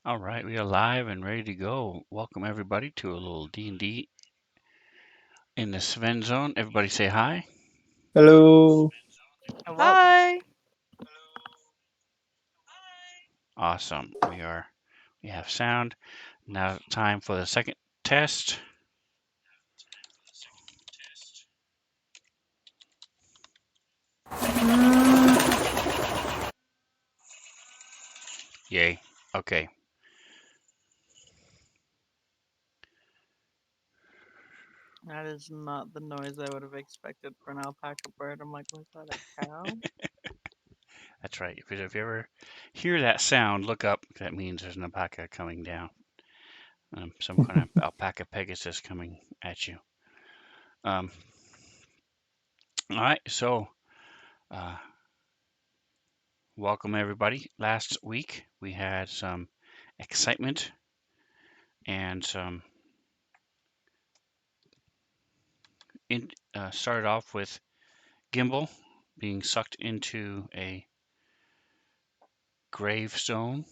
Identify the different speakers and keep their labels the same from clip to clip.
Speaker 1: All right, we are live and ready to go. Welcome everybody to a little D&D in the Svenzone. Everybody say hi.
Speaker 2: Hello.
Speaker 3: Hello.
Speaker 4: Hi.
Speaker 1: Awesome. We have sound. Now time for the second test. Yay. Okay.
Speaker 3: That is not the noise I would have expected for an alpaca bird. I'm like, was that a cow?
Speaker 1: That's right. If you ever hear that sound, look up. That means there's an alpaca coming down. Some kind of alpaca pegasus coming at you. All right. So, uh, welcome everybody. Last week we had some excitement and started off with Gimbal being sucked into a gravestone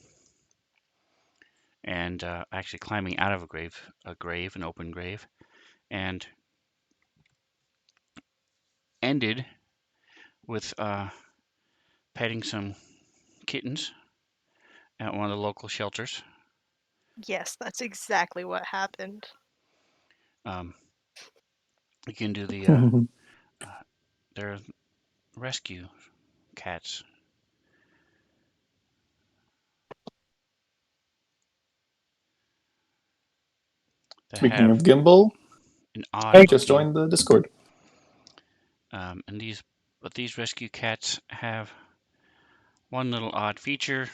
Speaker 1: and actually climbing out of an open grave, and ended with petting some kittens at one of the local shelters.
Speaker 4: Yes, that's exactly what happened.
Speaker 1: Um, you can do their rescue cats. That
Speaker 2: Speaking
Speaker 1: have
Speaker 2: of gimbal,
Speaker 1: an
Speaker 2: I
Speaker 1: odd
Speaker 2: just
Speaker 1: looking,
Speaker 2: joined the Discord.
Speaker 1: and these rescue cats have one little odd feature,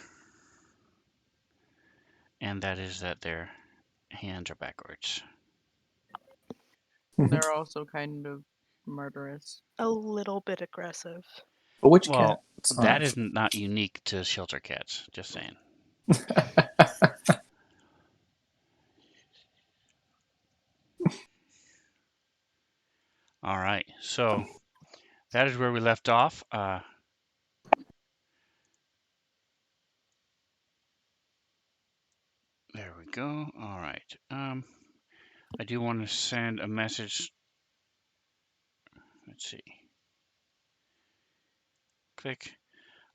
Speaker 1: and that is that their hands are backwards.
Speaker 3: They're also kind of murderous.
Speaker 4: A little bit aggressive.
Speaker 2: But which
Speaker 1: Well,
Speaker 2: cat? It's
Speaker 1: that
Speaker 2: not.
Speaker 1: is not unique to shelter cats. Just saying. All right, so that is where we left off. There we go. All right. I do want to send a message. Let's see. Click.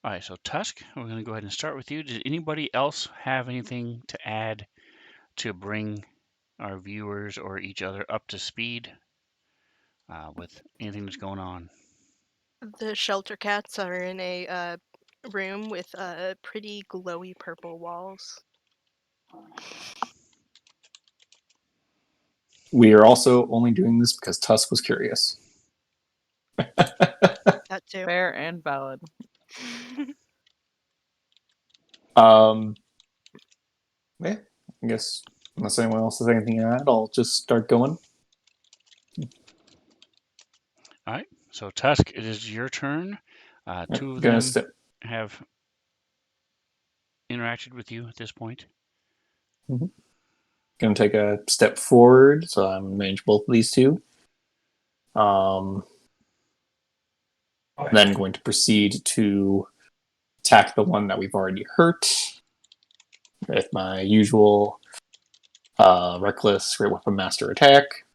Speaker 1: All right, so Tusk, we're going to go ahead and start with you. Did anybody else have anything to add to bring our viewers or each other up to speed with anything that's going on?
Speaker 4: The shelter cats are in a room with pretty glowy purple walls.
Speaker 2: We are also only doing this because Tusk was curious.
Speaker 4: That too.
Speaker 3: Fair and valid.
Speaker 2: Um, yeah, I guess unless anyone else has anything to add, I'll just start going.
Speaker 1: All right, so Tusk, it is your turn. Two of
Speaker 2: Gonna
Speaker 1: them
Speaker 2: step.
Speaker 1: have interacted with you at this point.
Speaker 2: Mhm. Gonna take a step forward, so I'm manage both of these two. Then going to proceed to attack the one that we've already hurt with my usual reckless great weapon master attack.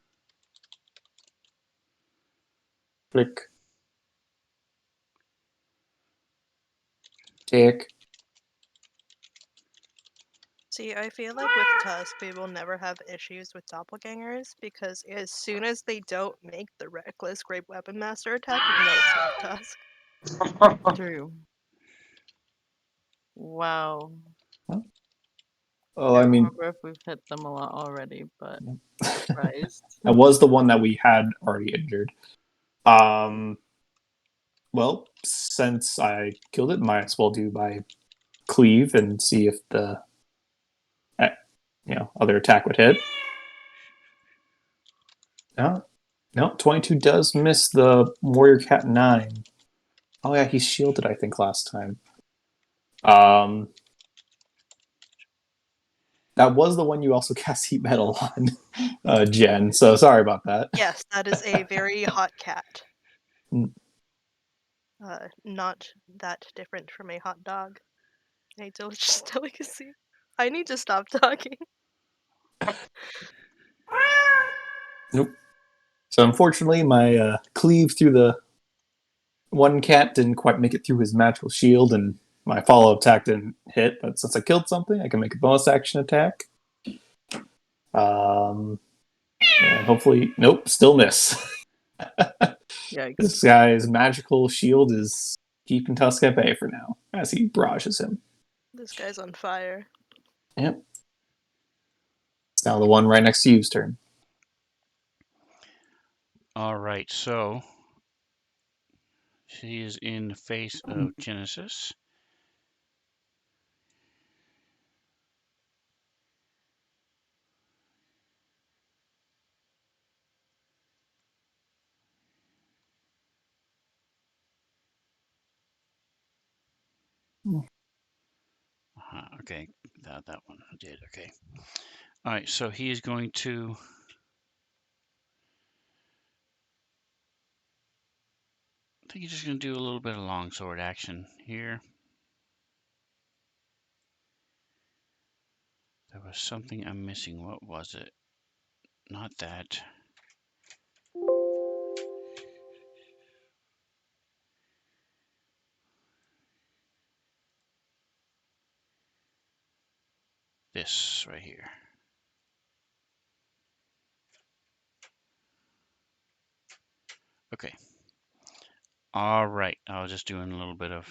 Speaker 2: Click. Attack.
Speaker 4: See, I feel like with Tusk, we will never have issues with doppelgangers because as soon as they don't make the reckless great weapon master attack, we know it's not Tusk.
Speaker 3: True. Wow.
Speaker 2: Oh, I
Speaker 3: Can't
Speaker 2: mean,
Speaker 3: remember if we've hit them a lot already, but surprised.
Speaker 2: that was the one that we had already injured. Well, since I killed it, might as well do my cleave and see if the other attack would hit. No, no, 22 does miss the warrior cat 9. Oh yeah, he's shielded, I think, last time. That was the one you also cast heat metal on, Jen. So sorry about that.
Speaker 4: Yes, that is a very hot cat.
Speaker 2: Mm.
Speaker 4: Not that different from a hot dog. A delicious delicacy. I need to stop talking.
Speaker 2: Nope. So unfortunately, my cleave through the one cat didn't quite make it through his magical shield, and my follow-up attack didn't hit. But since I killed something, I can make a bonus action attack. And hopefully, nope, still miss.
Speaker 3: Yikes.
Speaker 2: This guy's magical shield is keeping Tusk at bay for now, as he barrages him.
Speaker 4: This guy's on fire.
Speaker 2: Yep. It's now the one right next to you's turn.
Speaker 1: All right, so she is in the face of Genesis. Okay, that one did. Okay. All right, so he is going to. I think he's just going to do a little bit of longsword action here. There was something I'm missing. What was it? Not that. This right here. Okay. All right. I was just doing a little bit of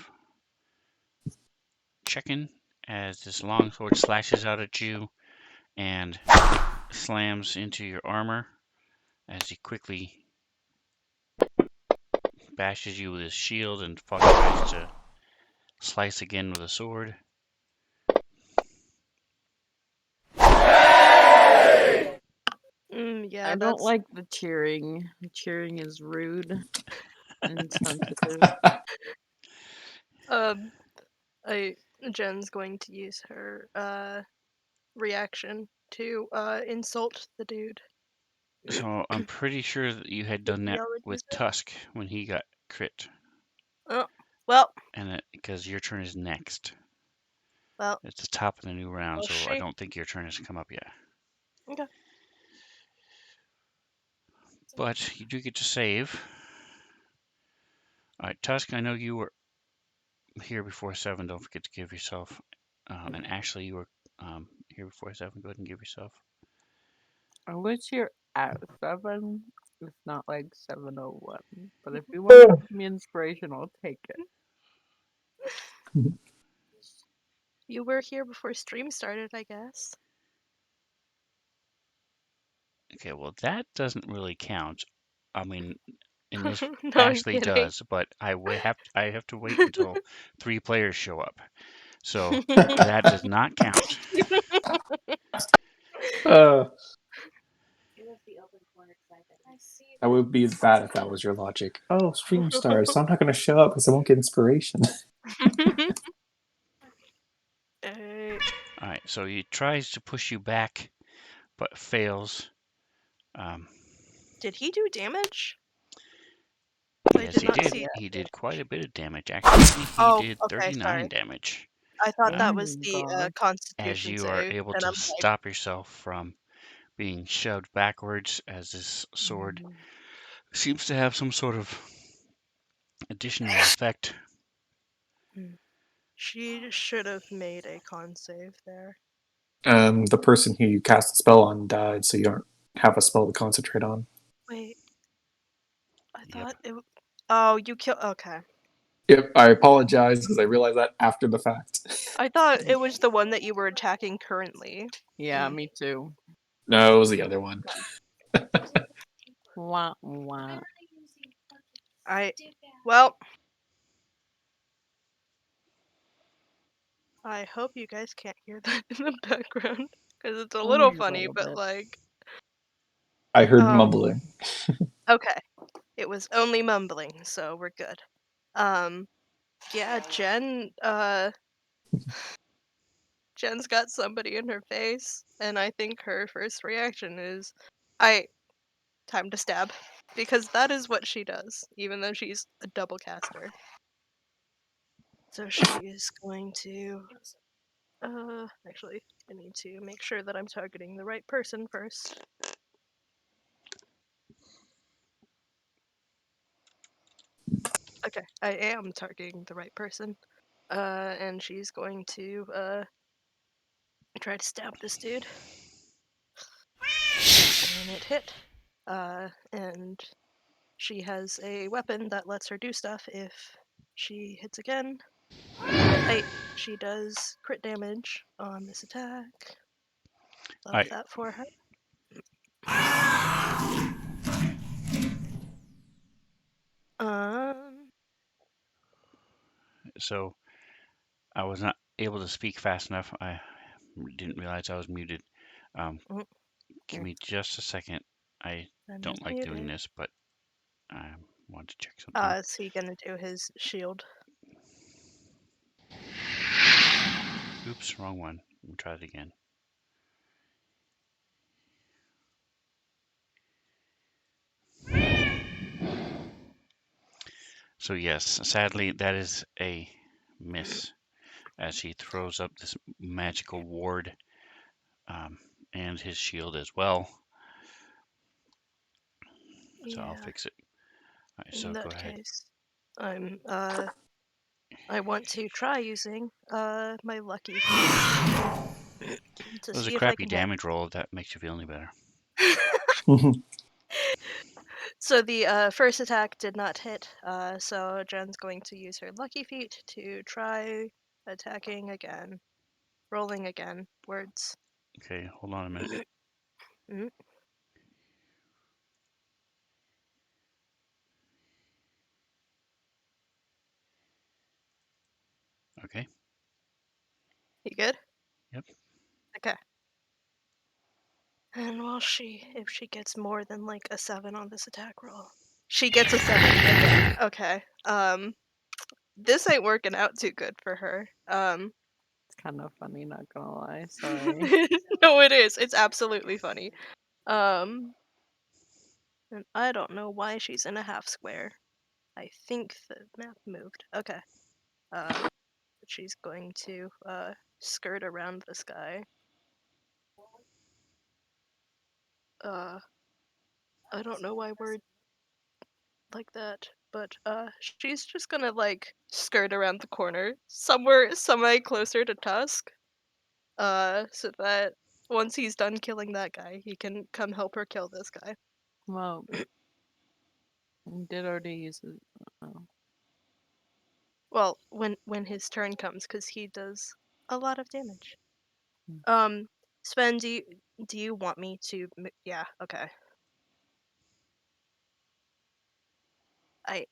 Speaker 1: checking as this longsword slashes out at you and slams into your armor as he quickly bashes you with his shield and tries to slice again with a sword.
Speaker 4: Yeah,
Speaker 3: I
Speaker 4: that's...
Speaker 3: don't like the cheering. The cheering is rude and insensitive.
Speaker 4: Jen's going to use her reaction to insult the dude.
Speaker 1: So I'm pretty sure that you had done
Speaker 4: Did he
Speaker 1: that
Speaker 4: already use
Speaker 1: with
Speaker 4: it?
Speaker 1: Tusk when he got crit,
Speaker 4: Oh, well,
Speaker 1: and because your turn is next.
Speaker 4: well.
Speaker 1: It's the top of the new round,
Speaker 4: Oh,
Speaker 1: so I
Speaker 4: she.
Speaker 1: don't think your turn has come up yet.
Speaker 4: Okay.
Speaker 1: But you do get to save. All right, Tusk, I know you were here before 7. Don't forget to give yourself. And Ashley, you were here before 7. Go ahead and give yourself.
Speaker 3: I wish you're at 7. It's not like 7:01. But if you want to give me inspiration, I'll take it.
Speaker 4: You were here before stream started, I guess.
Speaker 1: Okay, well, that doesn't really count. I mean, unless
Speaker 4: No, I'm
Speaker 1: Ashley
Speaker 4: kidding.
Speaker 1: does, but I have to wait until 3 players show up. So that does not count.
Speaker 2: Uh, that would be bad if that was your logic. Oh, stream stars, so I'm not going to show up because I won't get inspiration.
Speaker 4: Hey.
Speaker 1: All right, so he tries to push you back, but fails.
Speaker 4: Did he do damage? I
Speaker 1: Yes,
Speaker 4: did
Speaker 1: he
Speaker 4: not
Speaker 1: did.
Speaker 4: see.
Speaker 1: He did quite a bit of damage. Actually, he
Speaker 4: Oh,
Speaker 1: did
Speaker 4: okay,
Speaker 1: 39
Speaker 4: sorry.
Speaker 1: damage.
Speaker 4: I thought that
Speaker 3: Oh
Speaker 4: was the
Speaker 3: god.
Speaker 1: As
Speaker 4: Constitution
Speaker 1: you are
Speaker 4: save,
Speaker 1: able
Speaker 4: and
Speaker 1: to
Speaker 4: I'm like,
Speaker 1: stop yourself from being shoved backwards, as this sword seems to have some sort of additional effect.
Speaker 4: she should have made a con save there.
Speaker 2: The person who you cast a spell on died, so you don't have a spell to concentrate on.
Speaker 4: Wait, I
Speaker 1: Yep.
Speaker 4: thought it. Oh, you killed. Okay.
Speaker 2: Yep, I apologize because I realized that after the fact.
Speaker 4: I thought it was the one that you were attacking currently.
Speaker 3: Yeah, me too.
Speaker 2: No, it was the other one.
Speaker 3: Wah, wah.
Speaker 4: Well, I hope you guys can't hear that in the background because it's a little
Speaker 3: Only a
Speaker 4: funny,
Speaker 3: little
Speaker 4: but
Speaker 3: bit.
Speaker 4: like,
Speaker 2: I heard mumbling.
Speaker 4: okay, it was only mumbling, so we're good. Yeah, Jen's got somebody in her face, and I think her first reaction is, time to stab, because that is what she does, even though she's a double caster. So she is going to Actually, I need to make sure that I'm targeting the right person first. Okay, I am targeting the right person. And she's going to, try to stab this dude. And it hit. And she has a weapon that lets her do stuff if she hits again. She does crit damage on this attack. Love
Speaker 1: Alright.
Speaker 4: that for her.
Speaker 1: So I was not able to speak fast enough. I didn't realize I was muted. Um,
Speaker 4: Mm,
Speaker 1: give
Speaker 3: Here.
Speaker 1: me just a second. I
Speaker 4: I'm
Speaker 1: don't like doing
Speaker 4: muted.
Speaker 1: this, but I want to check something.
Speaker 4: Is he gonna do his shield?
Speaker 1: Oops, wrong one. Let me try it again. So yes, sadly that is a miss as he throws up this magical ward and his shield as well. So I'll
Speaker 4: Yeah.
Speaker 1: fix it. All right,
Speaker 4: In
Speaker 1: so go
Speaker 4: that
Speaker 1: ahead.
Speaker 4: case, I'm I want to try using my lucky feet to
Speaker 1: It was a
Speaker 4: see if I
Speaker 1: crappy
Speaker 4: can hit.
Speaker 1: damage roll if that makes you feel any better.
Speaker 4: So the first attack did not hit. So Jen's going to use her lucky feet to try attacking again, rolling again. Words.
Speaker 1: Okay, hold on a minute.
Speaker 4: Mm,
Speaker 1: Okay.
Speaker 4: You good?
Speaker 1: Yep.
Speaker 4: Okay. And if she gets more than like a 7 on this attack roll, she gets a 7 again. Okay. This ain't working out too good for her.
Speaker 3: It's kind of funny, not gonna lie. Sorry.
Speaker 4: No, it is. It's absolutely funny. And I don't know why she's in a half square. I think the map moved. Okay. She's going to skirt around this guy. Uh, I don't know why we're like that, but she's just gonna like skirt around the corner somewhere semi closer to Tusk. So that once he's done killing that guy, he can come help her kill this guy.
Speaker 3: Well, we did already use it. Oh.
Speaker 4: Well, when his turn comes, because he does a lot of damage.
Speaker 3: Hmm.
Speaker 4: Sven, do you want me to? Yeah, okay. I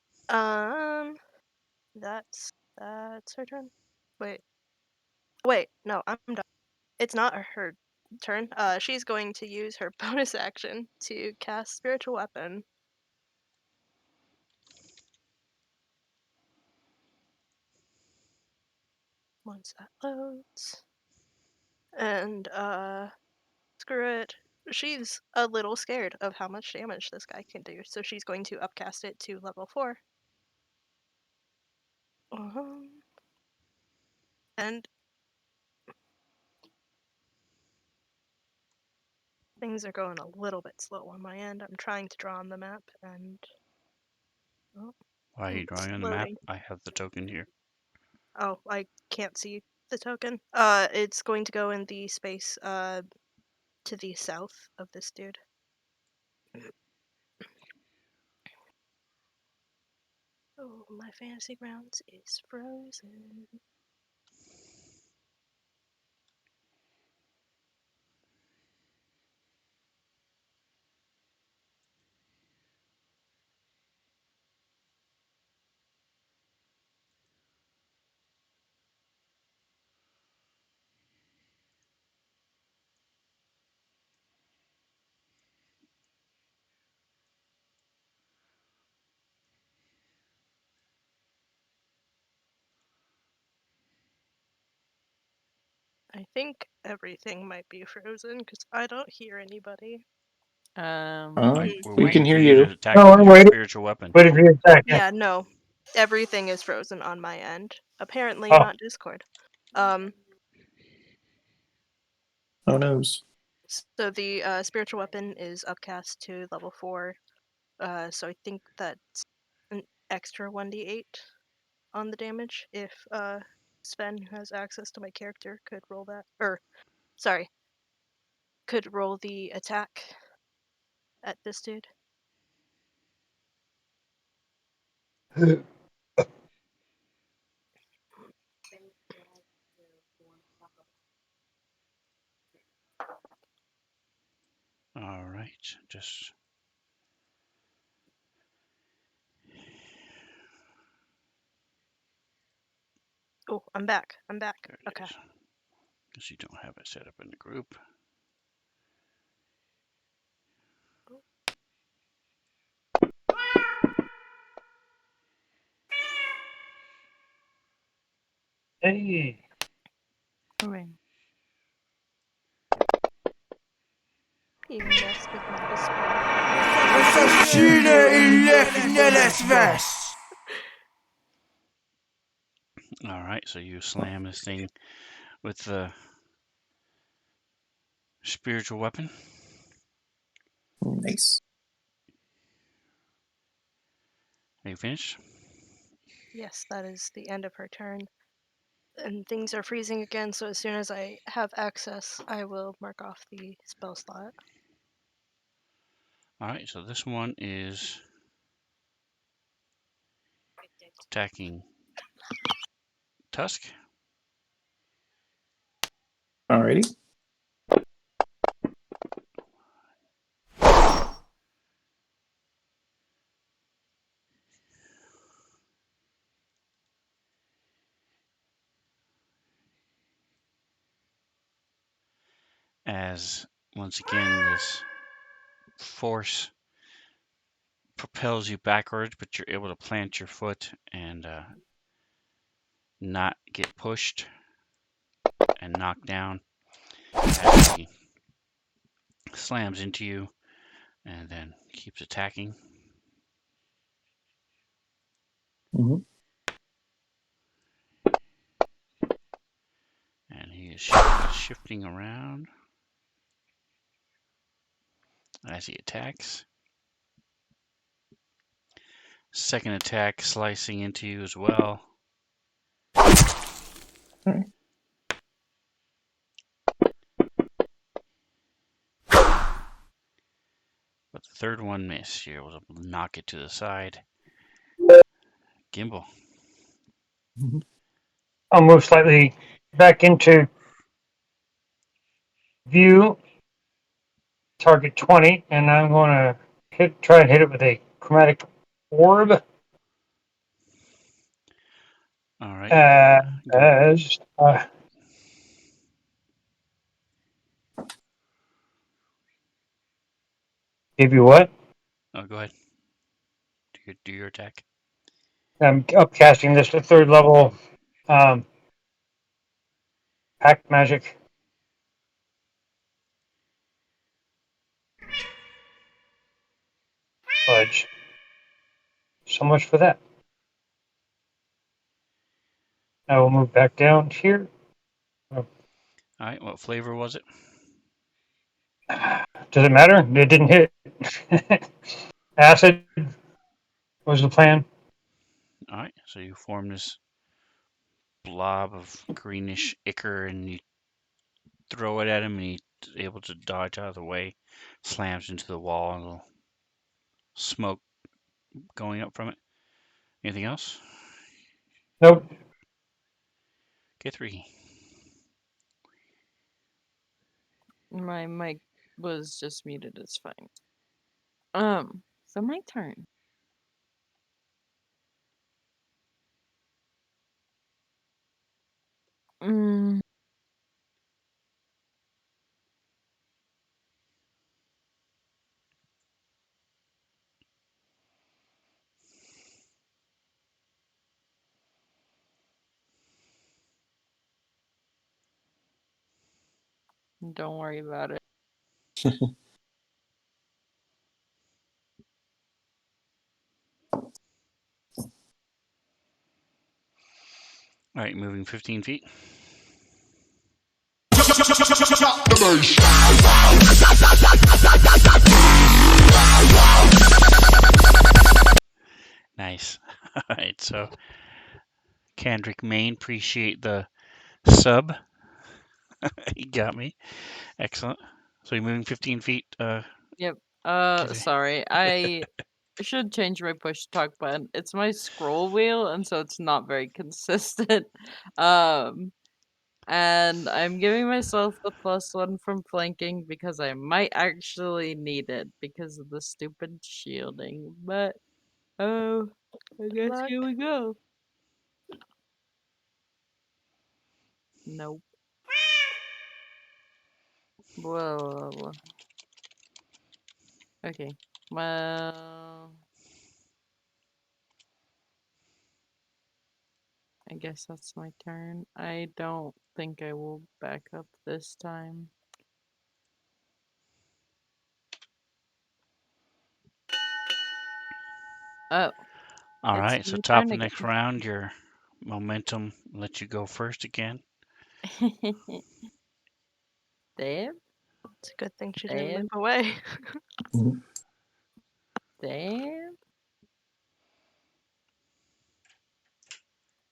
Speaker 4: that's her turn. Wait, no, I'm done. It's not her turn. She's going to use her bonus action to cast spiritual weapon. Once that loads, and screw it. She's a little scared of how much damage this guy can do, so she's going to upcast it to level 4. And things are going a little bit slow on my end. I'm trying to draw on the map, and oh,
Speaker 1: Why are you
Speaker 4: it's
Speaker 1: drawing on the map?
Speaker 4: loading.
Speaker 1: I have the token here.
Speaker 4: Oh, I can't see the token. It's going to go in the space to the south of this dude. Oh, my fantasy grounds is frozen. I think everything might be frozen because I don't hear anybody.
Speaker 1: Like, we're
Speaker 2: We can
Speaker 1: waiting for
Speaker 2: hear
Speaker 1: you to
Speaker 2: you.
Speaker 1: attack
Speaker 5: No,
Speaker 1: with
Speaker 5: I'm
Speaker 1: your
Speaker 5: waiting.
Speaker 1: spiritual weapon.
Speaker 5: Waiting for your second.
Speaker 4: Yeah, no. Everything is frozen on my end. Apparently
Speaker 5: Oh,
Speaker 4: not Discord. Um
Speaker 2: Oh noes.
Speaker 4: So the spiritual weapon is upcast to level 4. So I think that's an extra 1d8 on the damage. If Sven, who has access to my character, could roll that. Or, sorry, could roll the attack at this dude.
Speaker 1: All right, just
Speaker 4: Oh, I'm back. I'm back.
Speaker 1: there it
Speaker 4: Okay.
Speaker 1: is. Because you don't have it set up in the group.
Speaker 5: Hey.
Speaker 3: Hooray.
Speaker 4: You messed with my display.
Speaker 1: All right, so you slam this thing with the spiritual weapon.
Speaker 2: Nice.
Speaker 1: Are you finished?
Speaker 4: Yes, that is the end of her turn. And things are freezing again, so as soon as I have access, I will mark off the spell slot.
Speaker 1: All right, so this one is attacking Tusk.
Speaker 2: Alrighty.
Speaker 1: As once again this force propels you backwards, but you're able to plant your foot and not get pushed and knocked down as he slams into you and then keeps attacking.
Speaker 2: Mm-hmm.
Speaker 1: And he is shifting around as he attacks. Second attack slicing into you as well.
Speaker 2: Alright.
Speaker 1: But the third one missed. You're able to knock it to the side. Gimbal.
Speaker 2: Mm-hmm.
Speaker 5: I'll move slightly back into view, target 20, and I'm going to try and hit it with a chromatic orb.
Speaker 1: All right. Go.
Speaker 5: As give you what?
Speaker 1: Oh, go ahead. Do your attack.
Speaker 5: I'm upcasting this to third level pact magic. Fudge. So much for that. I will move back down here.
Speaker 1: All right. What flavor was it?
Speaker 5: Does it matter? It didn't hit. Acid was the plan.
Speaker 1: All right. So you form this blob of greenish ichor and you throw it at him and he's able to dodge out of the way. Slams into the wall and a little smoke going up from it. Anything else?
Speaker 5: Nope.
Speaker 1: Okay, 3.
Speaker 3: My mic was just muted, it's fine. So my turn. Mm, don't worry about it.
Speaker 1: All right, moving 15 feet. Nice. All right, so Kendrick Main, appreciate the sub. He got me. Excellent. So you're moving 15 feet.
Speaker 3: Yep.
Speaker 1: Okay.
Speaker 3: Sorry. I should change my push to talk button. It's my scroll wheel, and so it's not very consistent. And I'm giving myself the +1 from flanking because I might actually need it because of the stupid shielding. But oh, I guess
Speaker 4: luck.
Speaker 3: here we go. Nope. Blah, blah, blah. Okay. Well, I guess that's my turn. I don't think I will back up this time. Oh,
Speaker 1: All
Speaker 3: it's
Speaker 1: right, so
Speaker 3: my
Speaker 1: top
Speaker 3: turn
Speaker 1: of next
Speaker 3: again.
Speaker 1: round, your momentum lets you go first again.
Speaker 3: Dave,
Speaker 4: It's a good thing she didn't
Speaker 3: Dave,
Speaker 4: move away.
Speaker 2: Mhm.
Speaker 3: Dave.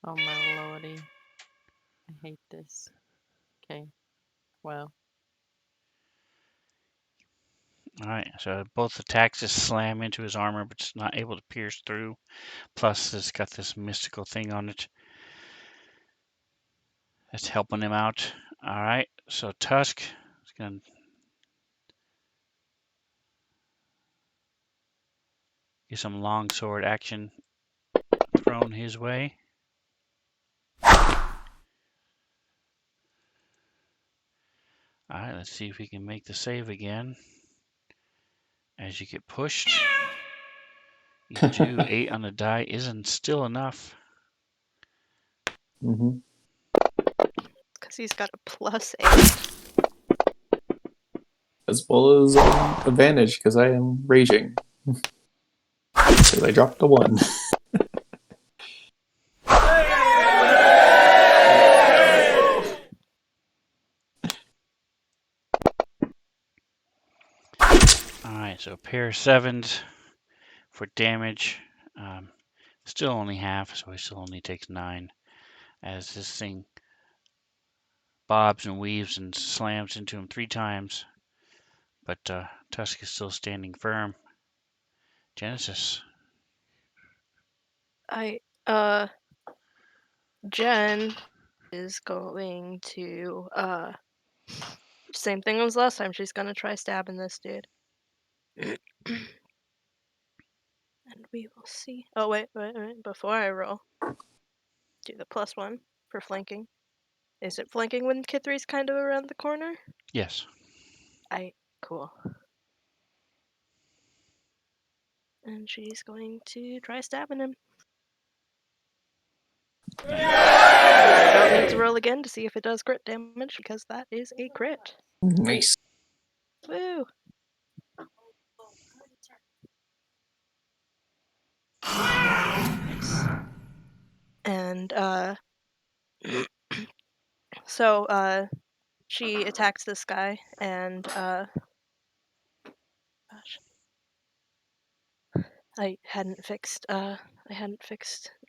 Speaker 3: Oh my lordy. I hate this. Okay, well.
Speaker 1: All right, so both attacks just slam into his armor, but it's not able to pierce through. Plus, it's got this mystical thing on it that's helping him out. All right, so Tusk is going to get some longsword action thrown his way. All right, let's see if we can make the save again. As you get pushed, you do 8 on the die isn't still enough.
Speaker 2: Mhm.
Speaker 4: Because he's got a +8.
Speaker 2: As well as advantage because I am raging. Because I dropped a 1.
Speaker 1: Alright, so a pair of 7s for damage. Still only half, so he still only takes 9. As this thing bobs and weaves and slams into him 3 times. But Tusk is still standing firm. Genesis.
Speaker 4: Jen is going to, same thing as last time. She's gonna try stabbing this dude. And we will see. Oh, wait. Before I roll, do the +1 for flanking. Is it flanking when Kid 3's kind of around the corner?
Speaker 1: Yes.
Speaker 4: Cool. And she's going to try stabbing him. I don't need to roll again to see if it does crit damage because that is a crit.
Speaker 2: Nice.
Speaker 4: Woo! And so she attacks this guy and gosh. I hadn't fixed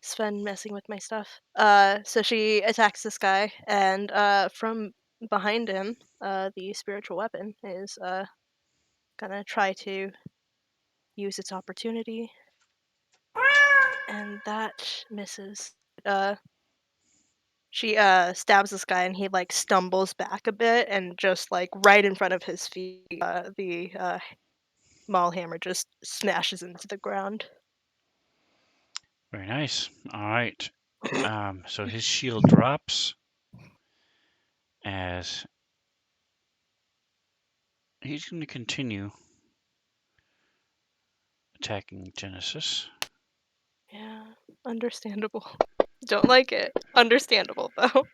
Speaker 4: Sven messing with my stuff. So she attacks this guy and from behind him, the spiritual weapon is gonna try to use its opportunity. And that misses. She stabs this guy and he like stumbles back a bit and just like right in front of his feet, the maul hammer just smashes into the ground.
Speaker 1: Very nice. Alright. So his shield drops as he's going to continue attacking Genesis.
Speaker 4: Yeah, understandable. Don't like it. Understandable though.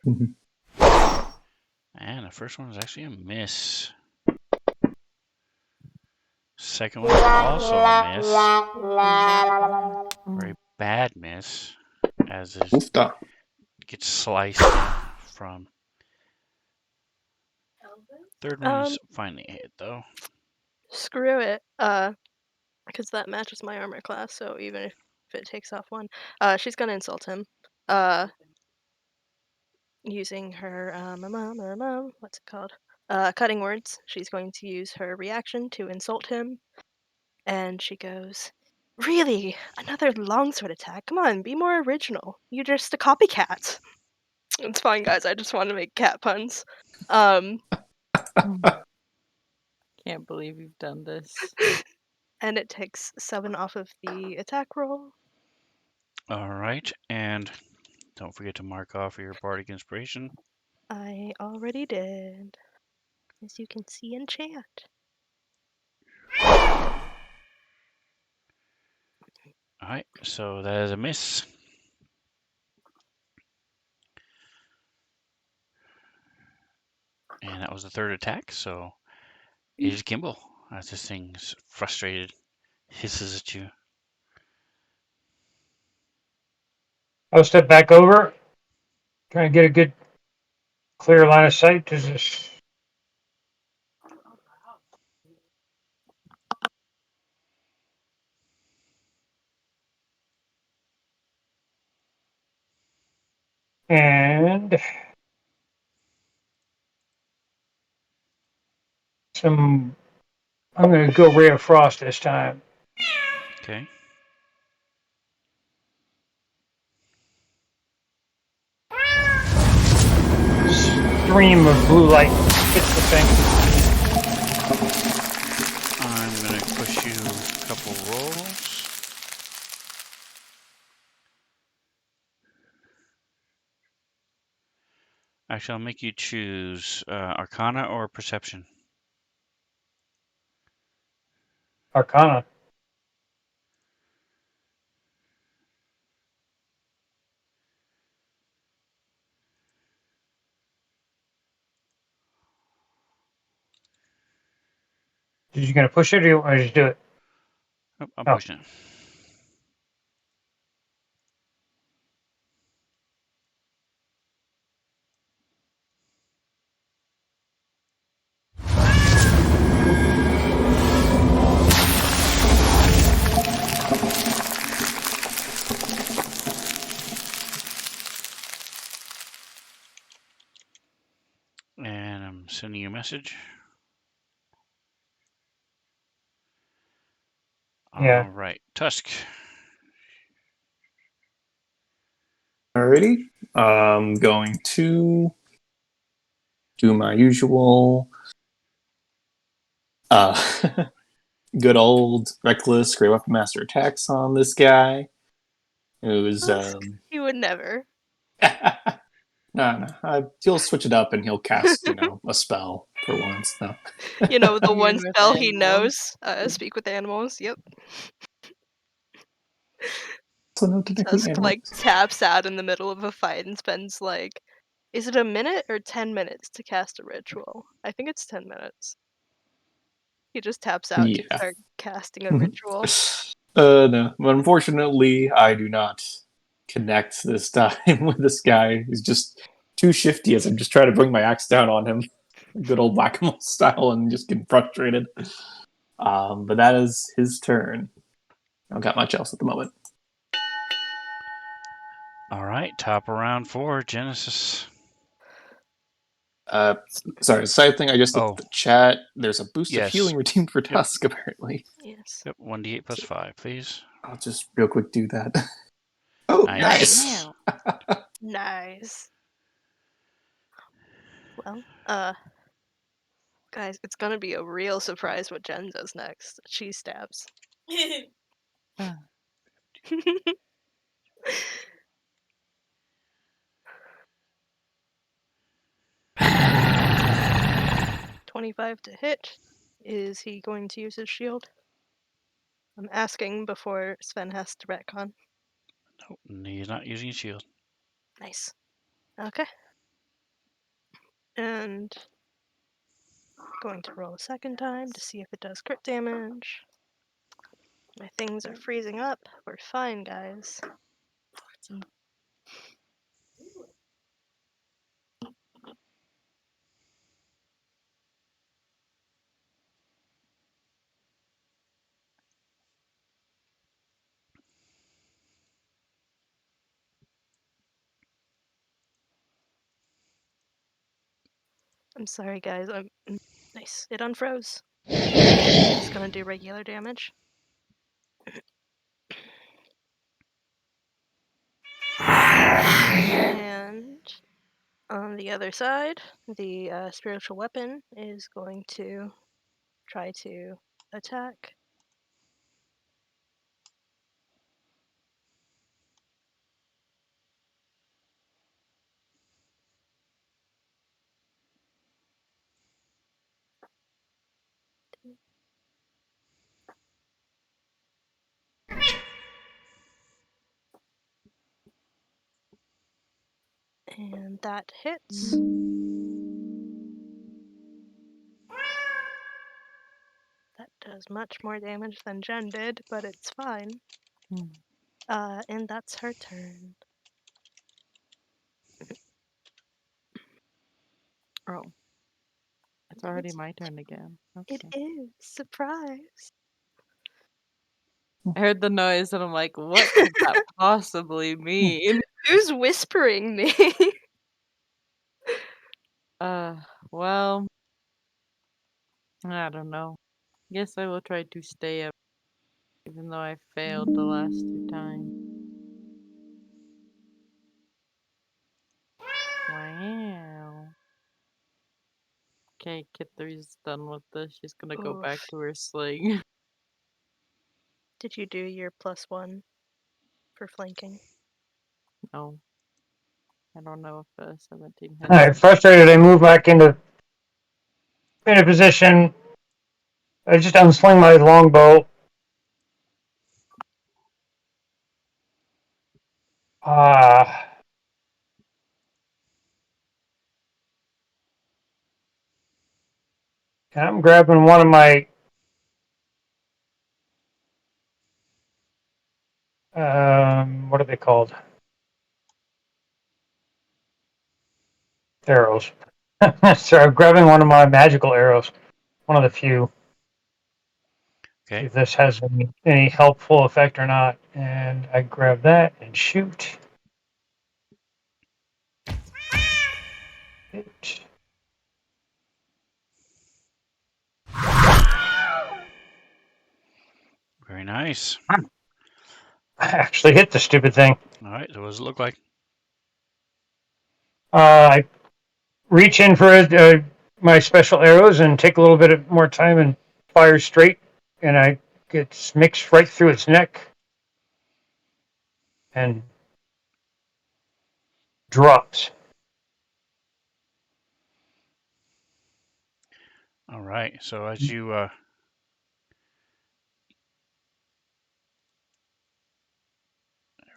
Speaker 1: And the first one is actually a miss. Second one is also a miss. Very bad miss. As it
Speaker 2: Oofta.
Speaker 1: gets sliced from Third one is finally a hit, though.
Speaker 4: Screw it. Because that matches my armor class, so even if it takes off one, she's gonna insult him. Using her what's it called? Cutting words. She's going to use her reaction to insult him, and she goes, "Really? Another longsword attack? Come on, be more original. You're just a copycat." It's fine, guys. I just want to make cat puns.
Speaker 3: Can't believe you've done this.
Speaker 4: And it takes 7 off of the attack roll.
Speaker 1: All right, and don't forget to mark off your bardic inspiration.
Speaker 4: I already did, as you can see in chat.
Speaker 1: All right, so that is a miss. And that was the third attack, so it is Gimbal. As this thing's frustrated, hisses at you.
Speaker 5: I'll step back over, try and get a good, clear line of sight to this. And I'm going to go Ray of Frost this time.
Speaker 1: Okay.
Speaker 5: Stream of blue light hits the thing.
Speaker 1: I'm going to push you a couple rolls. Actually, I'll make you choose Arcana or Perception.
Speaker 5: Arcana. Are you going to push it or you want to just do it?
Speaker 1: Oh, I'm
Speaker 5: Oh.
Speaker 1: pushing it. And I'm sending you a message.
Speaker 5: Yeah.
Speaker 1: All right, Tusk.
Speaker 2: Alrighty. I'm going to do my usual good old reckless great weapon master attacks on this guy. Who's
Speaker 4: He would never.
Speaker 2: no. He'll switch it up and he'll cast, a spell for once. No.
Speaker 4: The
Speaker 3: Speaking
Speaker 4: one
Speaker 3: with
Speaker 4: spell he
Speaker 3: animals.
Speaker 4: knows. Speak with animals. Yep.
Speaker 2: So no technically
Speaker 4: Tusk
Speaker 2: animals.
Speaker 4: taps out in the middle of a fight and spends is it a minute or 10 minutes to cast a ritual? I think it's 10 minutes. He just taps out to
Speaker 2: Yeah.
Speaker 4: start casting a ritual.
Speaker 2: No. But unfortunately, I do not connect this time with this guy. He's just too shifty as I'm just trying to bring my axe down on him. Good old whack-a-mole style and just getting frustrated. But that is his turn. I don't got much else at the moment.
Speaker 1: All right, top of round 4, Genesis.
Speaker 2: Sorry, side thing, I just looked at the chat. There's a boost of
Speaker 1: Yes.
Speaker 2: healing redeemed for Tusk, apparently.
Speaker 4: Yes.
Speaker 1: Yep, 1d8 plus 5, please.
Speaker 2: I'll just real quick do that. Oh, nice.
Speaker 4: Nice. Well, guys, it's gonna be a real surprise what Jen does next. She stabs.
Speaker 3: Ah.
Speaker 4: 25 to hit. Is he going to use his shield? I'm asking before Sven has to retcon.
Speaker 1: Nope, he's not using a shield.
Speaker 4: Nice. Okay. And going to roll a second time to see if it does crit damage. My things are freezing up. We're fine, guys. I'm sorry, guys. Nice. It unfroze. Just gonna do regular damage. And on the other side, the spiritual weapon is going to try to attack. And that hits. That does much more damage than Jen did, but it's fine.
Speaker 3: Hmm.
Speaker 4: And that's her turn.
Speaker 3: Oh, it's already my turn again.
Speaker 4: It
Speaker 3: Okay.
Speaker 4: is. Surprise.
Speaker 3: I heard the noise and I'm like, what could that possibly mean?
Speaker 4: Who's whispering me?
Speaker 3: Uh, well, I don't know. Guess I will try to stay up, even though I failed the last 2 times. Wow. Okay, Kit 3's done with this. She's gonna go back
Speaker 4: Oof.
Speaker 3: to her sling.
Speaker 4: Did you do your +1 for flanking?
Speaker 3: No, I don't know if 17 hits.
Speaker 5: Alright, frustrated, I move back into a position. I just unsling my longbow. And I'm grabbing one of my what are they called? Arrows. So I'm grabbing one of my magical arrows. One of the few. See
Speaker 1: Okay.
Speaker 5: if this has any helpful effect or not. And I grab that and shoot. It
Speaker 1: Very nice.
Speaker 5: I actually hit the stupid thing.
Speaker 1: All right. So what does it look like?
Speaker 5: I reach in for my special arrows and take a little bit more time and fire straight, and I get mixed right through its neck and drops.
Speaker 1: All right. So as you there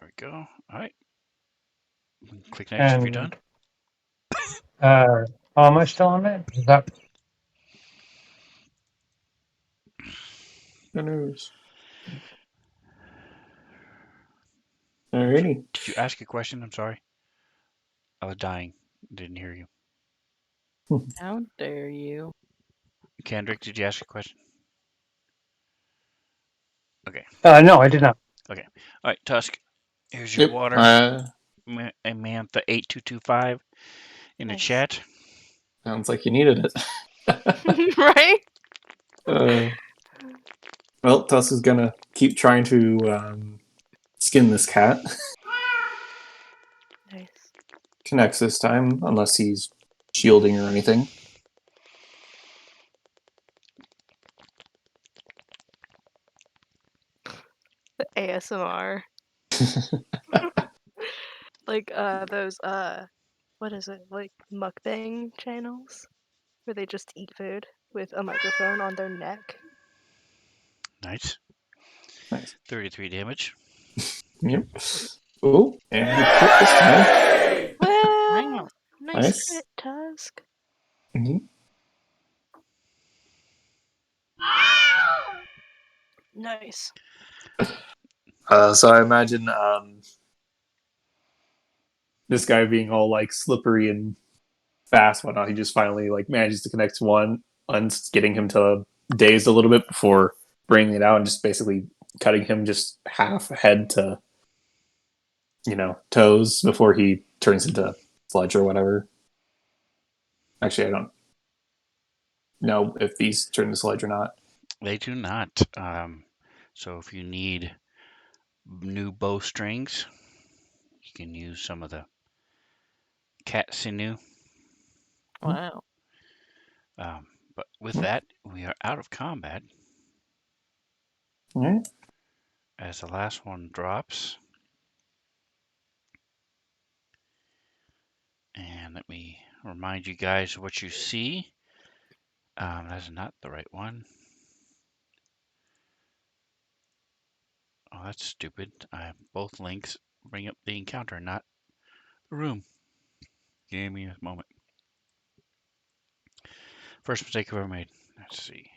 Speaker 1: we go. All right. Click next if you're done.
Speaker 5: And how am I still on that? Is that
Speaker 2: No news. Alrighty.
Speaker 1: Did you ask a question? I'm sorry. I was dying. Didn't hear you.
Speaker 3: How dare you?
Speaker 1: Kendrick, did you ask a question? Okay.
Speaker 5: no, I did not.
Speaker 1: Okay. All right, Tusk. Here's your
Speaker 2: Yep.
Speaker 1: water. And man, the 8225 in the
Speaker 4: Nice.
Speaker 1: chat.
Speaker 2: Sounds like you needed it.
Speaker 4: Right?
Speaker 2: Well, Tusk is gonna keep trying to skin this cat.
Speaker 4: Nice.
Speaker 2: Connects this time, unless he's shielding or anything.
Speaker 4: The ASMR. Like those what is it? Like mukbang channels where they just eat food with a microphone on their neck.
Speaker 1: Nice.
Speaker 2: Nice.
Speaker 1: 33 damage.
Speaker 2: Yep. Oh, and he crit this time.
Speaker 4: Well,
Speaker 3: Wow.
Speaker 4: nice
Speaker 2: Nice.
Speaker 4: crit, Tusk.
Speaker 2: Mhm.
Speaker 4: Nice.
Speaker 2: So I imagine this guy being all like slippery and fast, whatnot. He just finally like manages to connect one, getting him to dazed a little bit before bringing it out and just basically cutting him just half head to toes before he turns into sludge or whatever. Actually, I don't. know if these turn the sledge or not?
Speaker 1: They do not. So if you need new bowstrings, you can use some of the cat sinew.
Speaker 3: Wow.
Speaker 1: But with that, we are out of combat
Speaker 2: All right.
Speaker 1: as the last one drops. And let me remind you guys what you see. That's not the right one. Oh, that's stupid. Both links bring up the encounter, not the room. Give me a moment. First mistake I've ever made. Let's see.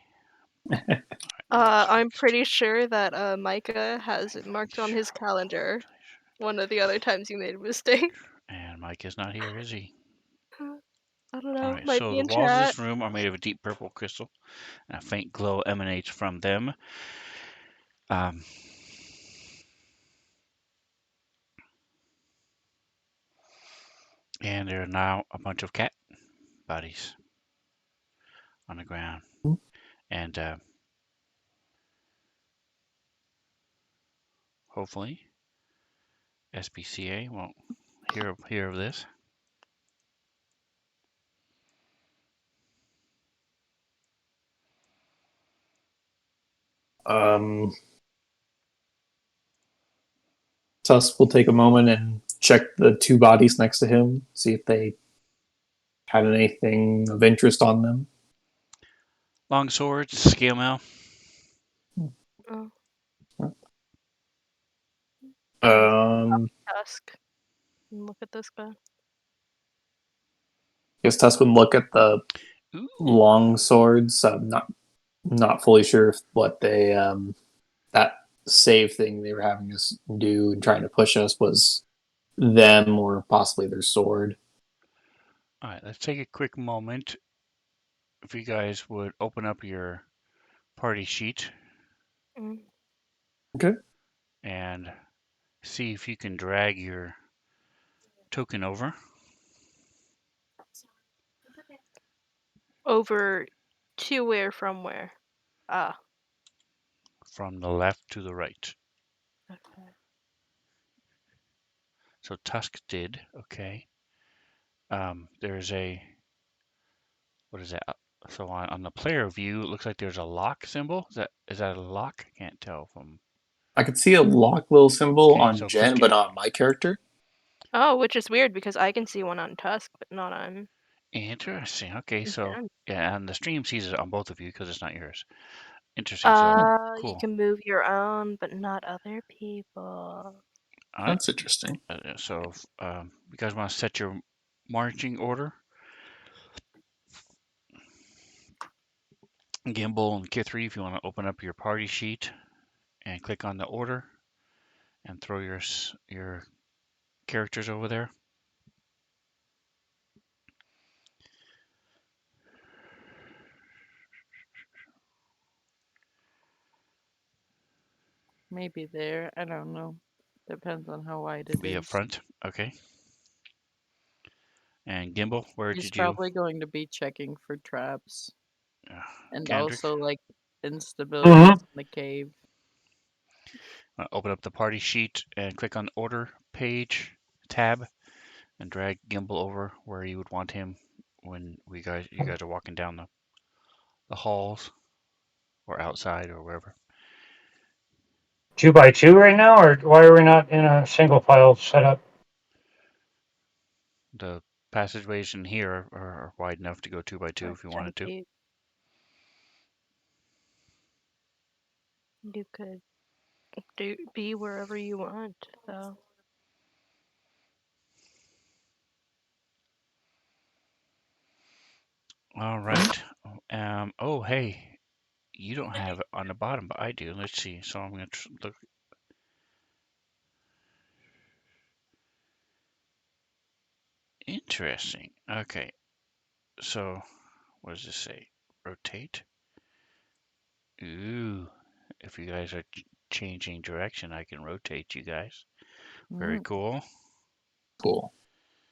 Speaker 4: I'm pretty sure that Micah has it marked on his calendar. One of the other times you made a mistake.
Speaker 1: And Mike is not here, is he?
Speaker 4: I don't
Speaker 1: All
Speaker 4: know.
Speaker 1: right,
Speaker 4: Might
Speaker 1: so
Speaker 4: be
Speaker 1: the
Speaker 4: in
Speaker 1: walls of
Speaker 4: chat.
Speaker 1: this room are made of a deep purple crystal, and a faint glow emanates from them. Um, and there are now a bunch of cat bodies on the ground. And hopefully SPCA won't hear of this.
Speaker 2: Tusk will take a moment and check the two bodies next to him, see if they had anything of interest on them.
Speaker 1: Long swords, scale mail.
Speaker 4: Oh, Tusk. Look at this guy.
Speaker 2: I guess Tusk would look at the
Speaker 1: Ooh.
Speaker 2: long swords. I'm not fully sure what they that save thing they were having us do and trying to push us was them or possibly their sword.
Speaker 1: All right, let's take a quick moment. If you guys would open up your party sheet
Speaker 4: Mm.
Speaker 2: Okay.
Speaker 1: and see if you can drag your token over
Speaker 4: Over to where from where? Ah.
Speaker 1: from the left to the right.
Speaker 4: Okay.
Speaker 1: So Tusk did, okay. There's a, what is that? So on the player view, it looks like there's a lock symbol. Is that a lock? I can't tell from.
Speaker 2: I could see a lock little symbol
Speaker 1: Okay,
Speaker 2: on
Speaker 1: so
Speaker 2: Jen,
Speaker 1: click
Speaker 2: but
Speaker 1: it.
Speaker 2: not on my character.
Speaker 4: Oh, which is weird because I can see one on Tusk, but not on
Speaker 1: Interesting. Okay, so
Speaker 4: Jen.
Speaker 1: yeah, and the stream sees it on both of you because it's not yours. Interesting. So
Speaker 4: You
Speaker 1: cool.
Speaker 4: can move your own, but not other people.
Speaker 1: All right.
Speaker 2: That's interesting.
Speaker 1: So you guys want to set your marching order? Gimbal and Kithri, if you want to open up your party sheet and click on the order and throw your characters over there.
Speaker 3: Maybe there. I don't know. Depends on how wide it
Speaker 1: Be up
Speaker 3: is.
Speaker 1: front, okay. And Gimbal, where
Speaker 3: He's
Speaker 1: did you?
Speaker 3: probably going to be checking for traps and
Speaker 1: Gandrick,
Speaker 3: also like instabilities in the cave.
Speaker 1: open up the party sheet and click on Order page tab and drag Gimbal over where you would want him when you guys are walking down the halls or outside or wherever.
Speaker 5: 2x2 right now, or why are we not in a single file setup?
Speaker 1: The passageways in here are wide enough to go 2x2
Speaker 4: Or
Speaker 1: if you
Speaker 4: 10
Speaker 1: wanted to.
Speaker 4: feet. You could be wherever you want, though.
Speaker 1: All right. Oh, hey, you don't have it on the bottom, but I do. Let's see. So I'm going to look. Interesting. Okay. So what does this say? Rotate. Ooh. If you guys are changing direction, I can rotate you guys. Very
Speaker 3: Mm.
Speaker 1: cool.
Speaker 2: Cool.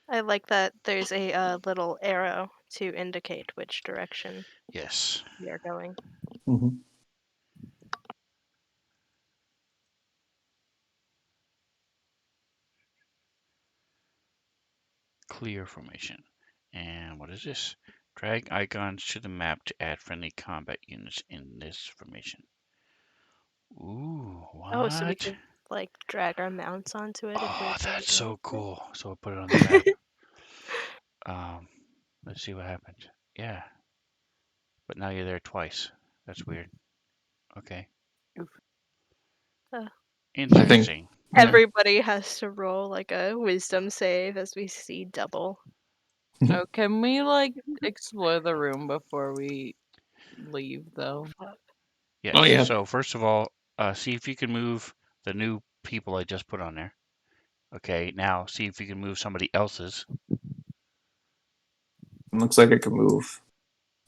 Speaker 4: I like that there's a little arrow to indicate which direction
Speaker 1: Yes.
Speaker 4: we are going.
Speaker 2: Mhm.
Speaker 1: Clear formation. And what is this? Drag icons to the map to add friendly combat units in this formation. Ooh,
Speaker 4: Oh, so we
Speaker 1: what?
Speaker 4: can like drag our mounts onto it if we're
Speaker 1: Oh,
Speaker 4: going
Speaker 1: that's
Speaker 4: to
Speaker 1: so
Speaker 4: use
Speaker 1: cool. So I'll put it on the map. Um, let's see what happens. Yeah, but now you're there twice. That's weird. Okay,
Speaker 3: Oof.
Speaker 4: Uh,
Speaker 2: I think.
Speaker 1: interesting.
Speaker 2: Yeah.
Speaker 4: Everybody has to roll like a wisdom save as we see double.
Speaker 3: Oh, can we like explore the room before we leave though?
Speaker 1: Yes.
Speaker 2: Oh yeah.
Speaker 1: So first of all, see if you can move the new people I just put on there. Okay, now see if you can move somebody else's.
Speaker 2: It looks like I can move.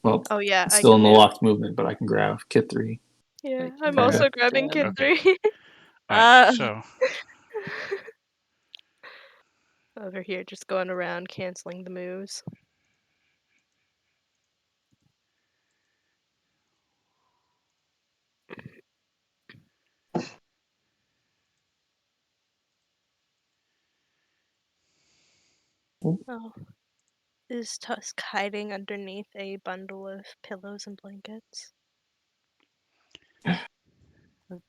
Speaker 2: Well,
Speaker 4: Oh yeah,
Speaker 2: it's
Speaker 4: I
Speaker 2: still
Speaker 4: can
Speaker 2: in the
Speaker 4: move.
Speaker 2: locked movement, but I can grab Kit 3.
Speaker 4: Yeah,
Speaker 3: can
Speaker 4: I'm
Speaker 3: move
Speaker 4: also
Speaker 2: Okay.
Speaker 4: grabbing Kid
Speaker 3: Jen.
Speaker 1: Okay.
Speaker 4: 3.
Speaker 1: All right.
Speaker 3: Uh,
Speaker 1: So
Speaker 4: Over here, just going around canceling the moves. Oh, is Tusk hiding underneath a bundle of pillows and blankets?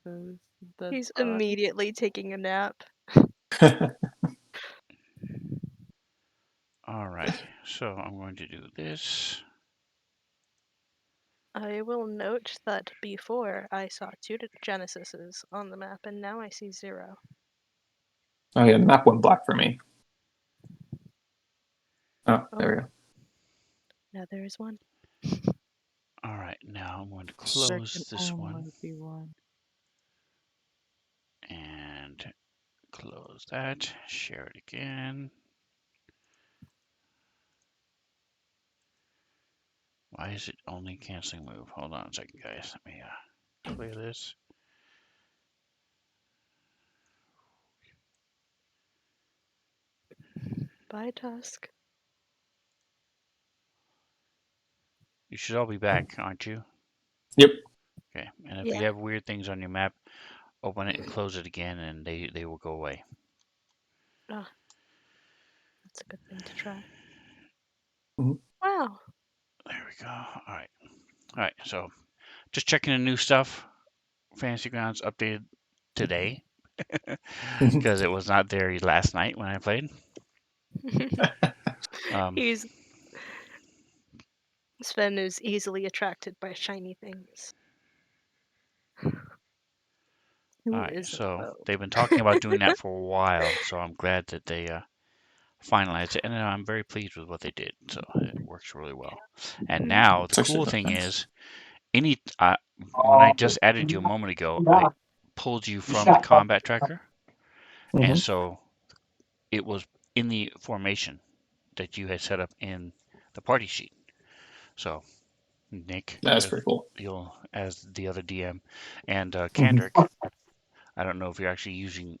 Speaker 3: those dead
Speaker 4: He's
Speaker 3: bodies.
Speaker 4: immediately taking a nap.
Speaker 1: all right. So I'm going to do this.
Speaker 4: I will note that before I saw 2 Genesises on the map, and now I see 0.
Speaker 2: Oh yeah, the map went black for me. Oh,
Speaker 4: Oh,
Speaker 2: there we go.
Speaker 4: now there is 1.
Speaker 1: All right. Now I'm going to
Speaker 3: There
Speaker 1: close
Speaker 3: can
Speaker 1: this one
Speaker 3: only be one.
Speaker 1: and close that. Share it again. Why is it only canceling move? Hold on a second, guys. Let me clear this.
Speaker 4: Bye, Tusk.
Speaker 1: You should all be back, aren't you?
Speaker 2: Yep.
Speaker 1: Okay. And if you
Speaker 4: Yeah,
Speaker 1: have weird things on your map, open it and close it again, and they will go away.
Speaker 4: that's a good thing to try.
Speaker 2: Mhm.
Speaker 4: Wow.
Speaker 1: There we go. All right. All right. So just checking the new stuff. Fantasy Grounds updated today because it was not there last night when I played. Um,
Speaker 4: He's Sven is easily attracted by shiny things.
Speaker 3: Who
Speaker 1: all right.
Speaker 3: isn't
Speaker 1: So
Speaker 3: though?
Speaker 1: they've been talking about doing that for a while. So I'm glad that they finalized it, and I'm very pleased with what they did. So it works really well. And now the
Speaker 2: It's actually
Speaker 1: cool
Speaker 2: not
Speaker 1: thing
Speaker 2: nice.
Speaker 1: is, any when I just added you a moment ago, I pulled you from the combat tracker, and
Speaker 2: Hmm.
Speaker 1: so it was in the formation that you had set up in the party sheet. So Nick,
Speaker 2: That's
Speaker 1: as
Speaker 2: pretty cool.
Speaker 1: you'll as the other DM, and
Speaker 2: Hmm.
Speaker 1: Kandrick, I don't know if you're actually using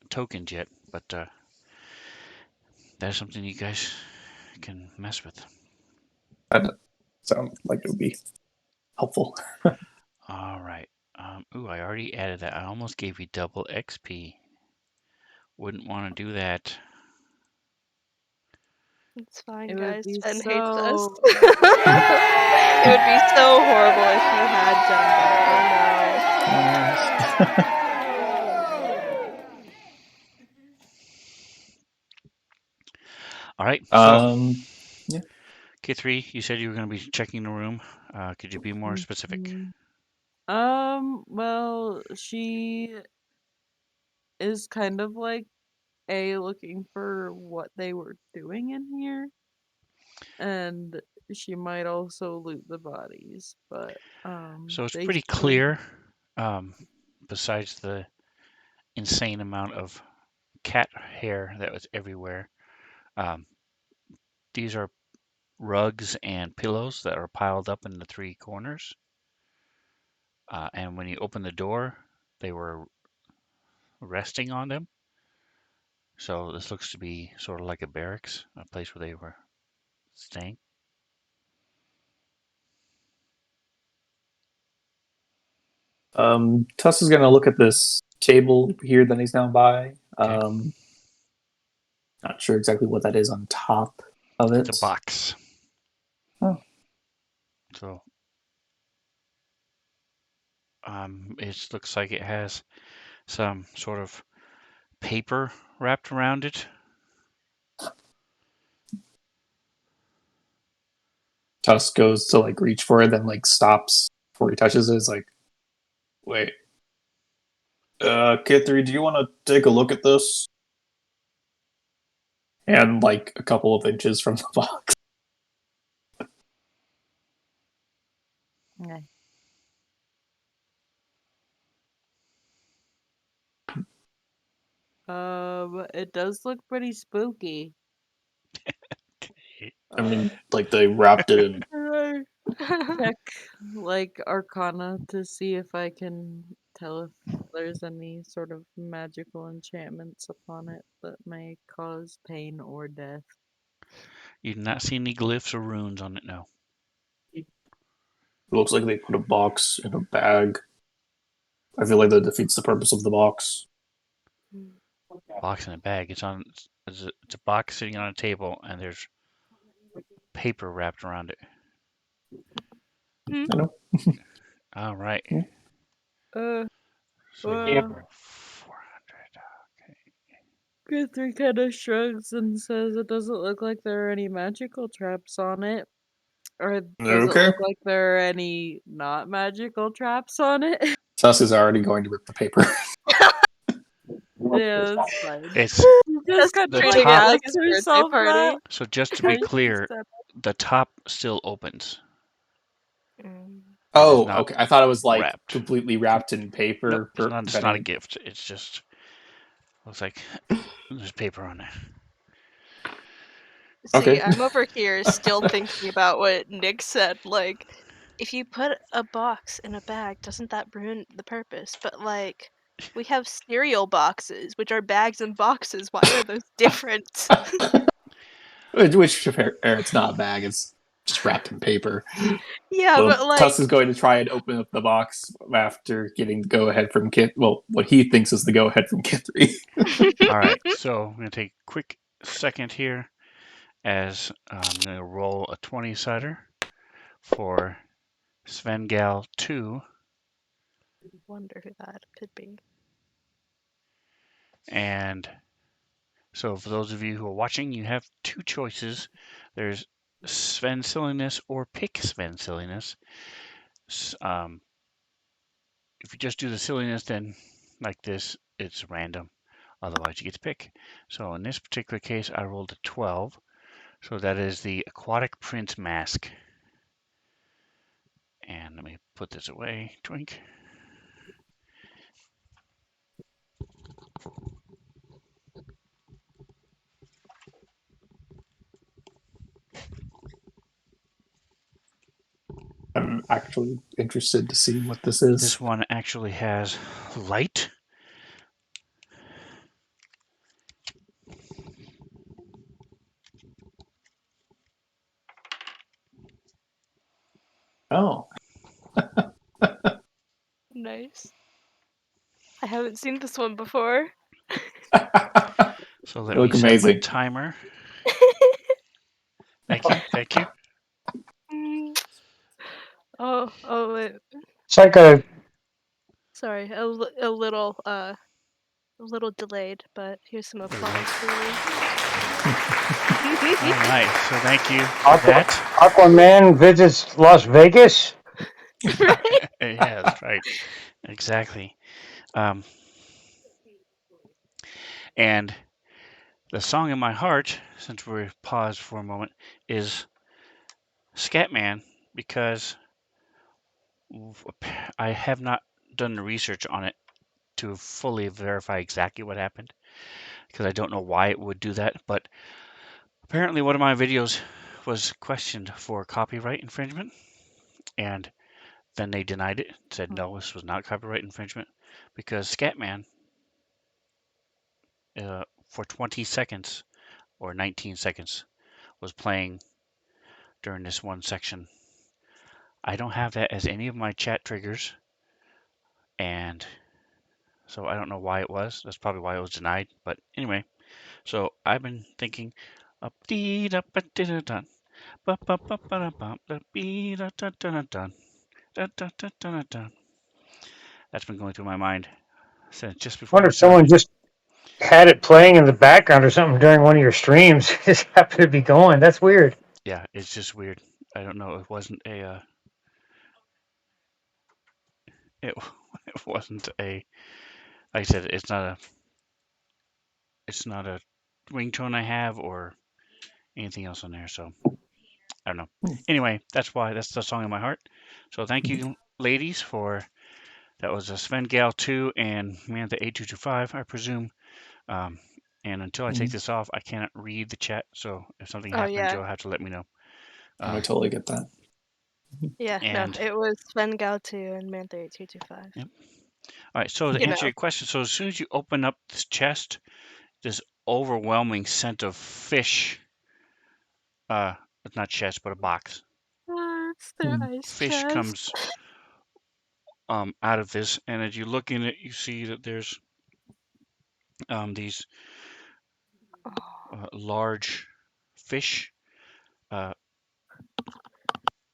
Speaker 1: tokens yet, but that's something you guys can mess with.
Speaker 2: That sounds like it would be helpful.
Speaker 1: All right. Ooh, I already added that. I almost gave you double XP. Wouldn't want to do that.
Speaker 4: It's fine,
Speaker 3: It would
Speaker 4: guys.
Speaker 3: be
Speaker 4: Sven hates us.
Speaker 3: so.
Speaker 4: It would be so horrible if he had done that.
Speaker 1: All right. So,
Speaker 2: Yeah.
Speaker 1: K3, you said you were going to be checking the room. Could you be more specific?
Speaker 3: Mhm. Well, she is kind of like looking for what they were doing in here, and she might also loot the bodies, but
Speaker 1: So it's pretty
Speaker 3: basically,
Speaker 1: clear, um, besides the insane amount of cat hair that was everywhere. Um, these are rugs and pillows that are piled up in the three corners. And when you open the door, they were resting on them. So this looks to be sort of like a barracks, a place where they were staying.
Speaker 2: Tuss is going to look at this table here that he's down by.
Speaker 1: Okay.
Speaker 2: Not sure exactly what that is on top of it.
Speaker 1: It's a box.
Speaker 2: Oh.
Speaker 1: So it looks like it has some sort of paper wrapped around it.
Speaker 2: Tuss goes to like reach for it, then like stops before he touches it. It's like, wait, Kithri, do you want to take a look at this? And like a couple of inches from the box.
Speaker 3: Okay. It does look pretty spooky.
Speaker 2: I mean, like they wrapped it in.
Speaker 3: Check like Arcana to see if I can tell if there's any sort of magical enchantments upon it that may cause pain or death.
Speaker 1: You do not see any glyphs or runes on it, no.
Speaker 2: It looks like they put a box in a bag. I feel like that defeats the purpose of the box.
Speaker 1: Box in a bag. It's a box sitting on a table, and there's paper wrapped around it.
Speaker 2: I know.
Speaker 1: All right.
Speaker 2: Yeah.
Speaker 3: Uh,
Speaker 1: So
Speaker 5: Yep.
Speaker 1: 400.
Speaker 3: Guthrie kind of shrugs and says it doesn't look like there are any magical traps on it. Or does it
Speaker 2: Okay.
Speaker 3: look like there are any not magical traps on it?
Speaker 2: Tuss is already going to rip the paper.
Speaker 3: Yeah, that's fine.
Speaker 1: It's
Speaker 3: Just
Speaker 4: That's
Speaker 3: kind of
Speaker 1: the
Speaker 3: like
Speaker 4: treating it
Speaker 1: top.
Speaker 4: like
Speaker 3: asked
Speaker 4: his birthday
Speaker 3: herself
Speaker 4: party.
Speaker 3: that.
Speaker 1: So just to be clear, the top still opens.
Speaker 4: Mm.
Speaker 2: Oh,
Speaker 1: not
Speaker 2: okay. I thought it was like
Speaker 1: wrapped.
Speaker 2: completely wrapped in
Speaker 1: Nope,
Speaker 2: paper.
Speaker 1: it's not a gift. It's just looks like there's paper on there.
Speaker 4: See,
Speaker 2: Okay.
Speaker 4: I'm over here still thinking about what Nick said. Like, if you put a box in a bag, doesn't that ruin the purpose? But like, we have cereal boxes, which are bags and boxes. Why are those different?
Speaker 2: Which it's not a bag. It's just wrapped in paper.
Speaker 4: Yeah, but like,
Speaker 2: Tuss is going to try and open up the box after getting the go ahead from Kit. Well, what he thinks is the go ahead from Kit 3.
Speaker 1: All right, so I'm gonna take a quick second here as I'm gonna roll a 20-sider for Svengal 2,
Speaker 4: wonder who that could be.
Speaker 1: and so for those of you who are watching, you have two choices. There's Sven Silliness or Pick Sven Silliness. If you just do the silliness, then like this, it's random. Otherwise, you get to pick. So in this particular case, I rolled a 12. So that is the Aquatic Prince Mask. And let me put this away, drink.
Speaker 2: I'm actually interested to see what this is.
Speaker 1: This one actually has light.
Speaker 2: Oh.
Speaker 4: Nice. I haven't seen this one before.
Speaker 1: So let
Speaker 2: You
Speaker 1: me
Speaker 2: look
Speaker 1: set my
Speaker 2: amazing.
Speaker 1: timer. Thank you, thank you.
Speaker 4: Oh, wait.
Speaker 5: It's like a
Speaker 4: Sorry, a little delayed, but here's some applause for you.
Speaker 1: All right, so thank you for that.
Speaker 5: Aquaman visits Las Vegas.
Speaker 4: Right?
Speaker 1: Yeah, that's right. Exactly. And the song in my heart, since we're paused for a moment, is Scatman, because I have not done the research on it to fully verify exactly what happened, because I don't know why it would do that. But apparently, one of my videos was questioned for copyright infringement, and then they denied it, said no, this was not copyright infringement, because Scatman, for 20 seconds or 19 seconds, was playing during this one section. I don't have that as any of my chat triggers, And so I don't know why it was. That's probably why it was denied. But anyway, so I've been thinking, up dee da ba dee da dun, ba ba ba ba da bum da bee da da da da dun, da da da da da dun. That's been going through my mind since just
Speaker 5: I
Speaker 1: before
Speaker 5: wonder
Speaker 1: we
Speaker 5: if someone
Speaker 1: started.
Speaker 5: just had it playing in the background or something during one of your streams. Just happened to be going. That's weird.
Speaker 1: Yeah, it's just weird. I don't know. It wasn't a. It, it wasn't a. Like I said, It's not a ringtone I have or anything else on there. So I don't know. Anyway, that's the song in my heart. So thank you, ladies, for that was a Sven Gal 2 and Mantha 8225, I presume. Um, and until I take this off, I cannot read the chat. So if something
Speaker 4: Oh
Speaker 1: happens,
Speaker 4: yeah.
Speaker 1: you'll have to let me know.
Speaker 2: I totally get that.
Speaker 4: Yeah, no,
Speaker 1: And
Speaker 4: it was Svengao 2 and Mantha 8225.
Speaker 1: yep. All right. So to
Speaker 4: You
Speaker 1: answer
Speaker 4: know.
Speaker 1: your question, so as soon as you open up this chest, this overwhelming scent of fish. It's not chest, but a box.
Speaker 3: It's their
Speaker 2: Mm.
Speaker 3: ice
Speaker 1: Fish
Speaker 3: chest.
Speaker 1: comes out of this, and as you look in it, you see that there's these
Speaker 4: Oh,
Speaker 1: large fish. I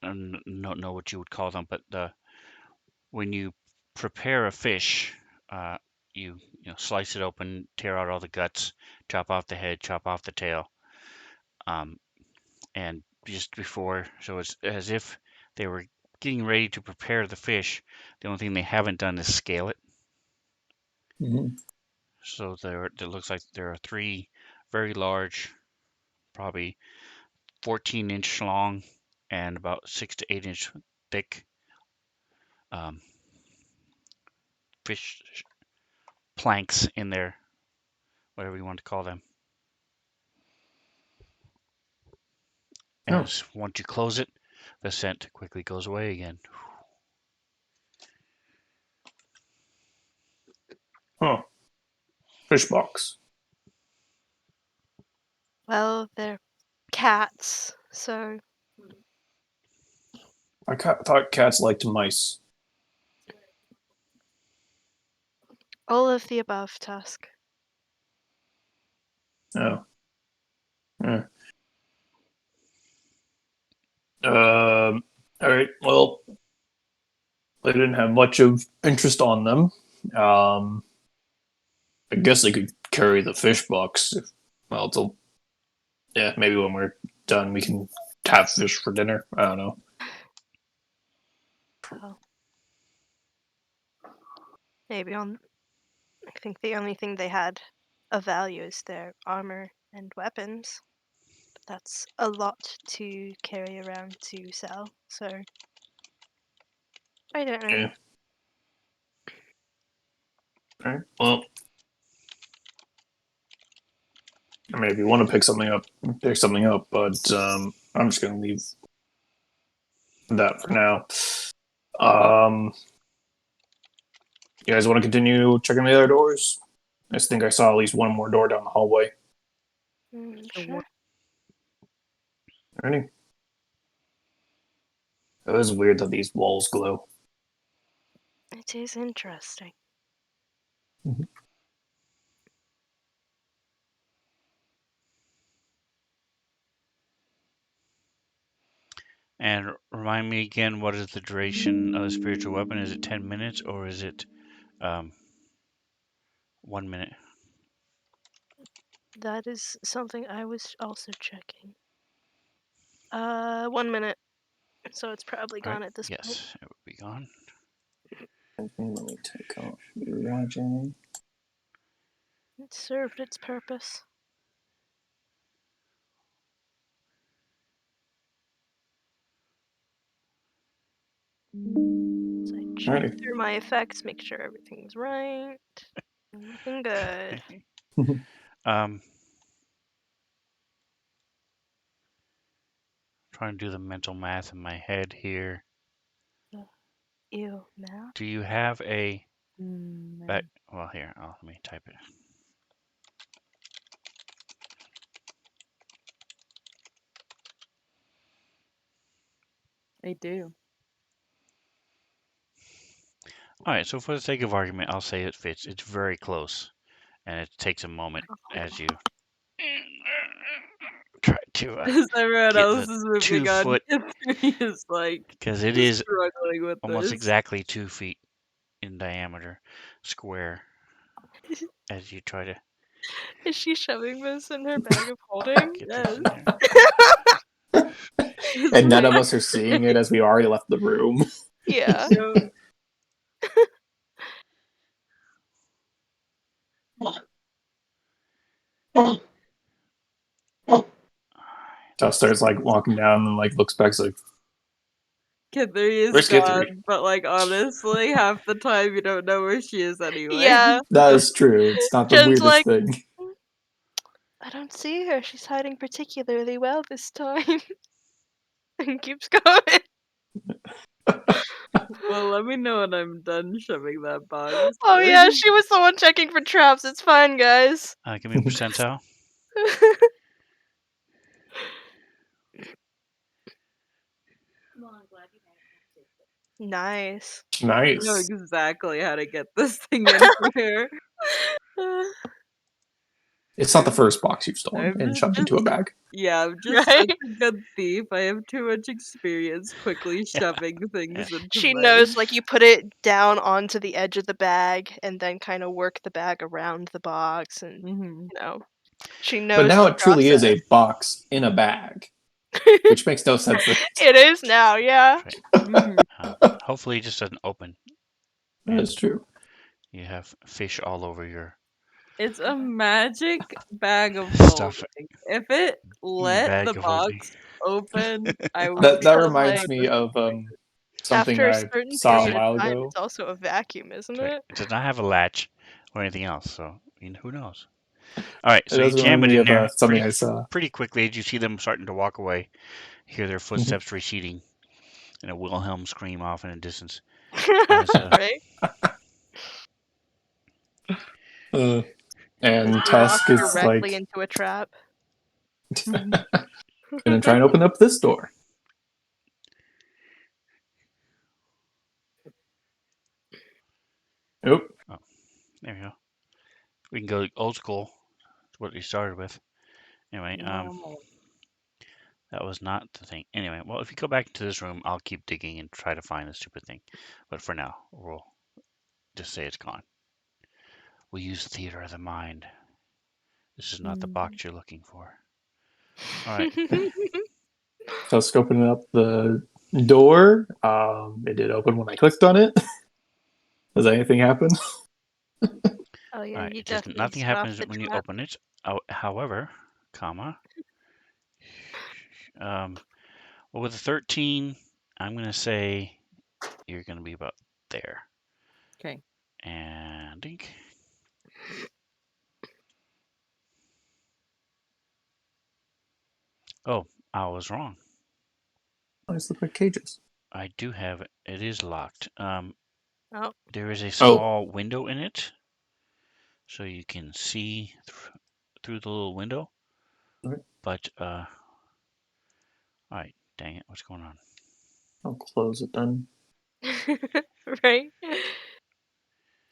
Speaker 1: don't know what you would call them, but when you prepare a fish, uh, slice it open, tear out all the guts, chop off the head, chop off the tail, um, and just before, so it's as if they were getting ready to prepare the fish. The only thing they haven't done is scale it.
Speaker 2: Mhm.
Speaker 1: So it looks like there are three very large, probably 14-inch long and about 6 to 8 inch thick um, fish planks in there, whatever you want to call them.
Speaker 2: Oh,
Speaker 1: And once you close it, the scent quickly goes away again.
Speaker 2: huh. Fish box.
Speaker 4: well, they're cats, so
Speaker 2: Thought cats liked mice.
Speaker 4: all of the above, Tusk.
Speaker 2: Oh. Yeah. All right. Well, they didn't have much of interest on them. Um, I guess they could carry the fish box. Well, yeah, maybe when we're done, we can have fish for dinner. I don't know.
Speaker 4: So maybe on. I think the only thing they had of value is their armor and weapons. But that's a lot to carry around to sell. So I don't know.
Speaker 2: Yeah. All right. Well, I mean, if you want to pick something up, pick something up. But I'm just gonna leave that for now. Um, you guys want to continue checking the other doors? I just think I saw at least one more door down the hallway.
Speaker 4: Sure.
Speaker 2: Ready? It is weird that these walls glow.
Speaker 4: It is interesting.
Speaker 1: And remind me again, what is the duration of a spiritual weapon? Is it 10 minutes or is it 1 minute?
Speaker 4: That is something I was also checking. 1 minute. So it's probably
Speaker 1: All right.
Speaker 4: gone at this point.
Speaker 1: Yes, it would be gone.
Speaker 2: Let me take off Raja.
Speaker 4: It served its purpose. So I check
Speaker 2: Alrighty.
Speaker 4: through my effects, make sure everything's right. Looking good.
Speaker 1: um, Trying to do the mental math in my head here.
Speaker 4: Ew, now?
Speaker 1: Do you have a back?
Speaker 3: Man,
Speaker 1: Well, here, let me type it.
Speaker 3: they do.
Speaker 1: All right, so for the sake of argument, I'll say it fits. It's very close, and it takes a moment as you try to
Speaker 3: As everyone
Speaker 1: get
Speaker 3: else
Speaker 1: the
Speaker 3: is moving
Speaker 1: 2
Speaker 3: on,
Speaker 1: foot,
Speaker 3: Kitsune is like
Speaker 1: because it is
Speaker 3: struggling with
Speaker 1: almost
Speaker 3: this.
Speaker 1: exactly 2 feet in diameter, square, as you try to
Speaker 4: Is she shoving this in her bag of holding?
Speaker 1: get
Speaker 3: Yes.
Speaker 1: this in there.
Speaker 2: And none of us are seeing it as we already left the room.
Speaker 4: Yeah.
Speaker 3: So,
Speaker 2: Tuff starts like walking down and like looks back, like,
Speaker 3: Kithuri is
Speaker 2: "Where's
Speaker 3: gone,
Speaker 2: Kithuri?"
Speaker 3: but like honestly, half the time you don't know where she is anyway.
Speaker 4: Yeah.
Speaker 2: That is true. It's not the
Speaker 4: Jen's
Speaker 2: weirdest
Speaker 4: like,
Speaker 2: thing.
Speaker 4: I don't see her. She's hiding particularly well this time. And keeps going.
Speaker 3: Well, let me know when I'm done shoving that box.
Speaker 4: Oh yeah, she was the one checking for traps. It's fine, guys.
Speaker 1: Give me a percentile.
Speaker 4: Nice.
Speaker 3: I know
Speaker 2: Nice.
Speaker 3: exactly how to get this thing in here.
Speaker 2: It's not the first box you've stolen
Speaker 3: I'm
Speaker 2: and shoved into a bag.
Speaker 3: Yeah, I'm just
Speaker 4: Right?
Speaker 3: such a good thief. I have too much experience quickly shoving things into
Speaker 4: She
Speaker 3: bags.
Speaker 4: knows, like, you put it down onto the edge of the bag and then kind of work the bag around the box, and
Speaker 3: Mhm.
Speaker 4: you know, she knows.
Speaker 2: But now
Speaker 4: the
Speaker 2: it truly is a
Speaker 4: process.
Speaker 2: box in a bag, which makes no sense.
Speaker 4: It is now, yeah.
Speaker 3: Mhm.
Speaker 1: Hopefully, it just doesn't open.
Speaker 2: That is true.
Speaker 1: You have fish all over your
Speaker 3: It's a magic bag of
Speaker 1: stuff.
Speaker 3: holding. If it let the
Speaker 1: Bag of holding.
Speaker 3: box open, I would
Speaker 2: That
Speaker 3: be
Speaker 2: reminds
Speaker 3: like,
Speaker 2: me of something
Speaker 4: After a
Speaker 2: I
Speaker 4: certain
Speaker 2: saw a
Speaker 4: period
Speaker 2: while
Speaker 4: of time,
Speaker 2: ago.
Speaker 4: it's also a vacuum, isn't
Speaker 1: Right.
Speaker 4: it?
Speaker 1: It does not have a latch or anything else, so I mean, who knows? All right,
Speaker 2: It
Speaker 1: so you
Speaker 2: does
Speaker 1: jam
Speaker 2: remind
Speaker 1: it
Speaker 2: me
Speaker 1: in
Speaker 2: of
Speaker 1: there
Speaker 2: something I saw.
Speaker 1: pretty quickly as you see them starting to walk away. Hear their footsteps receding, and a Wilhelm scream off in the distance.
Speaker 4: Right?
Speaker 2: And
Speaker 4: You walk
Speaker 2: Tusk is
Speaker 4: directly
Speaker 2: like,
Speaker 4: into a trap.
Speaker 2: gonna try and open up this door. Oop.
Speaker 1: Oh, there you go. We can go old school. That's what we started with. Anyway,
Speaker 3: normal.
Speaker 1: that was not the thing. Anyway, well, if you go back into this room, I'll keep digging and try to find the stupid thing. But for now, we'll just say it's gone. We use theater of the mind. This is not the box you're looking for. All right.
Speaker 2: Tusk opening up the door. It did open when I clicked on it. Does anything happen?
Speaker 4: Oh yeah,
Speaker 1: All right.
Speaker 4: you
Speaker 1: It does,
Speaker 4: definitely
Speaker 1: nothing
Speaker 4: set off
Speaker 1: happens
Speaker 4: the
Speaker 1: when you
Speaker 4: trap.
Speaker 1: open it. However, comma. Well, with a 13, I'm going to say you're going to be about there.
Speaker 3: Okay.
Speaker 1: And dink. Oh, I was wrong.
Speaker 2: These look like cages.
Speaker 1: I do have it. It is locked.
Speaker 4: Oh,
Speaker 1: There is a small window in it, so you can see through the little window.
Speaker 2: Okay.
Speaker 1: But all right, dang it, what's going on?
Speaker 2: I'll close it then.
Speaker 4: right?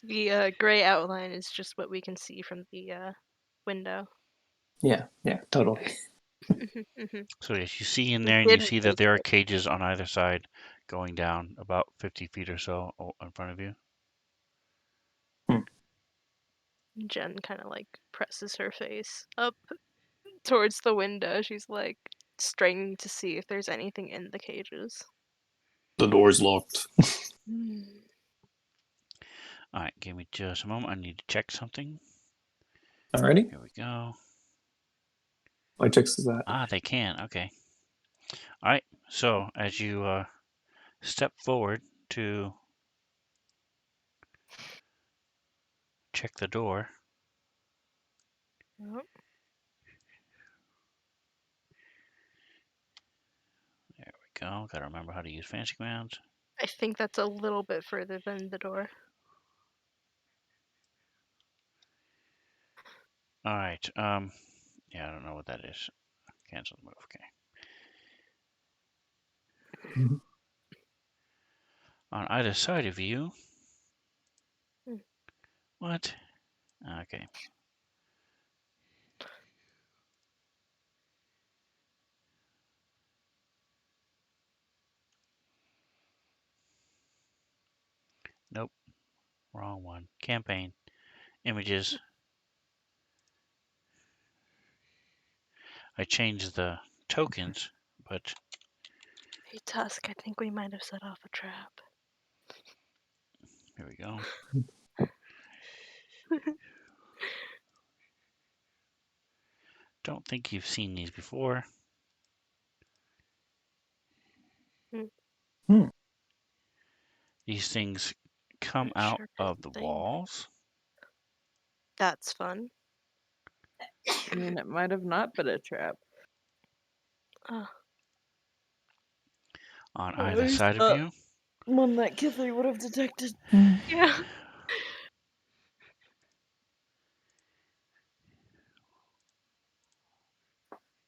Speaker 4: The gray outline is just what we can see from the window.
Speaker 2: Yeah, totally.
Speaker 1: So yes, you see in
Speaker 3: We
Speaker 1: there, and you
Speaker 3: didn't
Speaker 1: see that
Speaker 3: make
Speaker 1: there are
Speaker 3: it.
Speaker 1: cages on either side, going down about 50 feet or so in front of you.
Speaker 4: Jen kind of like presses her face up towards the window. She's like straining to see if there's anything in the cages.
Speaker 2: The door's locked.
Speaker 1: All right, give me just a moment. I need to check something.
Speaker 2: Alrighty.
Speaker 1: Here we go.
Speaker 2: What checks is that?
Speaker 1: Ah, they can. Okay. All right. So as you step forward to check the door,
Speaker 4: Oh,
Speaker 1: there we go. Got to remember how to use fancy commands.
Speaker 4: I think that's a little bit further than the door.
Speaker 1: All right. Yeah, I don't know what that is. Cancel the move. Okay.
Speaker 2: Mhm.
Speaker 1: On either side of you, What? Okay. Nope. Wrong one. Campaign. Images. I changed the tokens, but
Speaker 4: Hey Tusk, I think we might have set off a trap.
Speaker 1: here we go. Don't think you've seen these before. These things come
Speaker 4: Not
Speaker 1: out
Speaker 4: sure
Speaker 1: of the
Speaker 4: thing.
Speaker 1: walls.
Speaker 4: That's fun.
Speaker 3: I mean, it might have not been a trap.
Speaker 4: Oh,
Speaker 1: On
Speaker 3: At
Speaker 1: either
Speaker 3: least
Speaker 1: side of you.
Speaker 3: one that Kithry would have detected.
Speaker 4: yeah.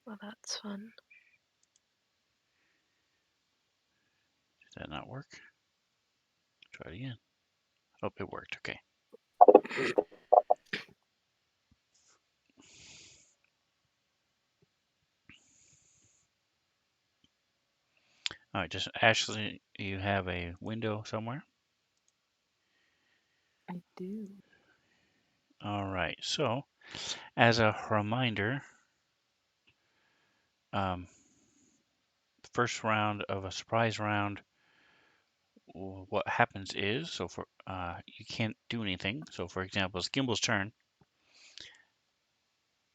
Speaker 4: Well, that's fun.
Speaker 1: Did that not work? Try it again. Oh, it worked. Okay. All right, just Ashley, you have a window somewhere.
Speaker 3: I do.
Speaker 1: All right. So, as a reminder, the first round of a surprise round, what happens is, so for you can't do anything. So, for example, it's Gimble's turn.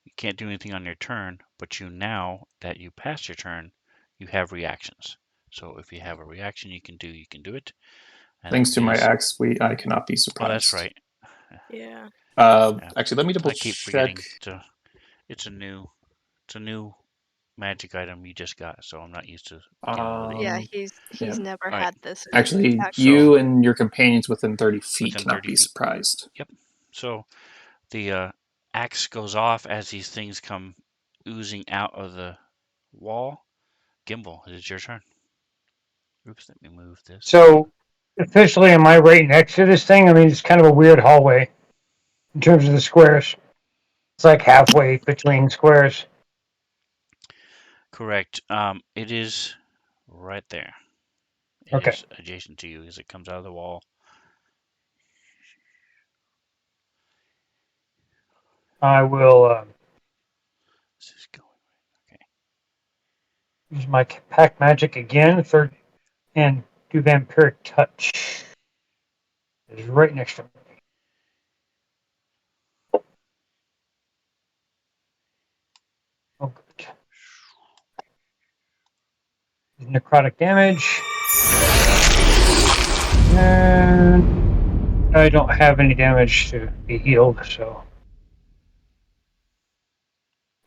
Speaker 1: You can't do anything on your turn, but now that you passed your turn, you have reactions. So, if you have a reaction, you can do it. And
Speaker 2: Thanks to my
Speaker 1: is,
Speaker 2: axe, I cannot be
Speaker 1: oh, that's
Speaker 2: surprised.
Speaker 1: right.
Speaker 4: Yeah.
Speaker 1: Yeah,
Speaker 2: Actually, let me double
Speaker 1: I keep
Speaker 2: check.
Speaker 1: forgetting. It's a new magic item you just got, so I'm not used to dealing with it yet.
Speaker 4: Yeah,
Speaker 2: Um,
Speaker 4: he's
Speaker 2: yeah.
Speaker 4: never
Speaker 1: All right.
Speaker 4: had this.
Speaker 2: Actually,
Speaker 1: So
Speaker 2: you and your companions within 30 feet
Speaker 1: within
Speaker 2: cannot
Speaker 1: 30
Speaker 2: be
Speaker 1: feet.
Speaker 2: surprised.
Speaker 1: Yep. So the axe goes off as these things come oozing out of the wall. Gimbal, it is your turn. Oops, let me move this.
Speaker 5: So, officially, am I right next to this thing? I mean, it's kind of a weird hallway in terms of the squares. It's like halfway between squares.
Speaker 1: Correct. It is right there. It
Speaker 5: Okay.
Speaker 1: is adjacent to you as it comes out of the wall.
Speaker 5: I will
Speaker 1: This is going. Okay.
Speaker 5: use my pack magic again, third, and do vampiric touch. It is right next to me. Oh, good. Necrotic damage. And I don't have any damage to be healed, so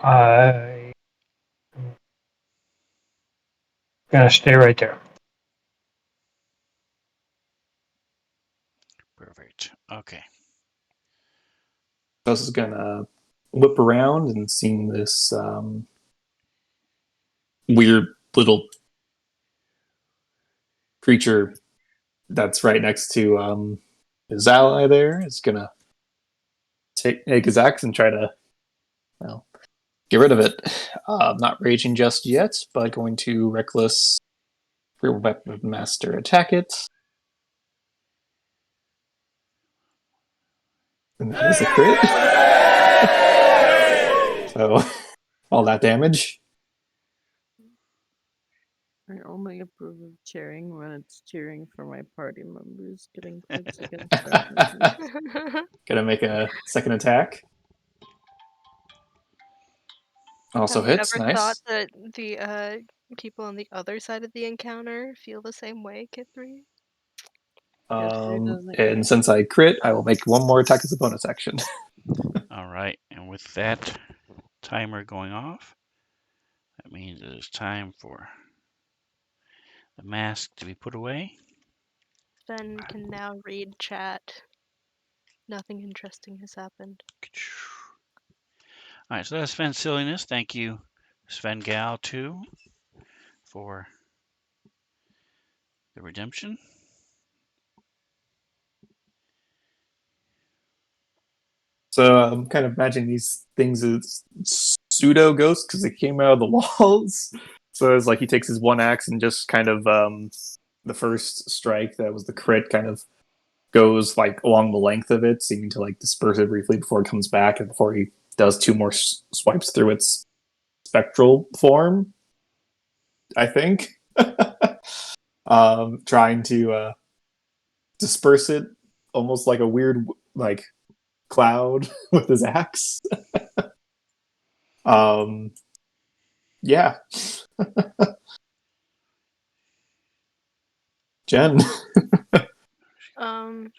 Speaker 5: I'm gonna stay right there.
Speaker 1: Perfect. Okay.
Speaker 2: Gus is gonna whip around and seeing this weird little creature that's right next to his ally there is gonna take his axe and try to, well, get rid of it. Not raging just yet, but going to reckless real weapon master attack it. And that is a crit. So all that damage.
Speaker 3: I only approve of cheering when it's cheering for my party members getting crits against our members.
Speaker 2: Gonna make a second attack. Also
Speaker 4: Have you
Speaker 2: hits.
Speaker 4: ever thought
Speaker 2: Nice.
Speaker 4: that the people on the other side of the encounter feel the same way, Kid 3?
Speaker 3: Kithry doesn't
Speaker 2: And
Speaker 3: get
Speaker 2: since I crit, I will make one more attack as a bonus action.
Speaker 1: All right. And with that timer going off, that means it is time for the mask to be put away.
Speaker 4: Sven can now read chat. Nothing interesting has happened.
Speaker 1: All right, so that's Sven Silliness. Thank you, Sven Gal, too, for the redemption.
Speaker 2: So I'm kind of imagining these things as pseudo ghosts because they came out of the walls. So it's like he takes his one axe and just kind of the first strike that was the crit kind of goes like along the length of it, seeming to like disperse it briefly before it comes back and before he does two more swipes through its spectral form. I think, trying to disperse it almost like a weird like cloud with his axe. um, yeah, Jen.
Speaker 4: Um,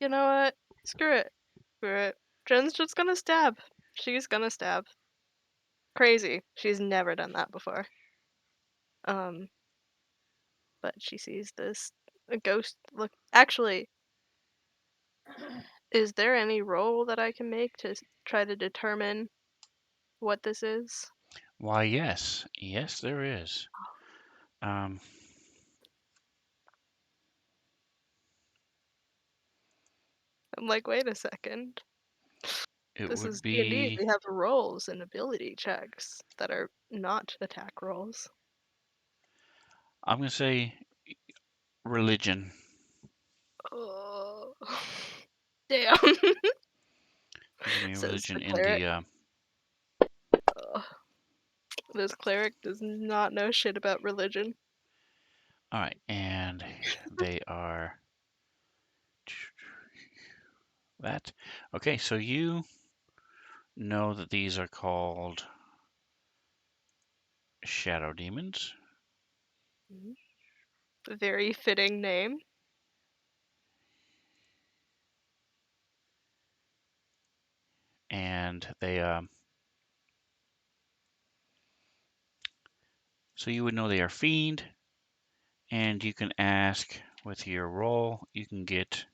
Speaker 4: you know what? Screw it. Screw it. Jen's just gonna stab. She's gonna stab. Crazy. She's never done that before. Um, but she sees this a ghost look. Actually, is there any roll that I can make to try to determine what this is?
Speaker 1: Why, yes. Yes, there is. Um,
Speaker 4: I'm like, wait a second.
Speaker 1: it
Speaker 4: This
Speaker 1: would
Speaker 4: is D&D.
Speaker 1: be,
Speaker 4: We have rolls and ability checks that are not attack rolls.
Speaker 1: I'm going to say religion.
Speaker 4: Oh, damn.
Speaker 1: Give me a
Speaker 4: Says
Speaker 1: religion
Speaker 4: the
Speaker 1: in
Speaker 4: cleric.
Speaker 1: the,
Speaker 4: Ugh. This cleric does not know shit about religion.
Speaker 1: all right, and they are that. Okay, so you know that these are called shadow demons,
Speaker 4: Very fitting name.
Speaker 1: and they, so you would know they are fiend, and you can ask with your roll, you can get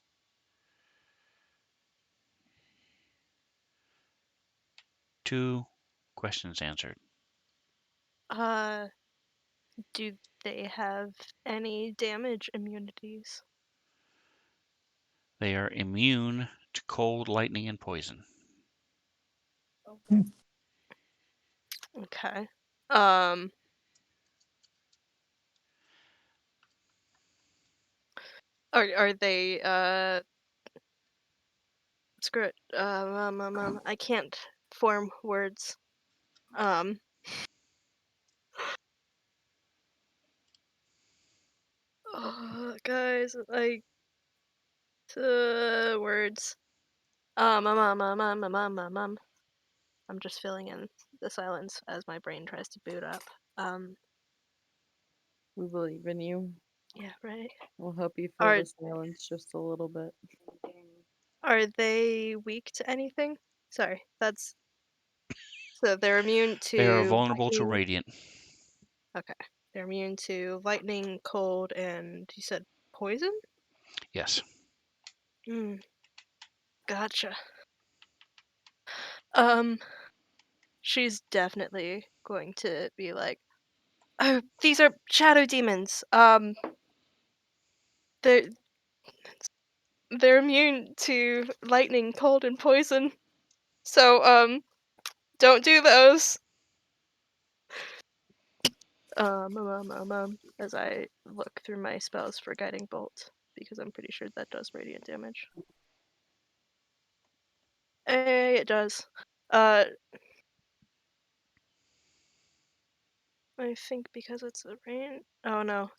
Speaker 1: 2 questions answered.
Speaker 4: Uh, do they have any damage immunities?
Speaker 1: They are immune to cold, lightning, and poison.
Speaker 4: Okay. Um, are they screw it. I can't form words. Um, guys, like words. I'm just filling in the silence as my brain tries to boot up. Um,
Speaker 3: We believe in you.
Speaker 4: yeah, right.
Speaker 3: We'll help you fill
Speaker 4: Are
Speaker 3: the silence just a little bit.
Speaker 4: are they weak to anything? Sorry, that's so they're immune
Speaker 1: They are
Speaker 4: to
Speaker 1: vulnerable to
Speaker 4: lightning.
Speaker 1: radiant.
Speaker 4: Okay, they're immune to lightning, cold, and you said poison.
Speaker 1: Yes.
Speaker 4: Hmm, gotcha. Um, she's definitely going to be like, oh, these are shadow demons. They're they're immune to lightning, cold, and poison. So, don't do those. As I look through my spells for guiding bolt, because I'm pretty sure that does radiant damage. Hey, it does. Uh, I think because it's a rain. Oh no.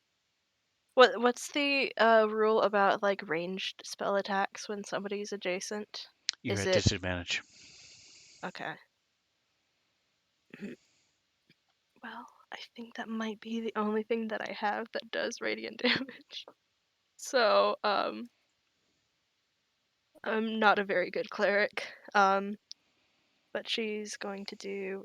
Speaker 4: What's the rule about like ranged spell attacks when somebody's adjacent?
Speaker 1: You're
Speaker 4: Is
Speaker 1: at
Speaker 4: it
Speaker 1: disadvantage.
Speaker 4: okay? Well, I think that might be the only thing that I have that does radiant damage. So, I'm not a very good cleric. But she's going to do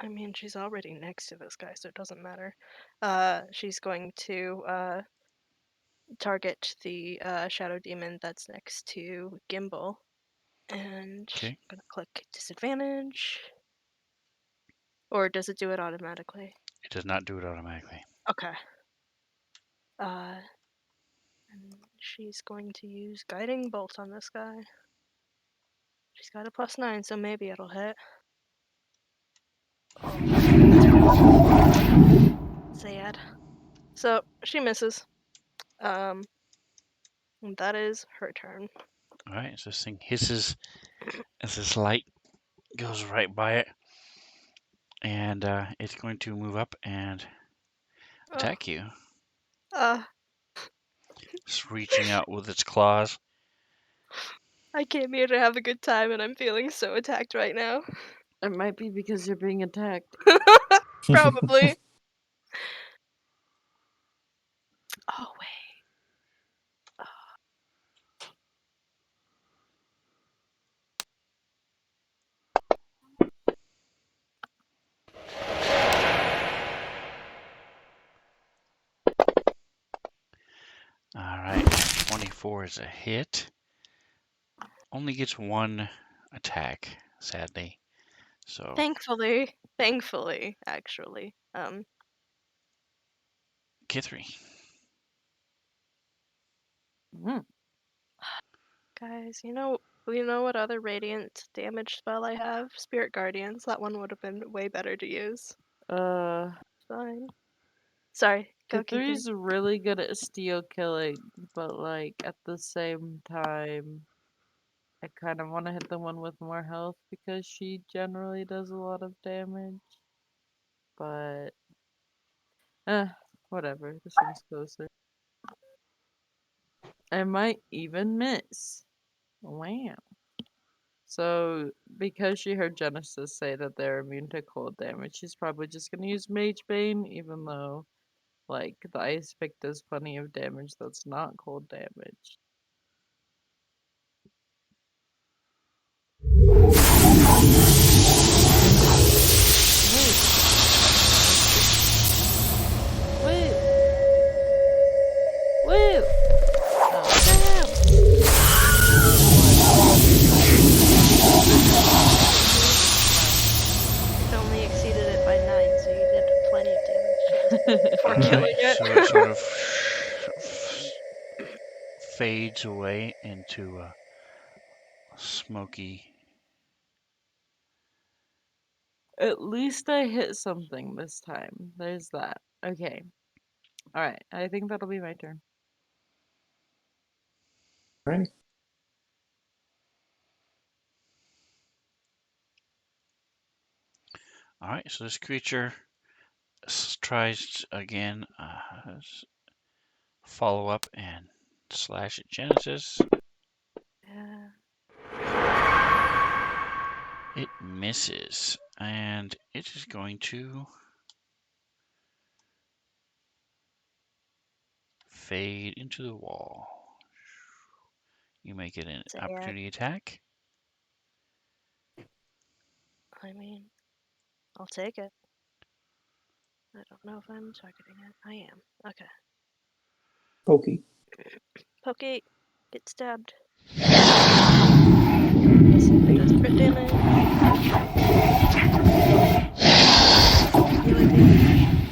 Speaker 4: I mean, she's already next to this guy, so it doesn't matter. She's going to target the shadow demon that's next to Gimbal, and
Speaker 1: Okay.
Speaker 4: I'm gonna click disadvantage. Or does it do it automatically?
Speaker 1: It does not do it automatically.
Speaker 4: Okay. And she's going to use Guiding Bolt on this guy. She's got a +9, so maybe it'll hit. Sad. So she misses. And that is her turn.
Speaker 1: All right, so this thing hisses as this light goes right by it, and it's going to move up and attack you. It's reaching out with its claws.
Speaker 4: I came here to have a good time, and I'm feeling so attacked right now.
Speaker 3: It might be because you're being attacked.
Speaker 4: Probably. Oh, wait.
Speaker 1: All right, 24 is a hit. Only gets one attack, sadly. So
Speaker 4: Thankfully, actually.
Speaker 1: Kithri.
Speaker 3: Mm.
Speaker 4: Guys, you know what other radiant damage spell I have? Spirit Guardians. That one would have been way better to use. Fine. Sorry, go keep
Speaker 3: K3's really good at steel killing, but like at the same time, I kind of want to hit the one with more health because she generally does a lot of damage. But, whatever. This one's closer. I might even miss. Wow. So, because she heard Genesis say that they're immune to cold damage, she's probably just gonna use Mage Bane, even though, like, the Ice Pick does plenty of damage that's not cold damage. Wait! Wait!
Speaker 4: It only exceeded it by 9, so you did plenty of damage before killing it.
Speaker 1: So it sort of fades away into a smoky.
Speaker 3: At least I hit something this time. There's that. Okay. Alright, I think that'll be my turn.
Speaker 2: Right.
Speaker 1: All right, so this creature tries again, follow up and slash at Genesis.
Speaker 4: Yeah.
Speaker 1: It misses, and it is going to fade into the wall. You make it an
Speaker 4: Sad.
Speaker 1: opportunity attack.
Speaker 4: I mean, I'll take it. I don't know if I'm targeting it. I am. Okay.
Speaker 2: Pokey.
Speaker 4: Pokey, get stabbed. Yes, it does crit damage. Melee damage.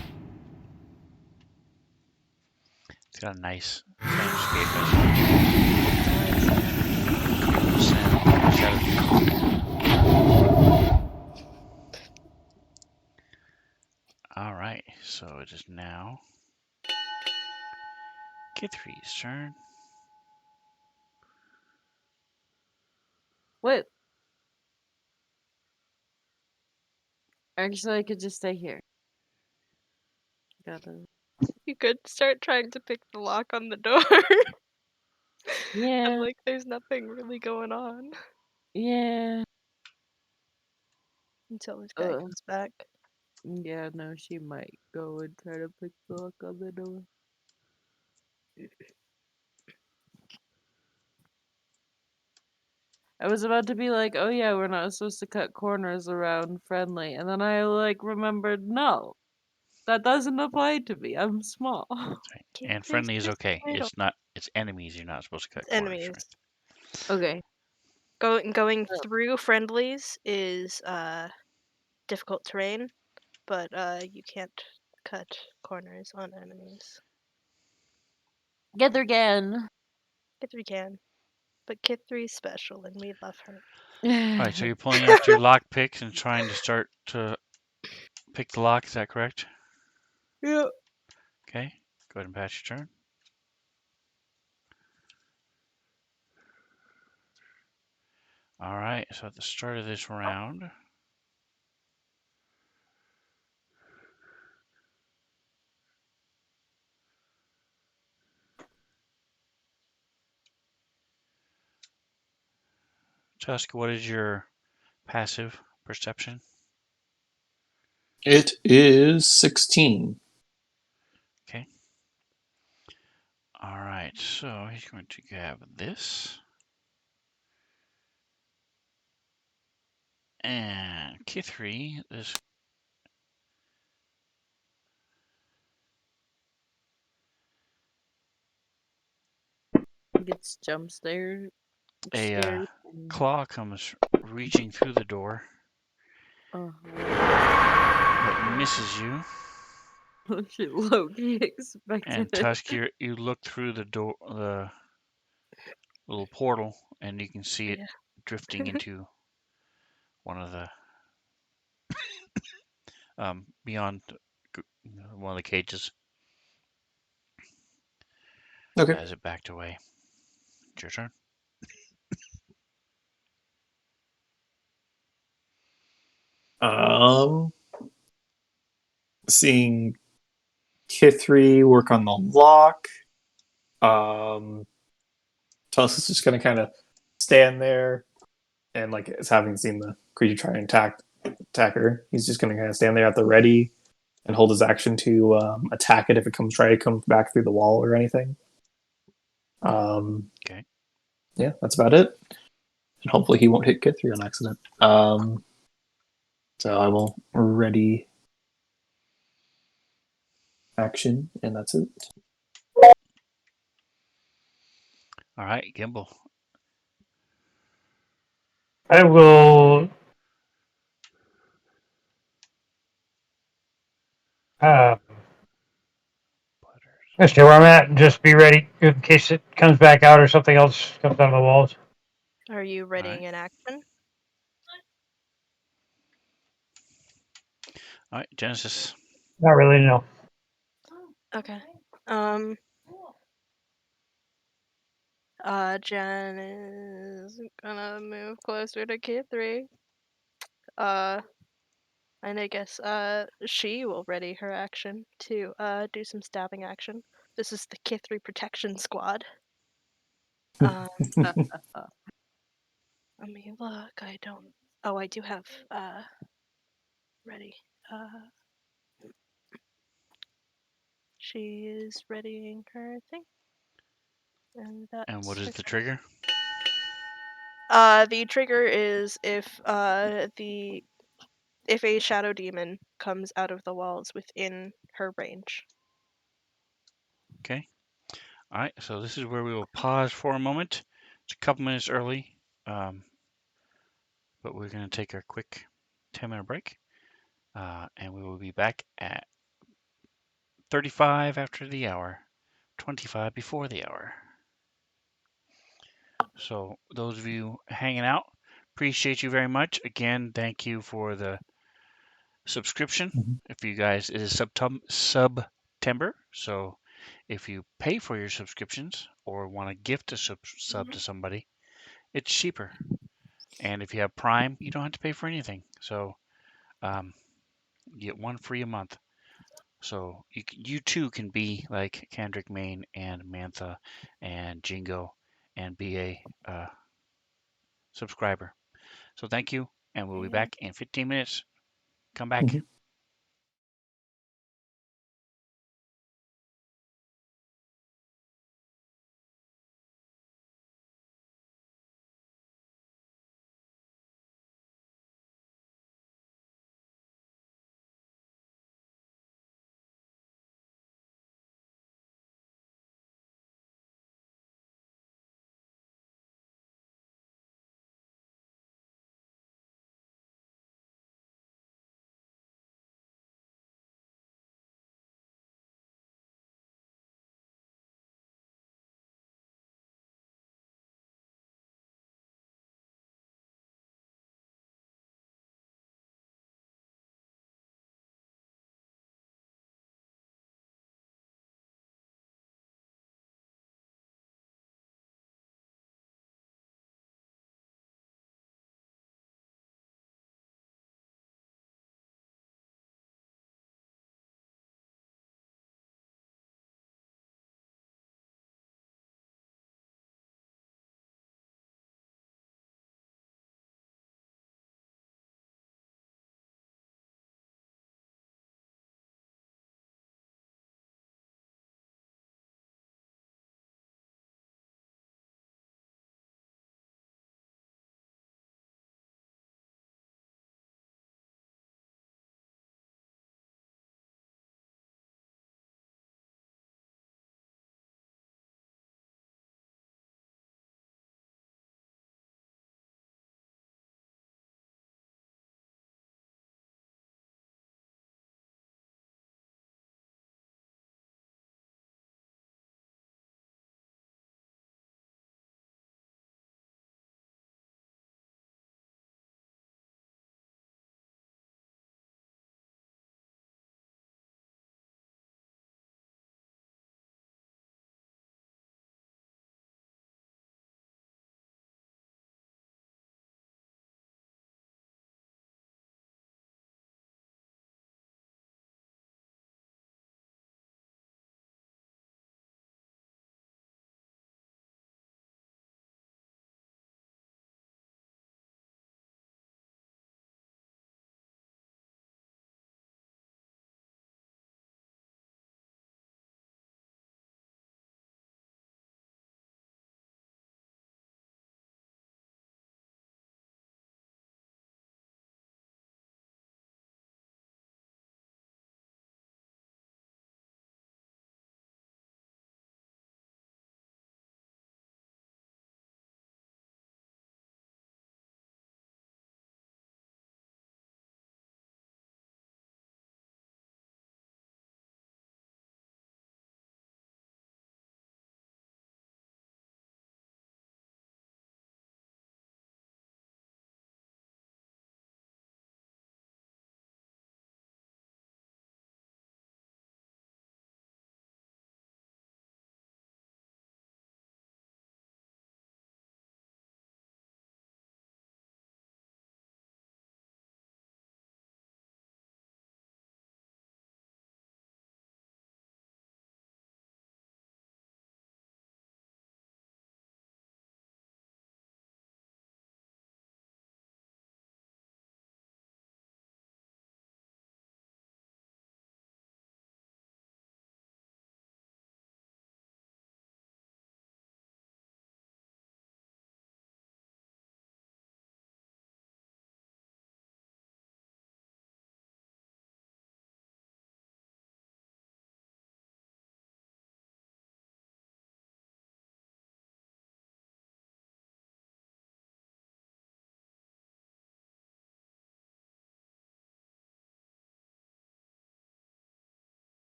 Speaker 1: It's got a nice All right, so it is now Kithri's turn.
Speaker 3: Wait. Actually, I could just stay here. Gotta.
Speaker 4: You could start trying to pick the lock on the door.
Speaker 3: Yeah.
Speaker 4: And like, there's nothing really going on
Speaker 3: Yeah.
Speaker 4: until this guy comes back.
Speaker 3: Yeah, no, she might go and try to pick the lock on the door. I was about to be like, oh yeah, we're not supposed to cut corners around friendly. And then I like remembered, no, that doesn't apply to me. I'm small.
Speaker 1: Right. And friendly is okay. It's not. It's enemies. You're not supposed to cut corners
Speaker 4: Enemies.
Speaker 1: with.
Speaker 3: Okay.
Speaker 4: Going through friendlies is difficult terrain. but you can't cut corners on enemies.
Speaker 3: Get there again.
Speaker 4: Kithri can, but Kithri's special, and we love her.
Speaker 1: All right, so you're pulling out your lock picks and trying to start to pick the lock. Is that correct?
Speaker 4: Yeah.
Speaker 1: Okay. Go ahead and pass your turn. All right. So at the start of this round, Tusk, what is your passive perception?
Speaker 2: It is 16.
Speaker 1: Okay. All right. So he's going to grab this. And Kithri, this
Speaker 3: Gets jump scared.
Speaker 1: a
Speaker 3: Scared.
Speaker 1: claw comes reaching through the door,
Speaker 3: Oh,
Speaker 1: but misses you.
Speaker 3: she low-key expected
Speaker 1: And
Speaker 3: it.
Speaker 1: Tusk, you look through the door, the little portal, and you can see it
Speaker 4: Yeah.
Speaker 1: drifting into one of the beyond one of the cages
Speaker 2: Okay.
Speaker 1: as it backed away. It's your turn.
Speaker 2: Seeing Kithri work on the lock. Tusk is just gonna kind of stand there, and like as having seen the creature try and attack her, he's just gonna kind of stand there at the ready and hold his action to attack it if it comes back through the wall or anything.
Speaker 1: Okay.
Speaker 2: Yeah, that's about it. And hopefully he won't hit Kithri on accident. So I will ready action, and that's it.
Speaker 1: All right, Gimbal.
Speaker 5: I will uh, stay where I'm at and just be ready in case it comes back out or something else comes out of the walls.
Speaker 4: Are you readying
Speaker 1: right.
Speaker 4: an action?
Speaker 1: All right, Genesis.
Speaker 5: Not really, no.
Speaker 4: Okay. Jen is gonna move closer to Kithri. And I guess she will ready her action to do some stabbing action. This is the Kithri Protection Squad. Um, let me look. I don't. Oh, I do have ready. She is readying her thing, and
Speaker 1: And what
Speaker 4: that's
Speaker 1: is
Speaker 4: her
Speaker 1: the
Speaker 4: turn.
Speaker 1: trigger?
Speaker 4: The trigger is if if a shadow demon comes out of the walls within her range.
Speaker 1: Okay. All right, so this is where we will pause for a moment. It's a couple minutes early, but we're going to take a quick 10-minute break, and we will be back at 35 after the hour, 25 before the hour. So those of you hanging out, appreciate you very much. Again, thank you for the subscription.
Speaker 2: Mhm.
Speaker 1: If you guys, it is September, so if you pay for your subscriptions or want to gift a sub to somebody, it's cheaper. And if you have Prime, you don't have to pay for anything. So you get one free a month. So you too can be like Kendrick Main and Mantha and Jingo and be a subscriber. So thank you, and we'll be
Speaker 4: Yeah.
Speaker 1: back in 15 minutes. Come back.
Speaker 2: Mhm.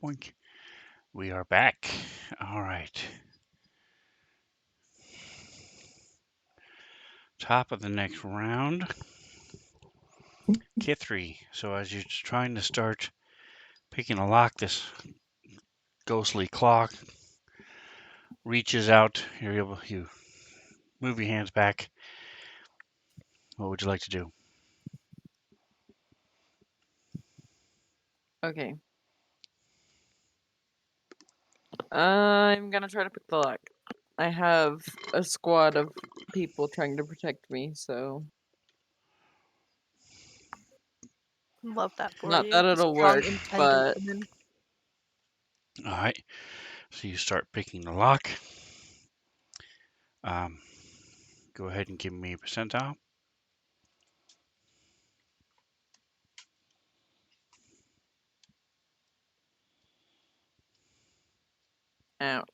Speaker 1: Boink. We are back. All right. Top of the next round. Kithri. So as you're trying to start picking a lock, this ghostly clock reaches out. You move your hands back. What would you like to do?
Speaker 3: Okay. I'm gonna try to pick the lock. I have a squad of people trying to protect me, so
Speaker 4: Love that for
Speaker 3: not
Speaker 4: you.
Speaker 3: that it'll
Speaker 4: Strong,
Speaker 3: work,
Speaker 4: independent
Speaker 3: but
Speaker 4: women.
Speaker 1: All right. So you start picking the lock. Go ahead and give me a percentile.
Speaker 3: ouch.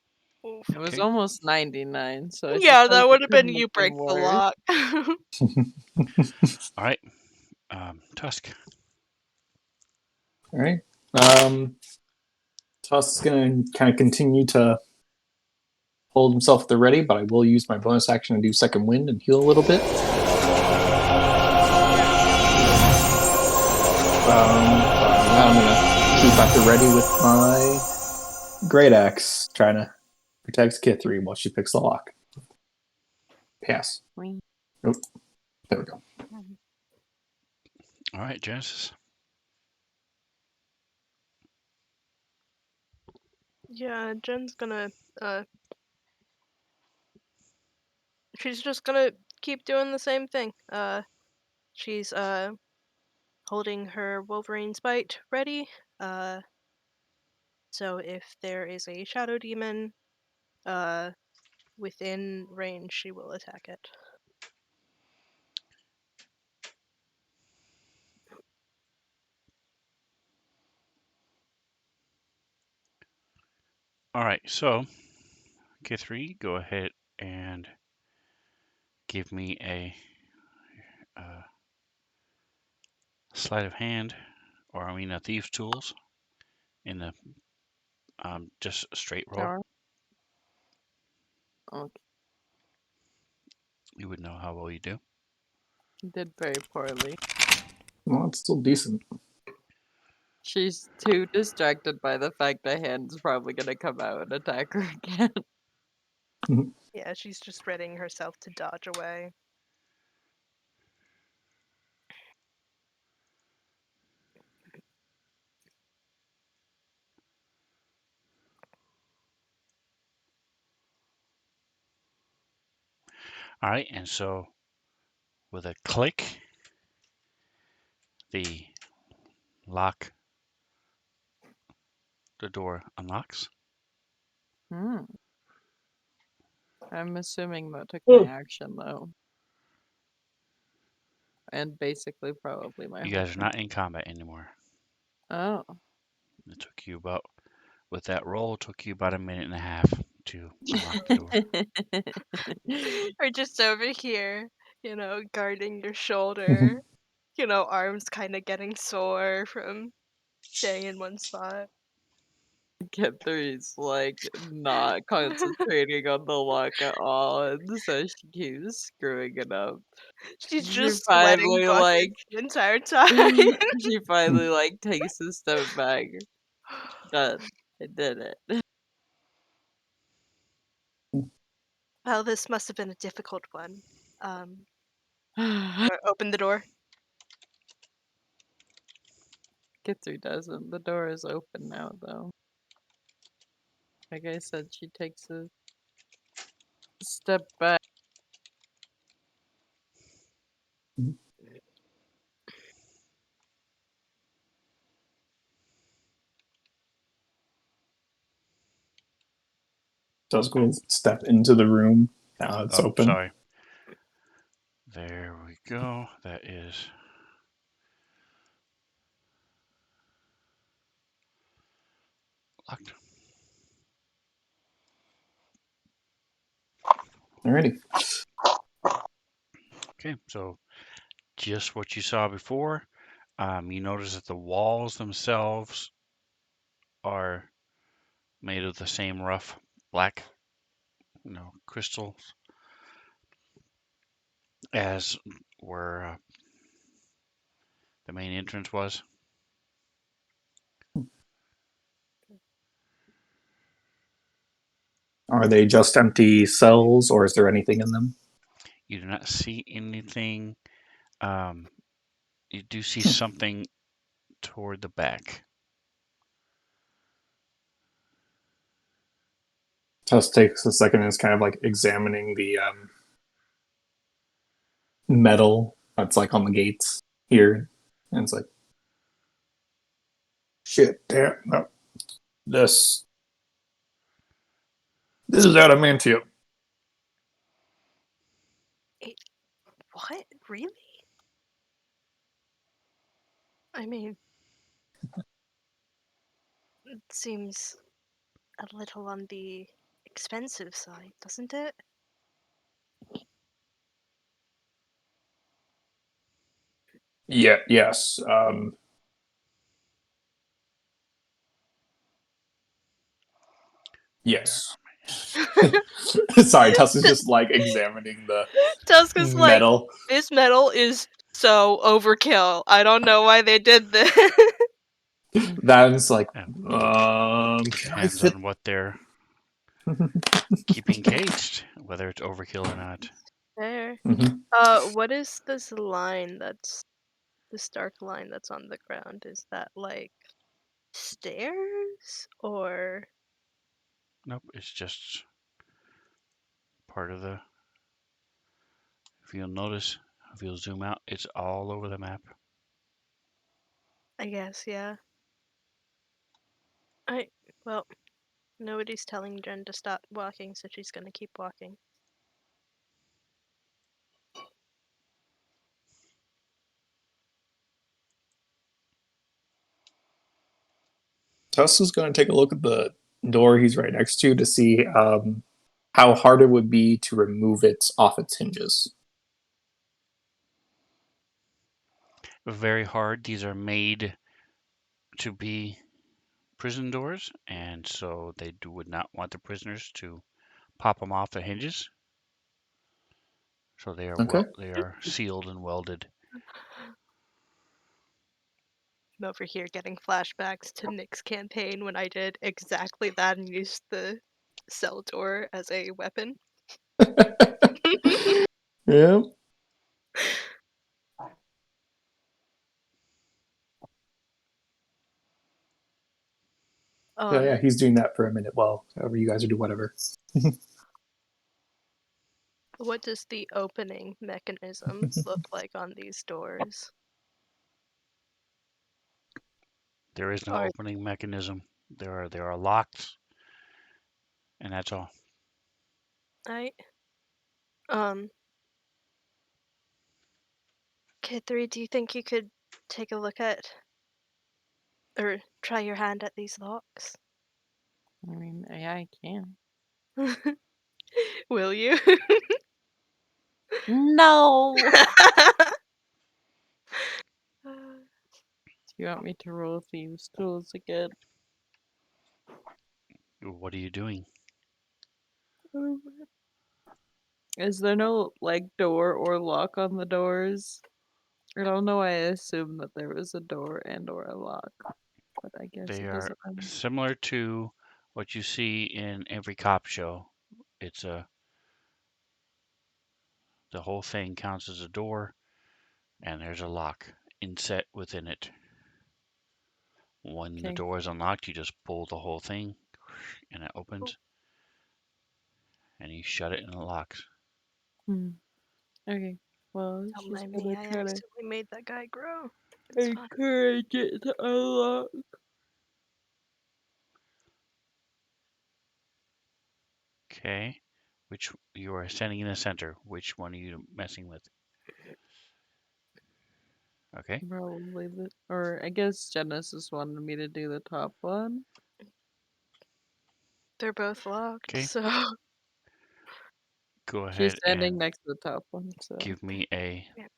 Speaker 4: Oof.
Speaker 3: It was
Speaker 1: Okay.
Speaker 3: almost 99, so I
Speaker 4: Yeah,
Speaker 3: suppose
Speaker 4: that would
Speaker 3: it
Speaker 4: have been
Speaker 3: couldn't
Speaker 4: you
Speaker 3: have been
Speaker 4: break the
Speaker 3: worse.
Speaker 4: lock.
Speaker 1: All right. Tusk.
Speaker 2: All right. Tusk's gonna kind of continue to hold himself at the ready, but I will use my bonus action to do second wind and heal a little bit. I'm gonna keep at the ready with my great axe, trying to protect Kithri while she picks the lock. Pass.
Speaker 3: Wing.
Speaker 2: Nope. There we go.
Speaker 1: All right, Genesis.
Speaker 4: Yeah, Jen's gonna she's just gonna keep doing the same thing. She's holding her Wolverine's bite ready. So if there is a shadow demon within range, she will attack it.
Speaker 1: All right. So, Kithri, go ahead and give me a sleight of hand, or I mean, a thieves' tools in the just a straight roll.
Speaker 3: Sure. Okay,
Speaker 1: You would know how well you do.
Speaker 3: did very poorly.
Speaker 2: Well, it's still decent.
Speaker 3: She's too distracted by the fact that Hand's probably gonna come out and attack her again.
Speaker 4: Yeah, she's just readying herself to dodge away.
Speaker 1: All right. And so, with a click, the lock, the door unlocks.
Speaker 3: Hmm. I'm assuming that took my action though, and basically probably my
Speaker 1: You
Speaker 3: whole
Speaker 1: guys are
Speaker 3: turn.
Speaker 1: not in combat anymore.
Speaker 3: Oh.
Speaker 1: It took you about, with that roll, it took you about a minute and a half to unlock the door.
Speaker 4: Or just over here, guarding your shoulder. Arms kind of getting sore from staying in one spot.
Speaker 3: Three's like not concentrating on the lock at all, and so she keeps screwing it up.
Speaker 4: She's
Speaker 3: She
Speaker 4: just sweating
Speaker 3: finally
Speaker 4: buckets
Speaker 3: like
Speaker 4: the entire time.
Speaker 3: she finally like takes a step back. Done. I did it.
Speaker 4: Well, this must have been a difficult one. Open the door.
Speaker 3: Kitsu doesn't. The door is open now though. Like I said, she takes a step back.
Speaker 2: Tusk will step into the room now it's
Speaker 1: Oh,
Speaker 2: open.
Speaker 1: sorry. There we go. That is locked.
Speaker 2: Alrighty.
Speaker 1: Okay, so just what you saw before. You notice that the walls themselves are made of the same rough black, crystals as where the main entrance was.
Speaker 2: Are they just empty cells, or is there anything in them?
Speaker 1: You do not see anything. You do see something toward the back.
Speaker 2: Tusk takes a second and is kind of like examining the metal that's like on the gates here, and it's like, shit, damn, no, this is adamantium.
Speaker 4: What? Really? I mean, it seems a little on the expensive side, doesn't it?
Speaker 2: Yeah, yes. Yes. Sorry, Tusk is just like examining the
Speaker 4: Tusk is like,
Speaker 2: metal.
Speaker 4: this metal is so overkill. I don't know why they did this.
Speaker 2: That is like, can I
Speaker 1: Depends
Speaker 2: fit?
Speaker 1: on what they're keeping caged, whether it's overkill or not.
Speaker 4: There.
Speaker 2: Mhm.
Speaker 4: What is this line this dark line that's on the ground? Is that like stairs or
Speaker 1: Nope, it's just part of the. If you'll notice, if you'll zoom out, it's all over the map.
Speaker 4: I guess, yeah. Well, nobody's telling Jen to stop walking, so she's gonna keep walking.
Speaker 2: Tusk is going to take a look at the door he's right next to see how hard it would be to remove it off its hinges.
Speaker 1: Very hard. These are made to be prison doors, and so they would not want the prisoners to pop them off the hinges. So
Speaker 2: Okay.
Speaker 1: they are sealed and welded.
Speaker 4: I'm over here getting flashbacks to Nick's campaign when I did exactly that and used the cell door as a weapon.
Speaker 2: Yeah. Yeah, he's doing that for a minute while you guys are doing whatever.
Speaker 4: What does the opening mechanism look like on these doors?
Speaker 1: There is no
Speaker 4: Are
Speaker 1: opening mechanism. There are locks, and that's all.
Speaker 4: I K3, do you think you could take a look at or try your hand at these locks?
Speaker 3: I mean, yeah, I can.
Speaker 4: Will you?
Speaker 3: No! Do you want me to roll thieves' tools again?
Speaker 1: What are you doing?
Speaker 3: Is there no, like, door or lock on the doors? I don't know, I assumed that there was a door and or a lock, but I guess
Speaker 1: They
Speaker 3: it
Speaker 1: are
Speaker 3: doesn't matter.
Speaker 1: similar to what you see in every cop show. It's the whole thing counts as a door, and there's a lock inset within it. When the
Speaker 3: Okay.
Speaker 1: door is unlocked, you just pull the whole thing, and it opens, and you shut it, and it locks.
Speaker 3: Okay. Well,
Speaker 4: Don't
Speaker 3: she's
Speaker 4: mind me,
Speaker 3: gonna
Speaker 4: I
Speaker 3: try to
Speaker 4: accidentally made that guy grow. It's fine.
Speaker 3: encourage it to unlock.
Speaker 1: Okay. Which you are standing in the center. Which one are you messing with? Okay.
Speaker 3: Probably or I guess Genesis wanted me to do the top one.
Speaker 4: They're both locked,
Speaker 1: Okay.
Speaker 4: so
Speaker 1: Go
Speaker 3: She's
Speaker 1: ahead
Speaker 3: standing
Speaker 1: and
Speaker 3: next to the top one, so.
Speaker 1: give me a
Speaker 4: Yeah.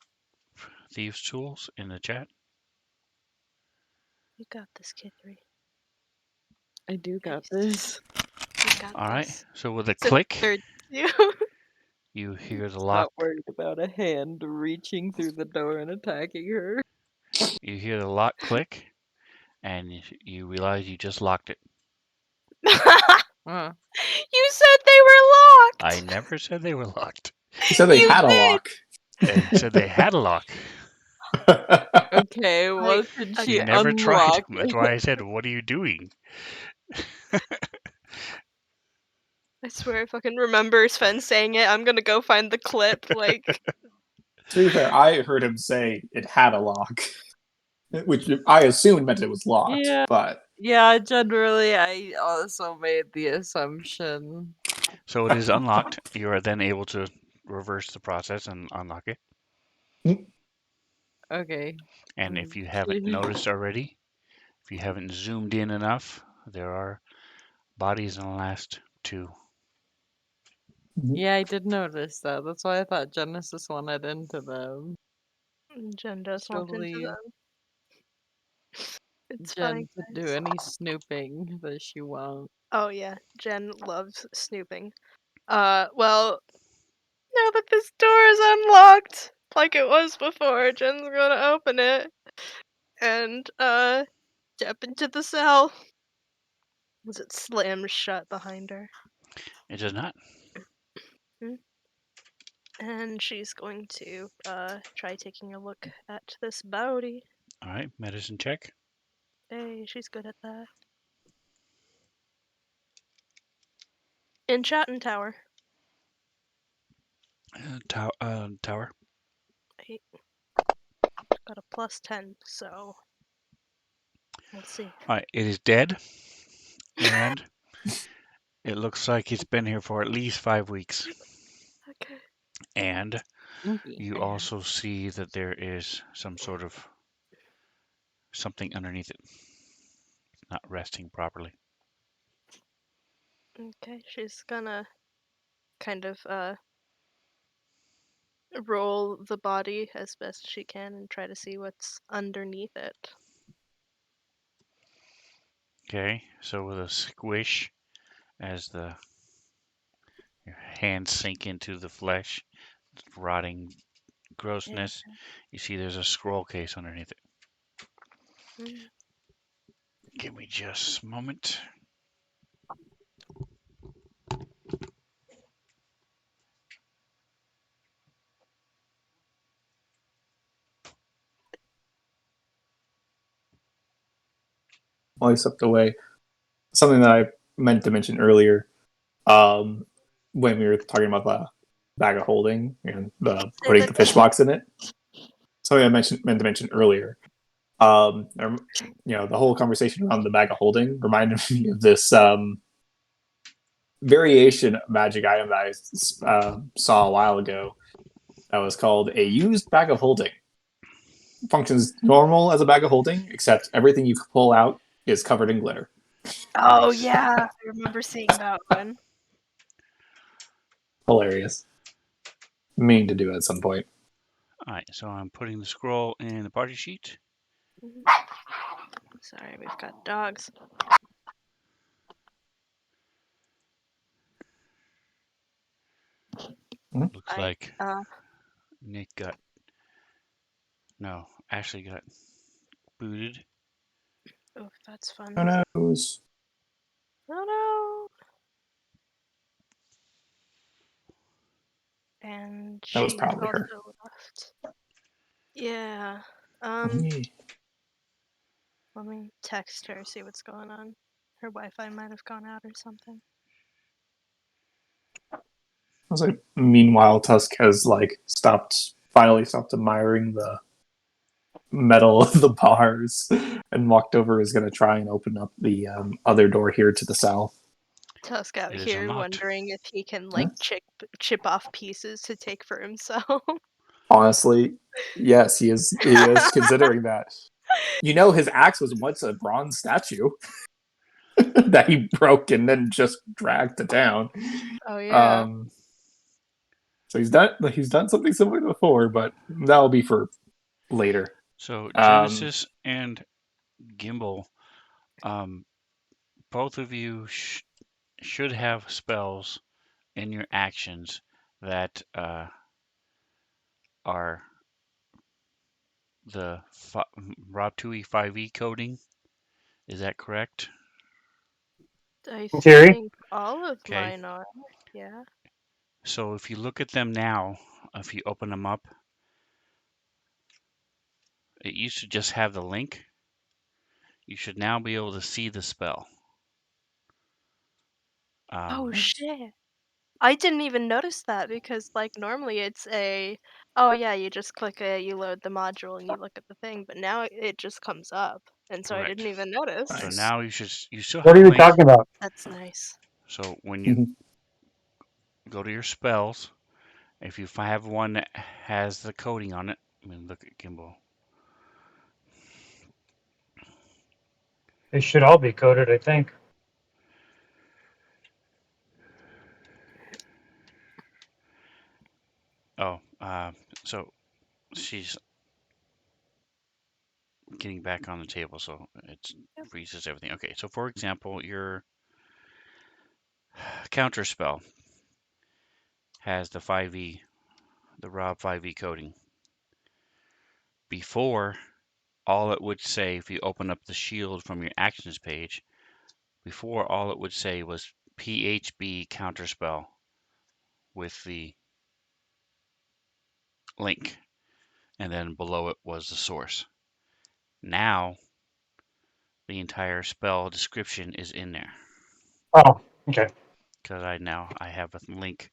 Speaker 1: thieves tools in the chat.
Speaker 4: you got this, K3.
Speaker 3: I do got
Speaker 4: Nice.
Speaker 3: this.
Speaker 4: You got
Speaker 1: All right.
Speaker 4: this.
Speaker 1: So with a
Speaker 4: So
Speaker 1: click,
Speaker 4: third you.
Speaker 1: you hear the
Speaker 3: Not
Speaker 1: lock.
Speaker 3: worried about a hand reaching through the door and attacking her.
Speaker 1: You hear the lock click, and you realize you just locked it.
Speaker 3: Huh.
Speaker 4: You said they were locked.
Speaker 1: I never said they were locked.
Speaker 2: He said they
Speaker 4: You
Speaker 2: had a
Speaker 4: did.
Speaker 2: lock.
Speaker 1: I said they had a lock.
Speaker 3: Okay, what did
Speaker 4: okay.
Speaker 3: she
Speaker 1: You never tried.
Speaker 3: unlock?
Speaker 1: That's why I said, "What are you doing?"
Speaker 4: I swear, if I can remember Sven saying it, I'm gonna go find the clip. Like,
Speaker 2: To be fair, I heard him say it had a lock, which I assumed meant it was locked.
Speaker 3: Yeah.
Speaker 2: But
Speaker 3: Yeah, generally, I also made the assumption.
Speaker 1: So it is unlocked. You are then able to reverse the process and unlock it.
Speaker 3: Okay.
Speaker 1: And if you haven't noticed already, if you haven't zoomed in enough, there are bodies in the last two.
Speaker 3: Yeah, I did notice that. That's why I thought Genesis wanted into them.
Speaker 4: Jen just
Speaker 3: She'll
Speaker 4: walked into
Speaker 3: leave
Speaker 4: them. It's
Speaker 3: Jen
Speaker 4: fine,
Speaker 3: to do
Speaker 4: guys.
Speaker 3: any snooping that she wants.
Speaker 4: Oh yeah, Jen loves snooping. Well, now that this door is unlocked, like it was before, Jen's gonna open it and step into the cell. As it slams shut behind her.
Speaker 1: It does not.
Speaker 4: And she's going to try taking a look at this body.
Speaker 1: All right, medicine check.
Speaker 4: Hey, she's good at that. Enchantment Tower.
Speaker 1: Tower.
Speaker 4: Eight. Got a +10, so we'll see.
Speaker 1: All right, it is dead, and it looks like it's been here for at least 5 weeks.
Speaker 4: Okay.
Speaker 1: And
Speaker 3: Spooky.
Speaker 1: you also see that there is some sort of something underneath it, not resting properly.
Speaker 4: Okay, she's gonna kind of roll the body as best she can and try to see what's underneath it.
Speaker 1: Okay, so with a squish, as your hands sink into the flesh, rotting grossness, you see there's a scroll case underneath it.
Speaker 4: Mm.
Speaker 1: Give me just a moment.
Speaker 2: while he stepped away, something that I meant to mention earlier, when we were talking about the bag of holding and putting the fish box in it. Something I meant to mention earlier. The whole conversation around the bag of holding reminded me of this variation magic item that I saw a while ago. That was called a used bag of holding. Functions normal as a bag of holding, except everything you pull out is covered in glitter.
Speaker 4: Oh
Speaker 1: Nice.
Speaker 4: yeah, I remember seeing that one.
Speaker 2: Hilarious. Meaning to do it at some point.
Speaker 1: All right, so I'm putting the scroll in the party sheet.
Speaker 4: Sorry, we've got dogs.
Speaker 1: Looks like Nick got, no, Ashley got booted.
Speaker 4: Oh, that's fun.
Speaker 2: Who knows?
Speaker 4: Oh no. And
Speaker 2: That was
Speaker 4: she's
Speaker 2: probably
Speaker 4: also
Speaker 2: her.
Speaker 4: left. Yeah.
Speaker 2: Yeah.
Speaker 4: Let me text her, see what's going on. Her Wi-Fi might have gone out or something.
Speaker 2: I was like, meanwhile, Tusk has finally stopped admiring the metal of the bars and walked over. Is going to try and open up the other door here to the south.
Speaker 4: Tusk out
Speaker 1: It is
Speaker 4: here
Speaker 1: unlocked.
Speaker 4: wondering if he can like chip off pieces to take for himself.
Speaker 2: Honestly, yes, he is. He is considering that. You know, his axe was once a bronze statue that he broke and then just dragged to town.
Speaker 4: Oh yeah.
Speaker 2: So he's done something similar before, but that'll be for later.
Speaker 1: So Genesis and Gimbal both of you should have spells in your actions that are the Rob2E 5e coding. Is that correct?
Speaker 4: I
Speaker 5: In theory,
Speaker 4: think all of
Speaker 1: Okay.
Speaker 4: mine are. Yeah.
Speaker 1: So if you look at them now, if you open them up, it used to just have the link. You should now be able to see the spell.
Speaker 4: Oh shit. I didn't even notice that because like normally it's oh yeah, you just click it, you load the module and you look at the thing, but now it just comes up. And so I
Speaker 1: Correct.
Speaker 4: didn't even notice.
Speaker 1: So
Speaker 2: Nice.
Speaker 1: now you still
Speaker 5: what
Speaker 1: have
Speaker 5: are
Speaker 1: the
Speaker 5: you
Speaker 1: link.
Speaker 5: talking about?
Speaker 4: That's nice.
Speaker 1: So when you
Speaker 2: Mhm.
Speaker 1: go to your spells, if you have one that has the coding on it, I mean, look at Gimbal.
Speaker 5: They should all be coded, I think.
Speaker 1: Oh, so she's getting back on the table, so it
Speaker 4: Yep.
Speaker 1: freezes everything. Okay, so for example, your counter spell has the 5e, the Rob 5e coding. Before, all it would say, if you open up the shield from your actions page, before all it would say was PHB counterspell with the link, and then below it was the source. Now, the entire spell description is in there
Speaker 5: Oh, okay.
Speaker 1: because I have a link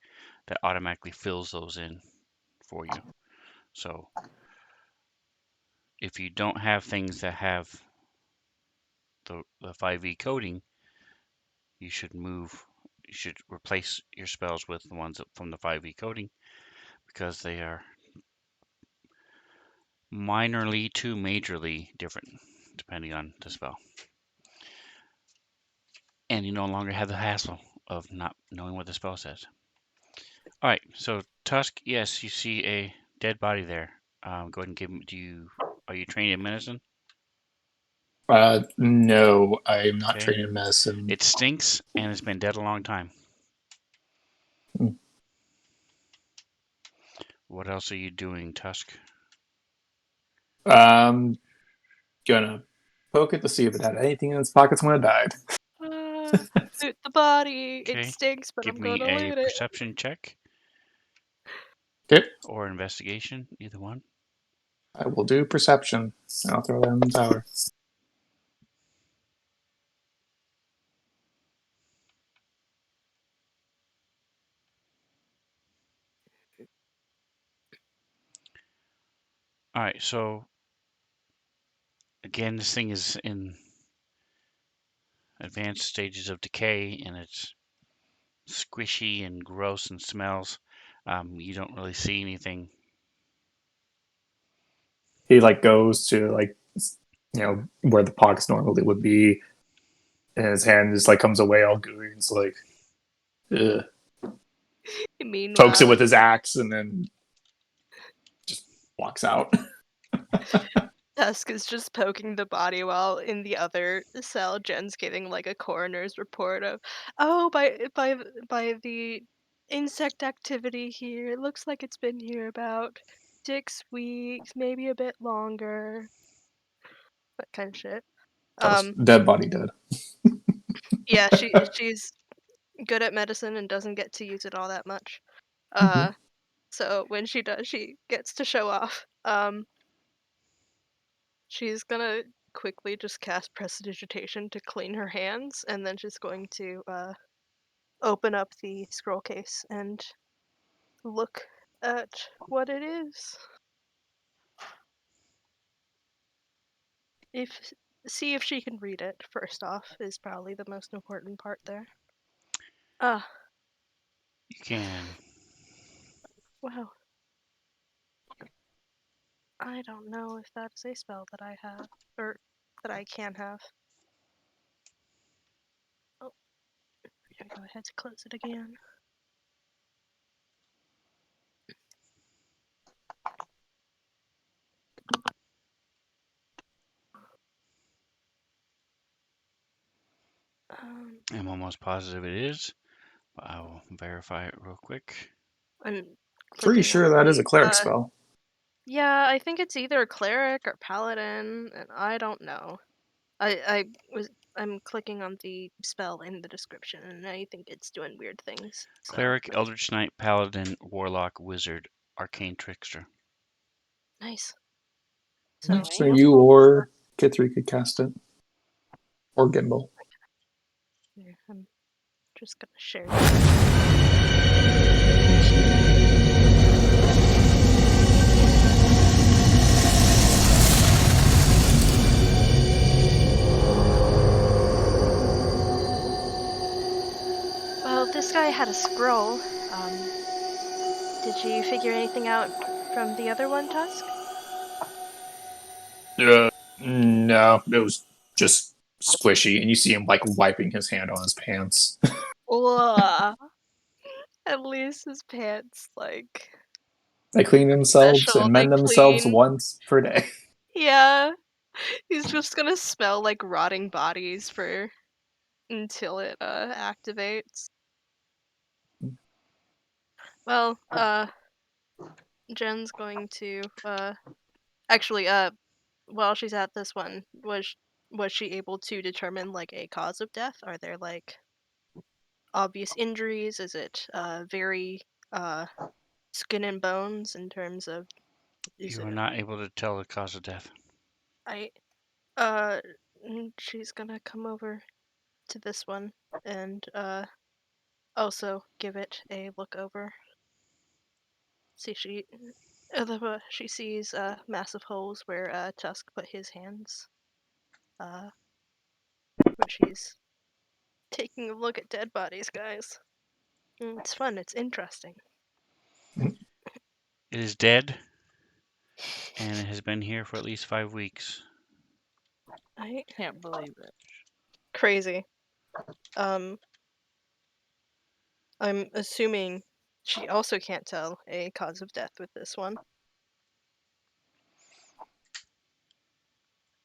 Speaker 1: that automatically fills those in for you. So if you don't have things that have the 5e coding, you should replace your spells with the ones from the 5e coding because they are minorly to majorly different depending on the spell. And you no longer have the hassle of not knowing what the spell says. All right, so Tusk, yes, you see a dead body there. Go ahead and give him. Are you trained in medicine?
Speaker 2: No, I'm not
Speaker 1: Okay.
Speaker 2: trained in medicine.
Speaker 1: It stinks and it's been dead a long time.
Speaker 2: Mm.
Speaker 1: What else are you doing, Tusk?
Speaker 2: I'm gonna poke it to see if it had anything in its pockets when it died.
Speaker 4: Loot the body. It
Speaker 1: Okay.
Speaker 4: stinks, but
Speaker 1: Give
Speaker 4: I'm
Speaker 1: me
Speaker 4: gonna
Speaker 1: a
Speaker 4: loot it.
Speaker 1: perception check
Speaker 2: Okay,
Speaker 1: or investigation, either one.
Speaker 2: I will do perception. I'll throw that in the tower.
Speaker 1: All right, so again, this thing is in advanced stages of decay and it's squishy and gross and smells. You don't really see anything.
Speaker 2: He like goes to where the pockets normally would be, and his hand just like comes away all gooey. And it's like, ugh. Pokes it
Speaker 4: Meanwhile,
Speaker 2: with his axe and then just walks out.
Speaker 4: Tusk is just poking the body while in the other cell, Jen's giving like a coroner's report of, oh, by the insect activity here, it looks like it's been here about 6 weeks, maybe a bit longer. That kind of shit.
Speaker 2: Dead body dead.
Speaker 4: Yeah, she's good at medicine and doesn't get to use it all that much.
Speaker 2: Mhm.
Speaker 4: So when she does, she gets to show off. She's gonna quickly just cast prestidigitation to clean her hands, and then she's going to open up the scroll case and look at what it is. If See if she can read it first off is probably the most important part there. Ah,
Speaker 1: You can.
Speaker 4: wow. I don't know if that's a spell that I have or that I can have. Oh, I'm gonna go ahead to close it again.
Speaker 1: I'm almost positive it is, but I will verify it real quick.
Speaker 4: I'm
Speaker 2: Pretty
Speaker 4: clicking
Speaker 2: sure
Speaker 4: on
Speaker 2: that is a
Speaker 4: the,
Speaker 2: cleric spell.
Speaker 4: yeah, I think it's either cleric or paladin, and I don't know. I'm clicking on the spell in the description, and I think it's doing weird things. So
Speaker 1: Cleric, Eldritch Knight, Paladin, Warlock, Wizard, Arcane Trickster.
Speaker 4: nice.
Speaker 2: Yeah,
Speaker 4: So
Speaker 2: so
Speaker 3: Nice.
Speaker 2: you or Kithri could cast it. Or Gimbal.
Speaker 4: here, I'm just gonna share this. Well, this guy had a scroll. Did you figure anything out from the other one, Tusk?
Speaker 2: No, it was just squishy, and you see him like wiping his hand on his pants.
Speaker 4: Ugh. At least his pants, like,
Speaker 2: They clean themselves
Speaker 4: special.
Speaker 2: and
Speaker 4: They
Speaker 2: mend themselves
Speaker 4: clean.
Speaker 2: once per day.
Speaker 4: Yeah. He's just gonna smell like rotting bodies for until it activates. Well, Jen's going to actually while she's at this one, was she able to determine like a cause of death? Are there like obvious injuries? Is it very uh skin and bones in terms of is
Speaker 1: You
Speaker 4: it
Speaker 1: are not able to tell the cause of death.
Speaker 4: I she's gonna come over to this one and also give it a look over. See she sees massive holes where Tusk put his hands. Where she's taking a look at dead bodies, guys. It's fun. It's interesting.
Speaker 1: It is dead, and it has been here for at least 5 weeks.
Speaker 4: I
Speaker 3: Can't believe it.
Speaker 4: crazy. Um, I'm assuming she also can't tell a cause of death with this one.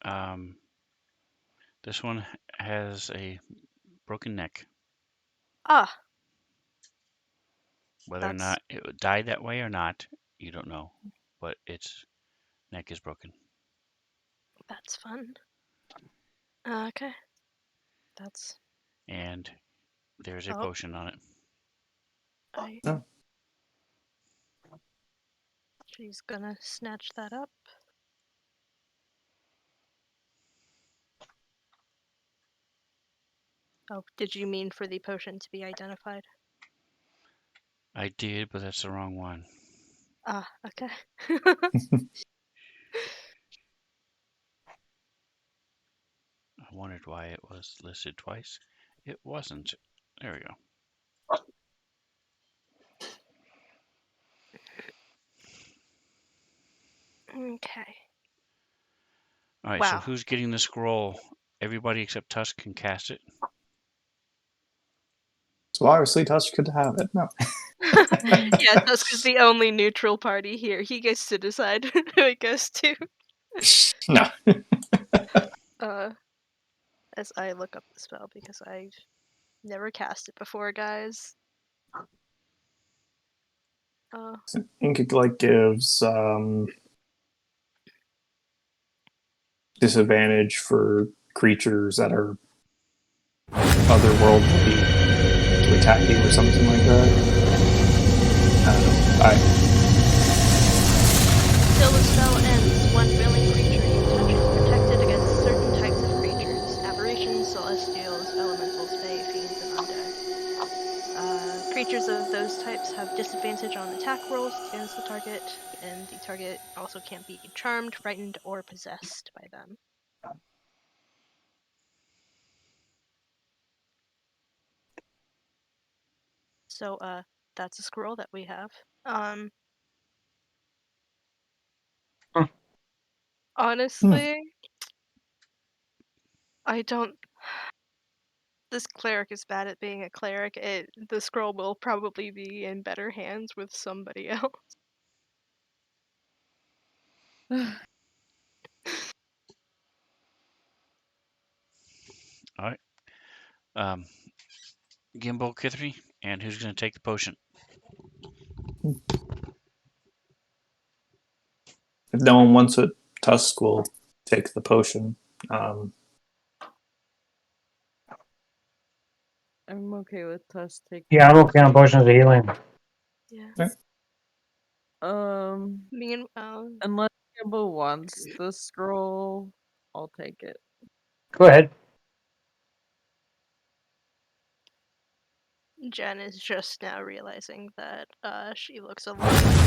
Speaker 1: Um, this one has a broken neck.
Speaker 4: Ah,
Speaker 1: Whether or
Speaker 4: that's
Speaker 1: not it would die that way or not, you don't know. But its neck is broken.
Speaker 4: that's fun. Okay, that's
Speaker 1: And there's a
Speaker 4: oh
Speaker 1: potion on it.
Speaker 4: I.
Speaker 2: Oh.
Speaker 4: She's gonna snatch that up. Oh, did you mean for the potion to be identified?
Speaker 1: I did, but that's the wrong one.
Speaker 4: Ah, okay.
Speaker 1: I wondered why it was listed twice. It wasn't. There we go.
Speaker 4: Okay.
Speaker 1: All right, so
Speaker 4: Wow.
Speaker 1: who's getting the scroll? Everybody except Tusk can cast it.
Speaker 2: So obviously Tusk could have it. No.
Speaker 4: Yeah, Tusk is the only neutral party here. He gets to decide who it goes to.
Speaker 2: No.
Speaker 4: Uh, as I look up the spell because I've never cast it before, guys. Uh,
Speaker 2: I think it like gives disadvantage for creatures that are otherworldly to attack you or something like that. I don't know.
Speaker 4: till the spell ends, one willing creature you touch is protected against certain types of creatures: aberrations, celestials, elementals, fae, fiends, and undead. Creatures of those types have disadvantage on attack rolls against the target, and the target also can't be charmed, frightened, or possessed by them. So, that's a scroll that we have. Um,
Speaker 5: Hmm.
Speaker 4: honestly, I don't. This cleric is bad at being a cleric. The scroll will probably be in better hands with somebody else.
Speaker 1: All right. Gimbal, Kithri, and who's going to take the potion?
Speaker 2: If no one wants it, Tusk will take the potion.
Speaker 3: I'm okay with Tusk taking.
Speaker 5: Yeah, I'm okay on potions of healing.
Speaker 4: Yeah.
Speaker 3: Unless Gimbal wants the scroll, I'll take it.
Speaker 5: Go ahead.
Speaker 4: Jen is just now realizing that she looks a lot.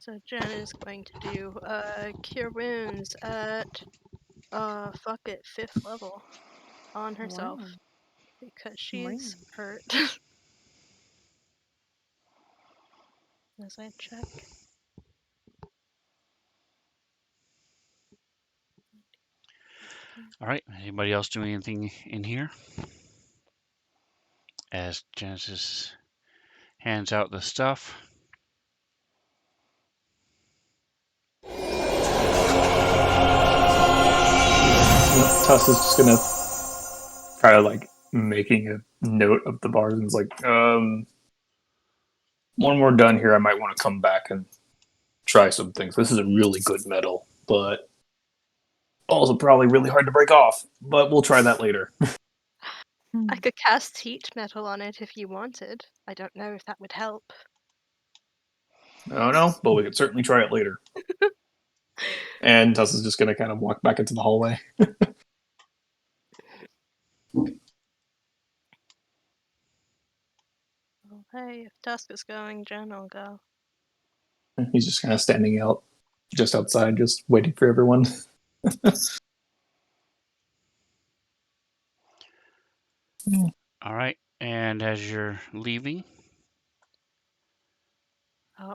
Speaker 4: So Jen is going to do cure wounds at fuck it, 5th level on herself.
Speaker 3: Wow.
Speaker 4: Because she's hurt. As I check.
Speaker 1: All right. Anybody else doing anything in here? As Genesis hands out the stuff.
Speaker 2: Tusk is just gonna try to like making a note of the bars and it's like, when we're done here, I might want to come back and try some things. This is a really good metal, but also probably really hard to break off. But we'll try that later.
Speaker 4: I could cast heat metal on it if you wanted. I don't know if that would help.
Speaker 2: I don't know, but we could certainly try it later. And Tusk is just gonna kind of walk back into the hallway.
Speaker 4: Well, hey, if Tusk is going, Jen will go.
Speaker 2: He's just kind of standing out just outside, just waiting for everyone.
Speaker 1: All right. And as you're leaving,
Speaker 4: Oh.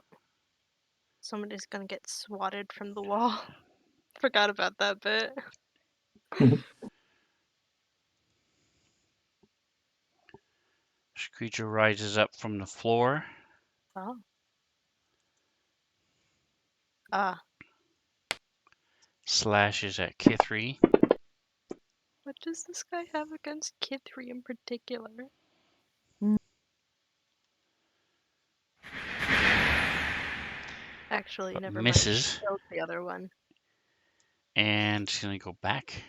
Speaker 4: Somebody's gonna get swatted from the wall. Forgot about that bit.
Speaker 1: this creature rises up from the floor.
Speaker 4: Oh. Ah.
Speaker 1: Slashes at Kithri.
Speaker 4: What does this guy have against Kithri in particular? Actually, never
Speaker 1: Misses.
Speaker 4: mind. She killed the other one.
Speaker 1: And she's going to go back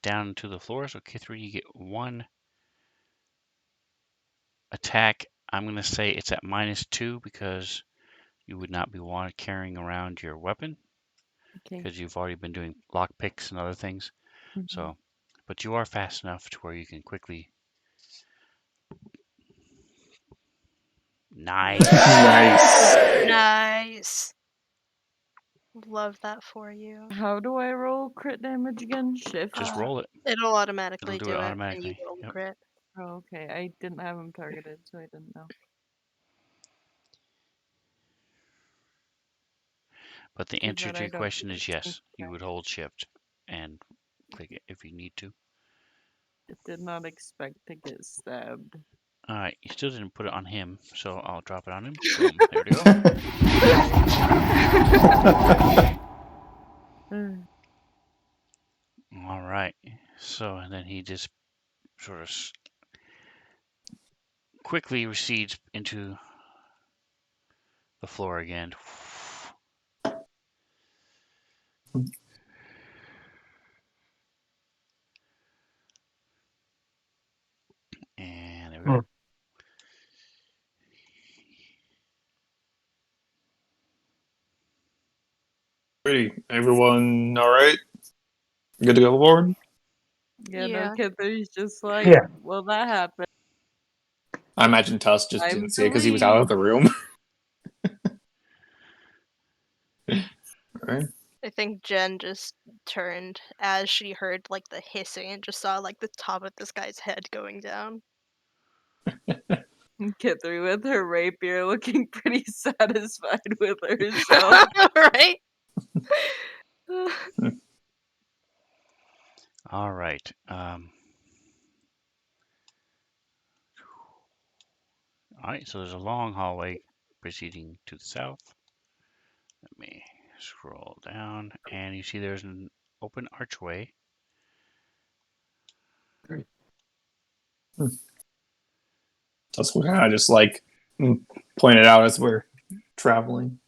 Speaker 1: down to the floor. So Kithri, you get 1 attack. I'm going to say it's at -2 because you would not be carrying around your weapon because you've already been doing lock picks and other things. So, but you are fast enough to where you can quickly. Nice.
Speaker 4: Nice. Love that for you.
Speaker 3: How do I roll crit damage again? Shift?
Speaker 1: Just roll it.
Speaker 4: It'll automatically
Speaker 1: It'll
Speaker 4: do
Speaker 1: do it
Speaker 4: it,
Speaker 1: automatically.
Speaker 4: and you roll the
Speaker 1: Yep.
Speaker 4: crit.
Speaker 3: Oh, okay. I didn't have him targeted, so I didn't know.
Speaker 1: But the
Speaker 3: Too
Speaker 1: answer
Speaker 3: bad
Speaker 1: to
Speaker 3: I
Speaker 1: your
Speaker 3: don't
Speaker 1: question
Speaker 3: get
Speaker 1: is
Speaker 3: to
Speaker 1: yes.
Speaker 3: sneak
Speaker 1: You would hold shift and click it if you need to.
Speaker 3: I did not expect to get stabbed.
Speaker 1: All right, you still didn't put it on him, so I'll drop it on him. Boom, there we go. All right, so and then he just sort of quickly recedes into the floor again. And there we go.
Speaker 2: Pretty. Everyone all right? Good to go forward?
Speaker 3: Yeah,
Speaker 4: Yeah.
Speaker 3: no, Kithri's just like,
Speaker 5: Yeah.
Speaker 3: well, that happened.
Speaker 2: I imagine Tusk just
Speaker 3: Time
Speaker 2: didn't
Speaker 3: to
Speaker 2: see it because he was out
Speaker 3: leave.
Speaker 2: of the room. Right.
Speaker 4: I think Jen just turned as she heard like the hissing and just saw like the top of this guy's head going down.
Speaker 3: Get through with her rapier, looking pretty satisfied with herself.
Speaker 4: Right?
Speaker 1: All right. All right, so there's a long hallway proceeding to the south. Let me scroll down, and you see there's an open archway.
Speaker 2: That's what I just like point it out as we're traveling.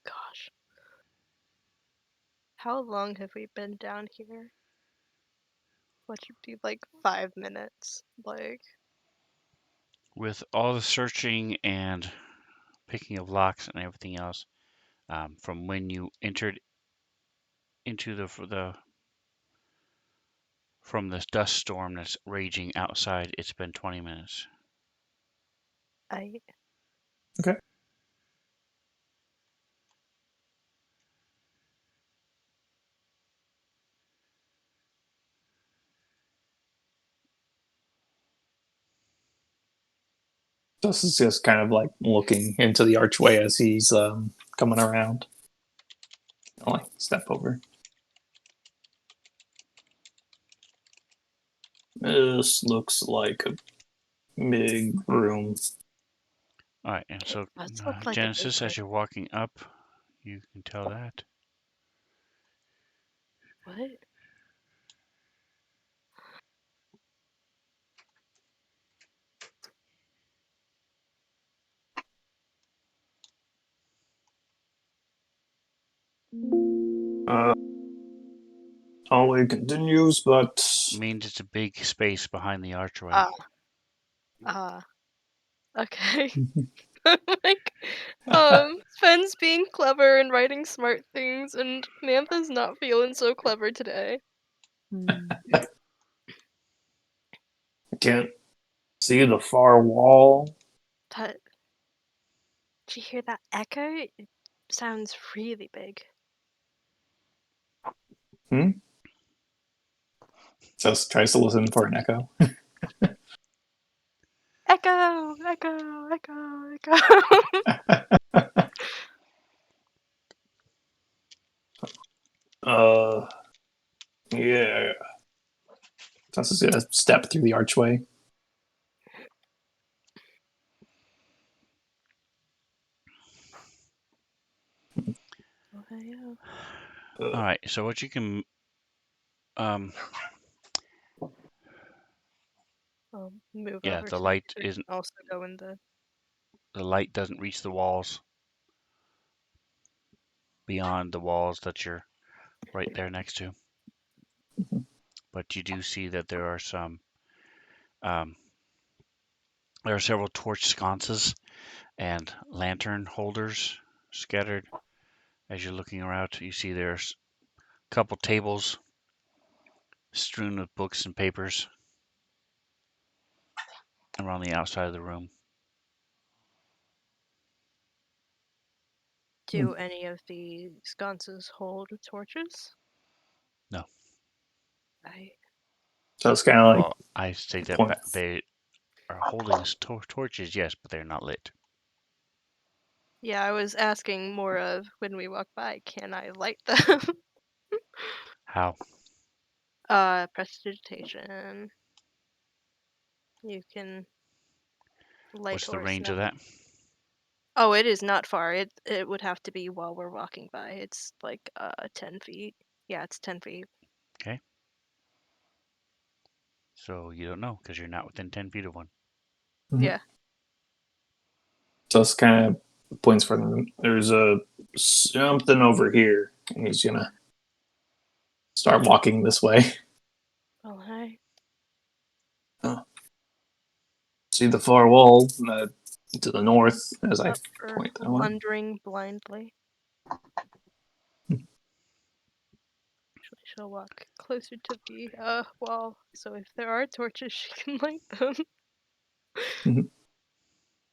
Speaker 4: Gosh. How long have we been down here? What should be like 5 minutes? Like,
Speaker 1: With all the searching and picking of locks and everything else, from when you entered into the from this dust storm that's raging outside, it's been 20 minutes.
Speaker 4: I.
Speaker 2: Okay. This is just kind of like looking into the archway as he's coming around. I'll like step over. This looks like a big room.
Speaker 1: All right, and so
Speaker 4: Does look like a big
Speaker 1: Genesis, as you're walking up, you can tell that.
Speaker 4: What?
Speaker 2: Hallway continues, but
Speaker 1: Means it's a big space behind the archway.
Speaker 4: Okay. Like, Sven's being clever and writing smart things, and Mantha's not feeling so clever today.
Speaker 2: I can't see the far wall.
Speaker 4: Did you hear that echo? It sounds really big.
Speaker 2: Just tries to listen for an echo.
Speaker 4: Echo! Echo! Echo! Echo!
Speaker 2: Yeah. Just is gonna step through the archway.
Speaker 1: All right, so what you can
Speaker 4: I'll move
Speaker 1: yeah,
Speaker 4: over
Speaker 1: the
Speaker 4: so
Speaker 1: light
Speaker 4: I
Speaker 1: isn't
Speaker 4: can also go in the.
Speaker 1: the light doesn't reach the walls beyond the walls that you're right there next to. But you do see that there are there are several torch sconces and lantern holders scattered. As you're looking around, you see there's a couple tables strewn with books and papers around the outside of the room.
Speaker 4: Do any of the sconces hold torches?
Speaker 1: No.
Speaker 2: So it's kind of like
Speaker 1: Well, I take that
Speaker 2: point.
Speaker 1: back. They are holding torches, yes, but they're not lit.
Speaker 4: Yeah, I was asking more of when we walk by, can I light them?
Speaker 1: How?
Speaker 4: Prestidigitation. You can light
Speaker 1: What's the
Speaker 4: or
Speaker 1: range
Speaker 4: snuff.
Speaker 1: of that?
Speaker 4: Oh, it is not far. It would have to be while we're walking by. It's like 10 feet. Yeah, it's 10 feet.
Speaker 1: Okay. So you don't know because you're not within 10 feet of one.
Speaker 4: Yeah.
Speaker 2: Just kind of points for them. There's a something over here, and he's gonna start walking this way.
Speaker 4: Oh, hi.
Speaker 2: See the far wall to the north as I point that one.
Speaker 4: Wandering blindly. She'll walk closer to the wall, so if there are torches, she can light them.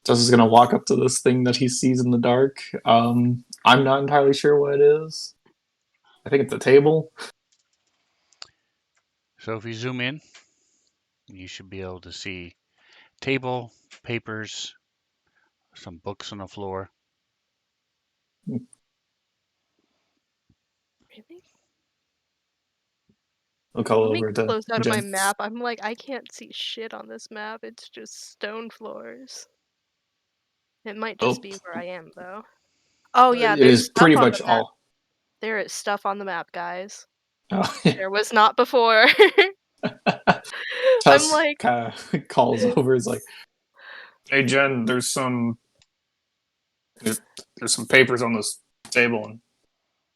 Speaker 2: Just is gonna walk up to this thing that he sees in the dark. I'm not entirely sure what it is. I think it's a table.
Speaker 1: So if you zoom in, you should be able to see table, papers, some books on the floor.
Speaker 4: Really?
Speaker 2: I'll call
Speaker 4: Let me
Speaker 2: over to
Speaker 4: close out of my
Speaker 2: Jen.
Speaker 4: map. I'm like, I can't see shit on this map. It's just stone floors. It might just
Speaker 2: Oh,
Speaker 4: be where I am, though. Oh, yeah,
Speaker 2: it
Speaker 4: there's
Speaker 2: is
Speaker 4: stuff
Speaker 2: pretty
Speaker 4: on the
Speaker 2: much
Speaker 4: map.
Speaker 2: all.
Speaker 4: There is stuff on the map, guys.
Speaker 2: Oh,
Speaker 4: There was not before. I'm
Speaker 2: Tusk
Speaker 4: like,
Speaker 2: kind of calls over. It's like, "Hey Jen, there's some there's some papers on this table, and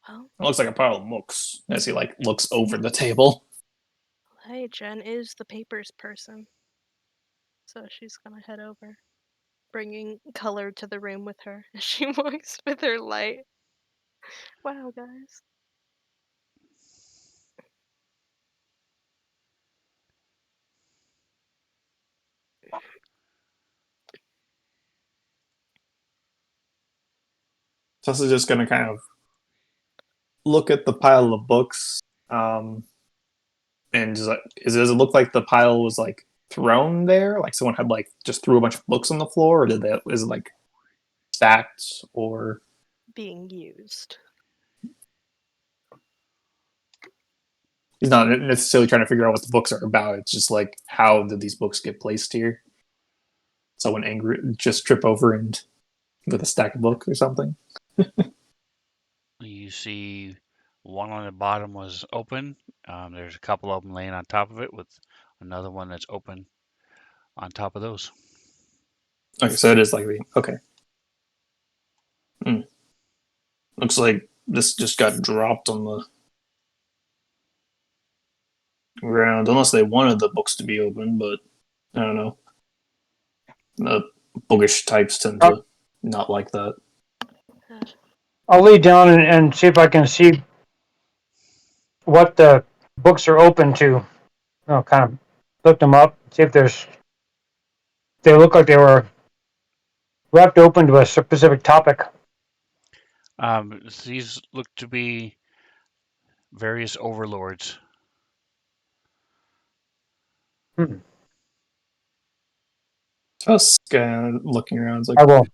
Speaker 4: well,
Speaker 2: it looks like a pile of books." As he like looks over the table.
Speaker 4: hey, Jen is the papers person. So she's gonna head over, bringing color to the room with her as she walks with her light. Wow, guys.
Speaker 2: Tusk is just gonna kind of look at the pile of books, and just like, does it look like the pile was like thrown there? Like someone had like just threw a bunch of books on the floor, or is it like stacked or?
Speaker 4: Being used.
Speaker 2: He's not necessarily trying to figure out what the books are about. It's just like, how did these books get placed here? Someone angry just trip over and with a stack of books or something.
Speaker 1: You see one on the bottom was open. There's a couple of them laying on top of it with another one that's open on top of those.
Speaker 2: Okay, so it is like the okay. Looks like this just got dropped on the ground, unless they wanted the books to be open. But I don't know. The bookish types tend to not like that.
Speaker 5: I'll lay down and see if I can see what the books are open to. I'll kind of look them up, see if they look like they were left open to a specific topic.
Speaker 1: These look to be various overlords.
Speaker 2: Tusk looking around is like,
Speaker 5: I will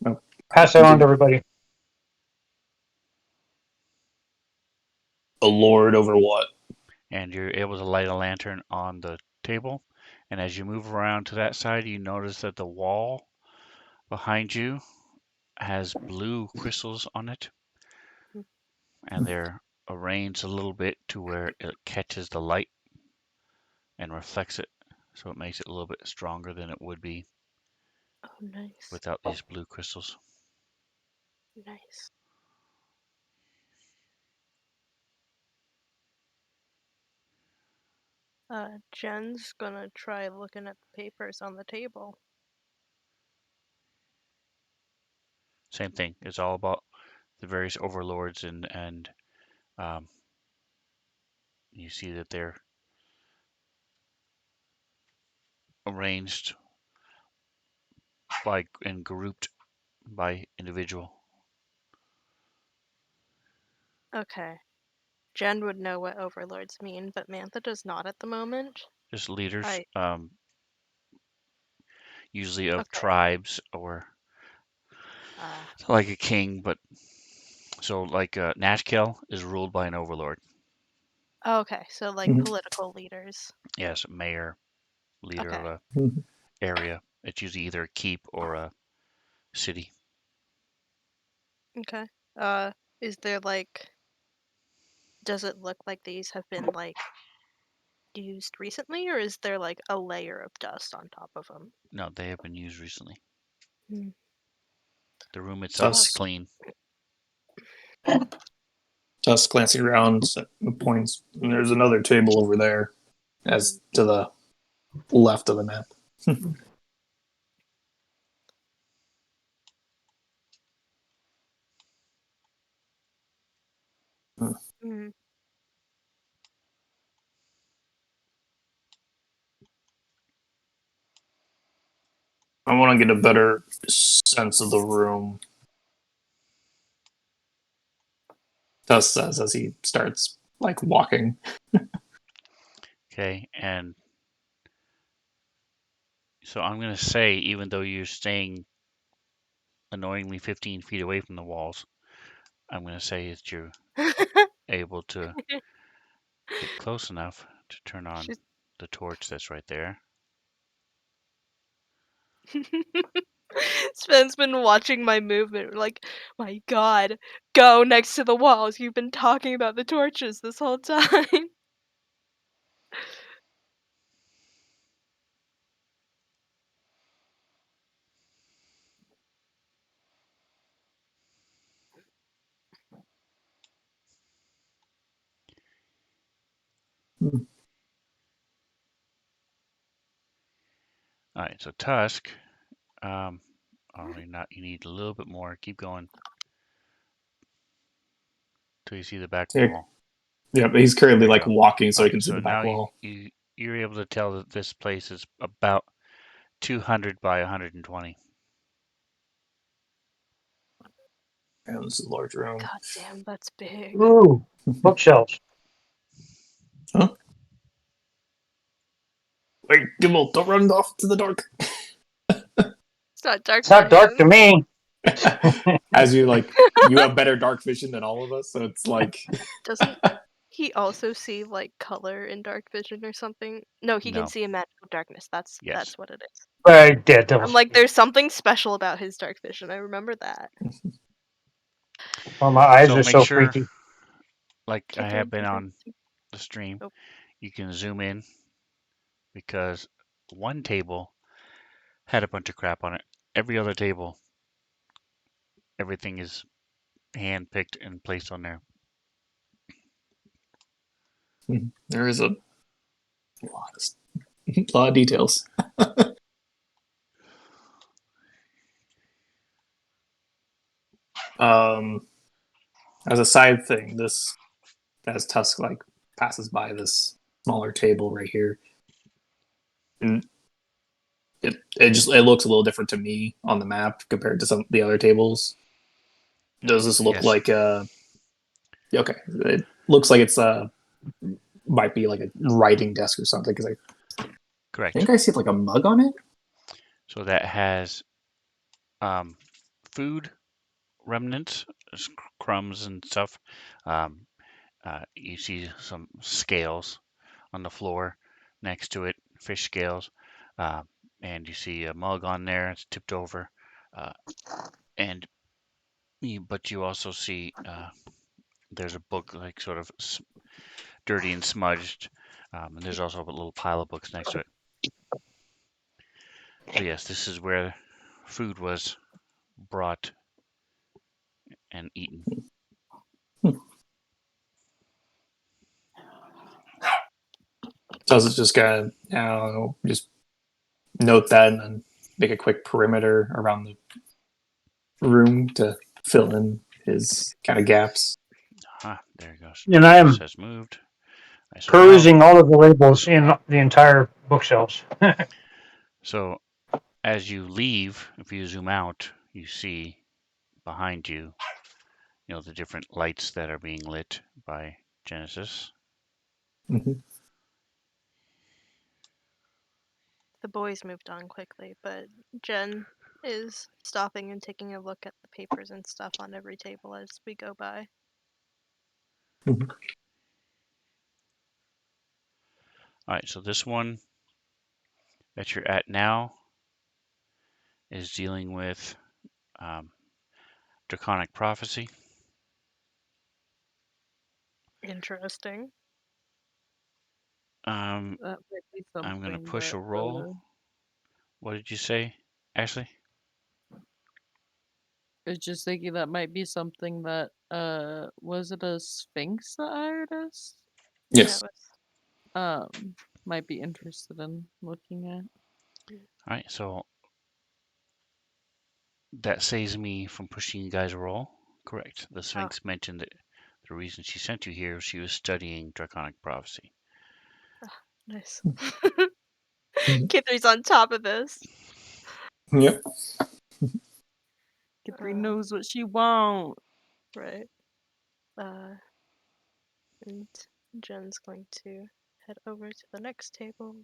Speaker 2: oh,
Speaker 5: pass that on to everybody.
Speaker 2: a lord over what?
Speaker 1: And you're able to light a lantern on the table. And as you move around to that side, you notice that the wall behind you has blue crystals on it, and they're arranged a little bit to where it catches the light and reflects it, so it makes it a little bit stronger than it would be
Speaker 4: Oh, nice.
Speaker 1: without these blue crystals.
Speaker 4: Nice. Jen's gonna try looking at the papers on the table.
Speaker 1: Same thing. It's all about the various overlords, and um, you see that they're arranged by and grouped by individual.
Speaker 4: Okay. Jen would know what overlords mean, but Mantha does not at the moment.
Speaker 1: Just leaders,
Speaker 4: I
Speaker 1: usually of
Speaker 4: okay.
Speaker 1: tribes or like a king, but so like Nashkel is ruled by an overlord.
Speaker 4: Okay, so like political leaders.
Speaker 1: Yes, mayor, leader of
Speaker 4: Okay.
Speaker 1: a area. It's usually either a keep or a city.
Speaker 4: Okay. Is there like does it look like these have been like used recently, or is there like a layer of dust on top of them?
Speaker 1: No, they have been used recently.
Speaker 4: Hmm.
Speaker 1: The room itself is
Speaker 2: Tusk
Speaker 1: clean.
Speaker 2: Tusk glancing around points, and there's another table over there, as to the left of the map.
Speaker 4: Hmm.
Speaker 2: I want to get a better sense of the room. Tusk says as he starts like walking.
Speaker 1: Okay, and so I'm going to say, even though you're staying annoyingly 15 feet away from the walls, I'm going to say that you're able to get close enough to turn on
Speaker 4: She's-
Speaker 1: the torch that's right there.
Speaker 4: Sven's been watching my movement, like, my god, go next to the walls. You've been talking about the torches this whole time.
Speaker 2: Hmm.
Speaker 1: All right, so Tusk, oh, you're not. You need a little bit more. Keep going till you see the back
Speaker 2: Here.
Speaker 1: wall.
Speaker 2: Yeah, but he's currently
Speaker 1: There you
Speaker 2: like
Speaker 1: go.
Speaker 2: walking so
Speaker 1: All
Speaker 2: he
Speaker 1: right,
Speaker 2: can see
Speaker 1: so
Speaker 2: the
Speaker 1: now
Speaker 2: back wall.
Speaker 1: you're able to tell that this place is about 200 by 120.
Speaker 2: Yeah, this is a large room.
Speaker 4: God damn, that's big.
Speaker 5: Ooh, bookshelves.
Speaker 2: Huh? Wait, Gimel, don't run off to the dark.
Speaker 4: It's not dark
Speaker 5: It's
Speaker 4: for
Speaker 5: not dark to
Speaker 4: him.
Speaker 5: me.
Speaker 2: As you have better dark vision than all of us, so it's like
Speaker 4: Doesn't he also see like color in dark vision or something? No, he can
Speaker 1: No.
Speaker 4: see in magical darkness. That's
Speaker 1: Yes.
Speaker 4: what it is.
Speaker 5: But dead
Speaker 4: I'm
Speaker 5: devils.
Speaker 4: like, there's something special about his dark vision. I remember that.
Speaker 5: Oh, my eyes
Speaker 1: So
Speaker 5: are
Speaker 1: make
Speaker 5: so
Speaker 1: sure,
Speaker 5: freaky.
Speaker 1: like I have
Speaker 4: Catherine,
Speaker 1: been
Speaker 4: Catherine.
Speaker 1: on the stream,
Speaker 4: Oh.
Speaker 1: you can zoom in because one table had a bunch of crap on it. Every other table, everything is hand picked and placed on there.
Speaker 2: there is a lot lot of details. As a side thing, this as Tusk like passes by this smaller table right here, and it looks a little different to me on the map compared to some of the other tables. Does this look
Speaker 1: Yes,
Speaker 2: like okay? It looks like it's might be like a writing desk or something because I
Speaker 1: correct.
Speaker 2: think I see like a mug on it.
Speaker 1: So that has um, food remnants, crumbs and stuff. Um, you see some scales on the floor next to it, fish scales, uh, and you see a mug on there. It's tipped over, uh, and but you also see there's a book like sort of dirty and smudged, and there's also a little pile of books next to it. So yes, this is where food was brought and eaten.
Speaker 2: Does it just kind of I don't know, just note that and then make a quick perimeter around the room to fill in his kind of gaps.
Speaker 1: There it goes.
Speaker 5: And I
Speaker 1: This
Speaker 5: am
Speaker 1: has moved. So now,
Speaker 5: perusing all of the labels in the entire bookshelves.
Speaker 1: so as you leave, if you zoom out, you see behind you, the different lights that are being lit by Genesis.
Speaker 2: Mm-hmm.
Speaker 4: The boys moved on quickly, but Jen is stopping and taking a look at the papers and stuff on every table as we go by.
Speaker 2: Mm-hmm.
Speaker 1: All right, so this one that you're at now is dealing with um, Draconic Prophecy.
Speaker 4: Interesting.
Speaker 1: Um,
Speaker 3: That might be
Speaker 1: I'm going to
Speaker 3: something
Speaker 1: push
Speaker 3: that
Speaker 1: a roll. What did you say, Ashley?
Speaker 3: I was just thinking that might be something that was it a Sphinx that hired us?
Speaker 4: Yeah,
Speaker 2: Yes.
Speaker 3: Might be interested in looking at.
Speaker 1: All right, so that saves me from pushing you guys a roll. Correct. The
Speaker 4: oh,
Speaker 1: Sphinx mentioned that the reason she sent you here, she was studying Draconic Prophecy.
Speaker 4: nice.
Speaker 2: Mhm.
Speaker 4: Kithley's on top of this.
Speaker 2: Yep.
Speaker 3: Catherine knows what she wants.
Speaker 4: Right. And Jen's going to head over to the next table.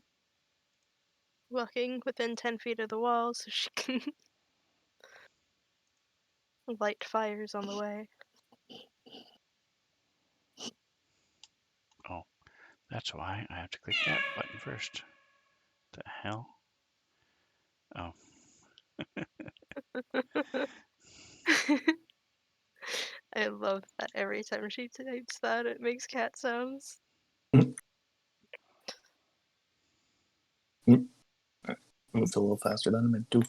Speaker 4: Walking within 10 feet of the wall so she can light fires on the way.
Speaker 1: Oh, that's why I have to click that button first. The hell? Oh,
Speaker 4: I love that every time she types that, it makes cat sounds.
Speaker 2: Moved a little faster than I meant to.
Speaker 1: all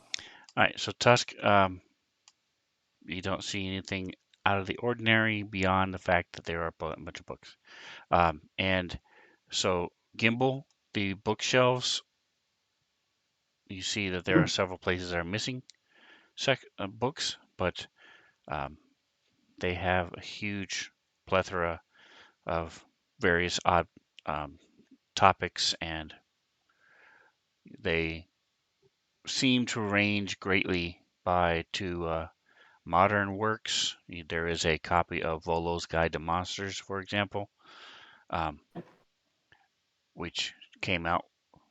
Speaker 1: right. So Tusk, you don't see anything out of the ordinary beyond the fact that there are a bunch of books. And so Gimbal, the bookshelves, you see that there are several places that are missing books, but they have a huge plethora of various odd topics, and they seem to range greatly to modern works. There is a copy of Volo's Guide to Monsters, for example, um, which came out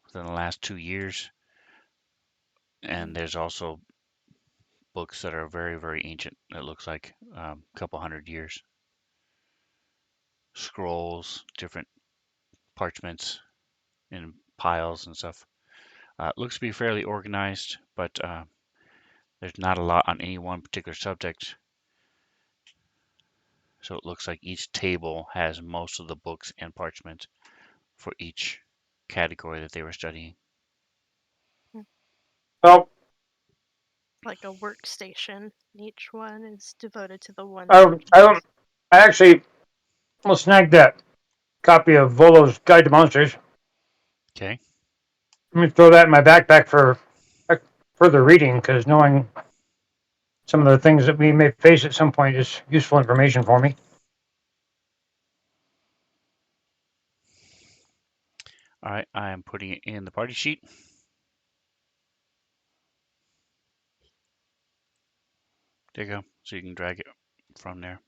Speaker 1: within the last 2 years. And there's also books that are very, very ancient. It looks like a couple hundred years. Scrolls, different parchments in piles and stuff. It looks to be fairly organized, but there's not a lot on any one particular subject. So it looks like each table has most of the books and parchment for each category that they were studying.
Speaker 5: Well,
Speaker 4: Like a workstation. Each one is devoted to the one
Speaker 5: I
Speaker 4: subject.
Speaker 5: don't. I actually will snag that copy of Volo's Guide to Monsters.
Speaker 1: Okay.
Speaker 5: Let me throw that in my backpack for further reading, because knowing some of the things that we may face at some point is useful information for me.
Speaker 1: All right. I am putting it in the party sheet. There you go. So you can drag it from there.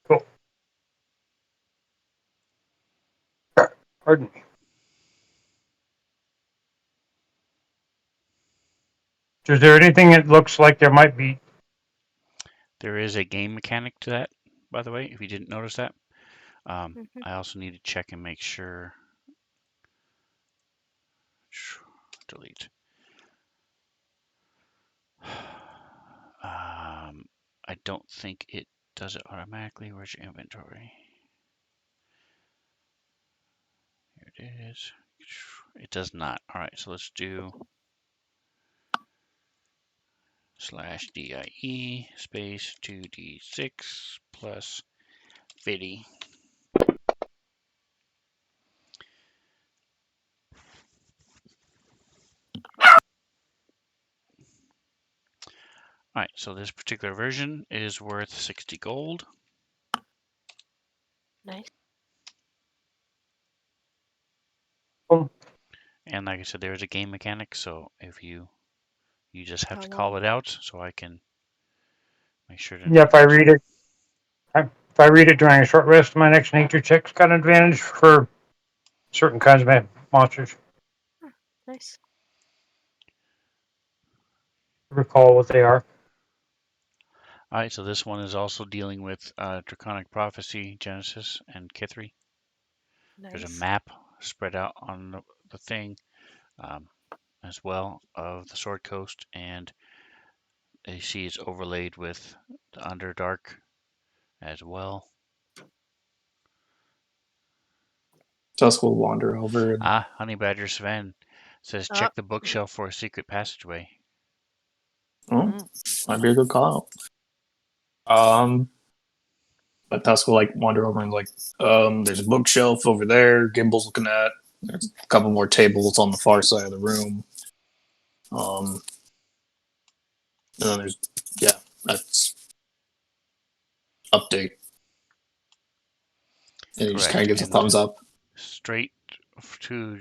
Speaker 5: Cool. Pardon me. Is there anything that looks like there might be?
Speaker 1: There is a game mechanic to that, by the way, if you didn't notice that. I also need to check and make sure. Delete. I don't think it does it automatically. Where's your inventory? Here it is. It does not. All right, so let's do /DIE space 2d6 plus 50. All right, so this particular version is worth 60 gold.
Speaker 4: Nice.
Speaker 5: Oh,
Speaker 1: And like I said, there is a game mechanic, so if you just have to
Speaker 4: Oh,
Speaker 1: call
Speaker 4: well.
Speaker 1: it out, so I can make sure to.
Speaker 5: yeah, if I read it, if I read it during a short rest, my next nature check's got an advantage for certain kinds of monsters.
Speaker 4: Nice.
Speaker 5: Recall what they are.
Speaker 1: All right, so this one is also dealing with Draconic Prophecy, Genesis, and Kithri. There's a
Speaker 4: Nice.
Speaker 1: map spread out on the thing as well of the Sword Coast, and you see it's overlaid with the Underdark as well.
Speaker 2: Tusk will wander over and
Speaker 1: Honey Badger Sven says check the bookshelf for a secret passageway.
Speaker 2: might be a good call out. But Tusk will like wander over and like, there's a bookshelf over there. Gimbal's looking at. There's a couple more tables on the far side of the room. And then there's that's update. And he just kind
Speaker 1: Correct,
Speaker 2: of gives a
Speaker 1: and
Speaker 2: thumbs up.
Speaker 1: straight to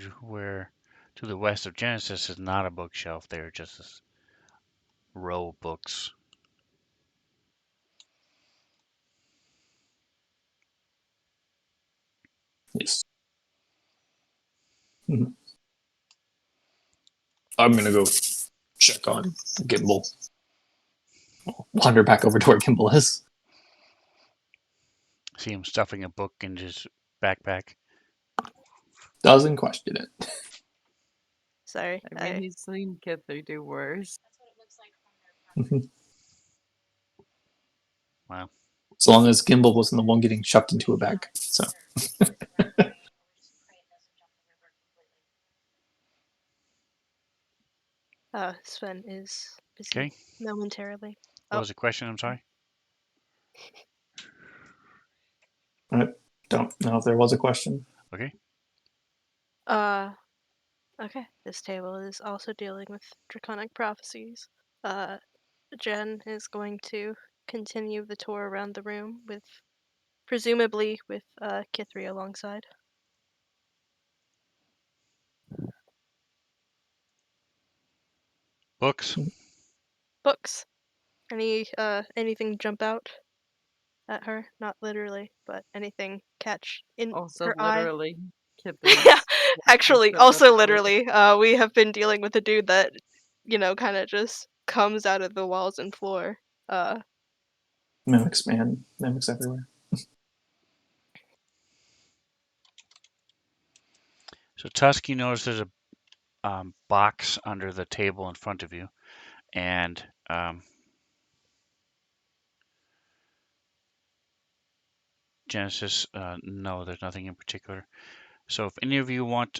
Speaker 1: the west of Genesis is not a bookshelf. They're just a row of books.
Speaker 2: Yes. Mhm. I'm gonna go check on Gimbal. Wander back over to where Gimbal is.
Speaker 1: See him stuffing a book in his backpack.
Speaker 2: Doesn't question it.
Speaker 4: Sorry.
Speaker 3: I mean, he's seen Kither do worse.
Speaker 2: Mhm.
Speaker 1: Wow.
Speaker 2: As long as Gimbal wasn't the one getting shoved into a bag. So
Speaker 4: Sven is busy
Speaker 1: Okay.
Speaker 4: momentarily.
Speaker 1: What
Speaker 4: Oh.
Speaker 1: was the question? I'm sorry.
Speaker 2: I don't know if there was a question.
Speaker 1: Okay.
Speaker 4: Okay. This table is also dealing with draconic prophecies. Jen is going to continue the tour around the room with, presumably with Kithri alongside.
Speaker 1: Books.
Speaker 4: Books. Anything jump out at her? Not literally, but anything catch in
Speaker 3: Also,
Speaker 4: her eye?
Speaker 3: literally,
Speaker 4: Yeah,
Speaker 3: Kither's
Speaker 4: actually,
Speaker 3: put
Speaker 4: also
Speaker 3: up with.
Speaker 4: literally. We have been dealing with a dude that, kind of just comes out of the walls and floor.
Speaker 2: Mimics, man. Mimics everywhere.
Speaker 1: So Tusk, you notice there's a box under the table in front of you, and Genesis, no, there's nothing in particular. So if any of you want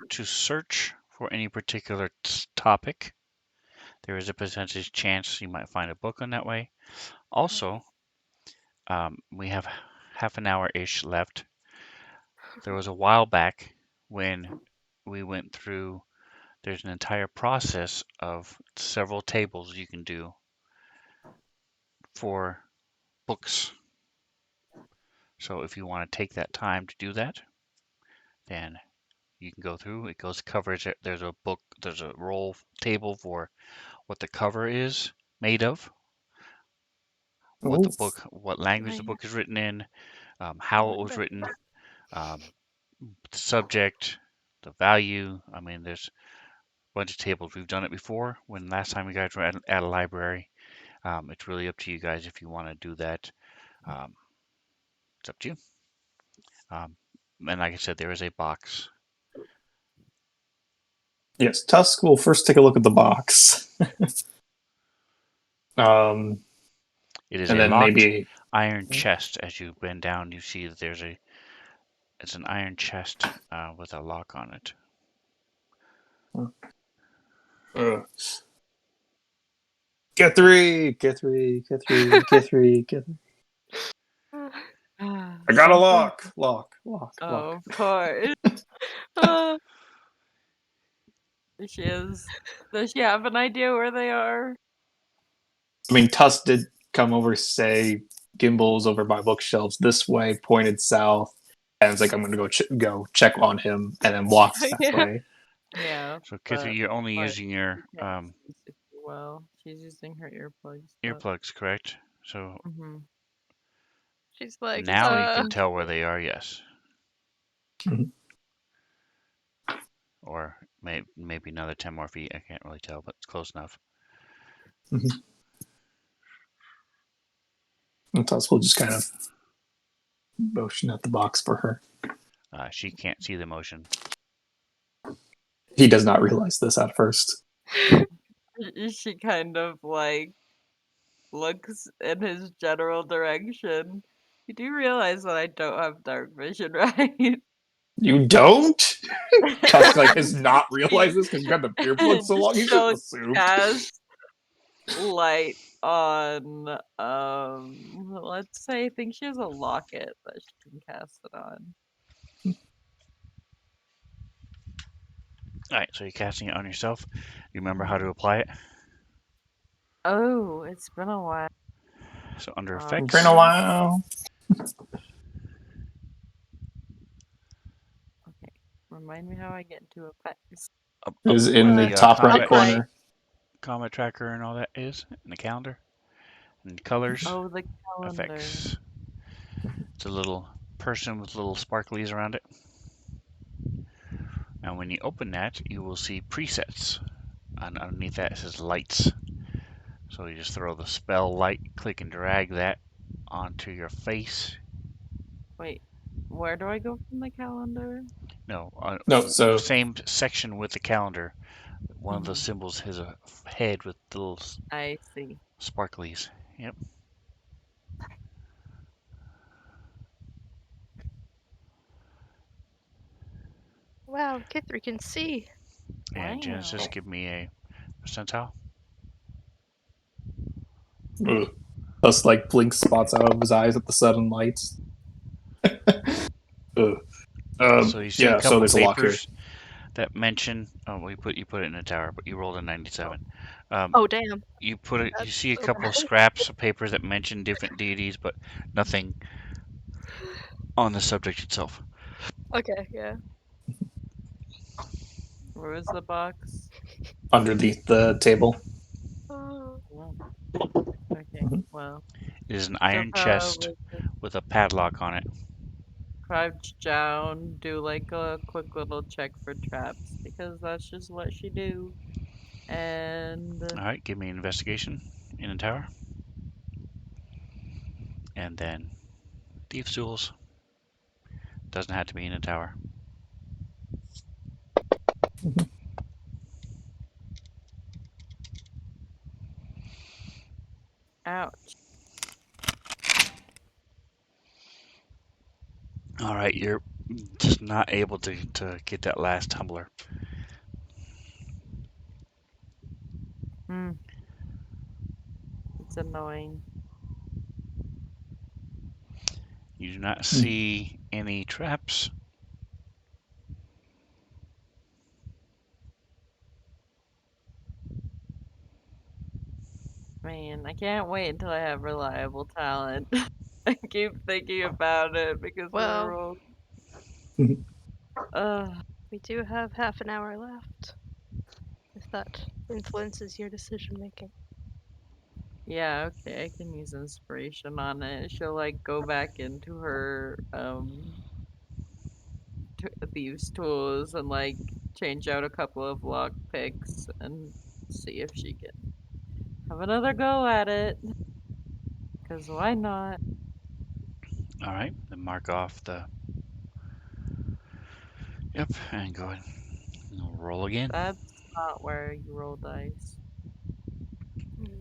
Speaker 1: to search for any particular topic, there is a percentage chance you might find a book on that way. Also, we have half an hour-ish left. There was a while back when we went through, there's an entire process of several tables you can do for books. So if you want to take that time to do that, then you can go through. It goes covers it. There's a book. There's a roll table for what the cover is made of, what the
Speaker 2: Oh,
Speaker 1: book, what language the book is written in, how it was written, um, the subject, the value. I mean, there's a bunch of tables. We've done it before. When last time you guys were at a library, it's really up to you guys if you want to do that. Um, it's up to you. Um, and like I said, there is a box.
Speaker 2: yes. Tusk will first take a look at the box.
Speaker 1: It is
Speaker 2: And
Speaker 1: a
Speaker 2: then
Speaker 1: locked
Speaker 2: maybe
Speaker 1: iron chest. As you bend down, you see that it's an iron chest with a lock on it.
Speaker 2: get three, get three, get three, get three, get three. I got a lock. Lock.
Speaker 3: Oh, of course. She is. Does she have an idea where they are?
Speaker 2: I mean, Tusk did come over, say Gimbal's over by bookshelves this way, pointed south, and it's like I'm going to go check on him, and then walks that
Speaker 4: Yeah.
Speaker 2: way.
Speaker 3: Yeah.
Speaker 1: So, Kithra, you're only
Speaker 3: but
Speaker 1: using your
Speaker 3: she can't see super well. She's using her earplugs.
Speaker 1: earplugs, correct? So
Speaker 3: Mm-hmm.
Speaker 4: She's like,
Speaker 1: now you can tell where they are, yes.
Speaker 2: Mhm.
Speaker 1: Or maybe another 10 more feet. I can't really tell, but it's close enough.
Speaker 2: And Tusk will just kind of motion at the box for her.
Speaker 1: She can't see the motion.
Speaker 2: He does not realize this at first.
Speaker 3: She kind of like looks in his general direction. You do realize that I don't have dark vision, right?
Speaker 2: You don't? Tusk like has not realized this because you got the earplugs so long. He should have
Speaker 3: She'll
Speaker 2: assumed.
Speaker 3: cast light on let's say I think she has a locket that she can cast it on.
Speaker 1: All right, so you're casting it on yourself. You remember how to
Speaker 3: Mhm.
Speaker 1: apply it?
Speaker 3: Oh, it's been a while.
Speaker 1: So under
Speaker 3: Um,
Speaker 2: Been a
Speaker 1: effects,
Speaker 2: while.
Speaker 3: okay. Remind me how I get into effects.
Speaker 2: Is in
Speaker 1: where
Speaker 2: the
Speaker 1: the
Speaker 2: top right
Speaker 1: combat
Speaker 4: upright.
Speaker 2: corner.
Speaker 1: tracker and all that is, and the calendar, and colors,
Speaker 3: Oh, the calendar.
Speaker 1: effects. It's a little person with little sparklies around it. And when you open that, you will see presets. And underneath that it says lights. So you just throw the spell light, click and drag that onto your face.
Speaker 3: Wait, where do I go from the calendar?
Speaker 1: No,
Speaker 2: No, so
Speaker 1: same section with the calendar. One of those
Speaker 3: Mhm.
Speaker 1: symbols has a head with little
Speaker 3: I see.
Speaker 1: sparklies. Yep.
Speaker 4: Wow, Kithri can see.
Speaker 1: And Genesis,
Speaker 3: Wow.
Speaker 1: give me a percentile.
Speaker 2: ugh, Plus, like, blink spots out of his eyes at the sudden lights. Ugh.
Speaker 1: So you see a
Speaker 2: Yeah, so
Speaker 1: couple
Speaker 2: there's a lock here.
Speaker 1: papers that mention. Oh, you put it in a tower, but you rolled a 97.
Speaker 4: Oh, damn.
Speaker 1: You put it. You
Speaker 4: That's
Speaker 1: see a
Speaker 4: so
Speaker 1: couple of
Speaker 4: bad.
Speaker 1: scraps of papers that mention different deities, but nothing on the subject itself.
Speaker 4: Okay, yeah.
Speaker 3: Where was the box?
Speaker 2: Underneath the table.
Speaker 4: Oh.
Speaker 3: Oh, okay,
Speaker 2: Mhm.
Speaker 3: well,
Speaker 1: It is an
Speaker 3: she'll
Speaker 1: iron chest
Speaker 3: probably just
Speaker 1: with a padlock on it.
Speaker 3: crouch down, do like a quick little check for traps because that's just what she do. And
Speaker 1: All right, give me an investigation in a tower, and then thieves' tools. Doesn't have to be in a tower.
Speaker 3: ouch.
Speaker 1: All right, you're just not able to get that last tumbler.
Speaker 3: Hmm, it's annoying.
Speaker 1: You do not
Speaker 2: Hmm.
Speaker 1: see any traps.
Speaker 3: Man, I can't wait until I have reliable talent. I keep thinking about it because we
Speaker 4: Well,
Speaker 3: rolled.
Speaker 2: Mhm.
Speaker 4: we do have half an hour left. If that influences your decision making.
Speaker 3: Yeah, okay, I can use inspiration on it. She'll like go back into her thieves tools and like change out a couple of lock picks and see if she can have another go at it. Cause why not?
Speaker 1: All right, then mark off the. Yep, and go ahead and roll again.
Speaker 3: That's not where you roll dice.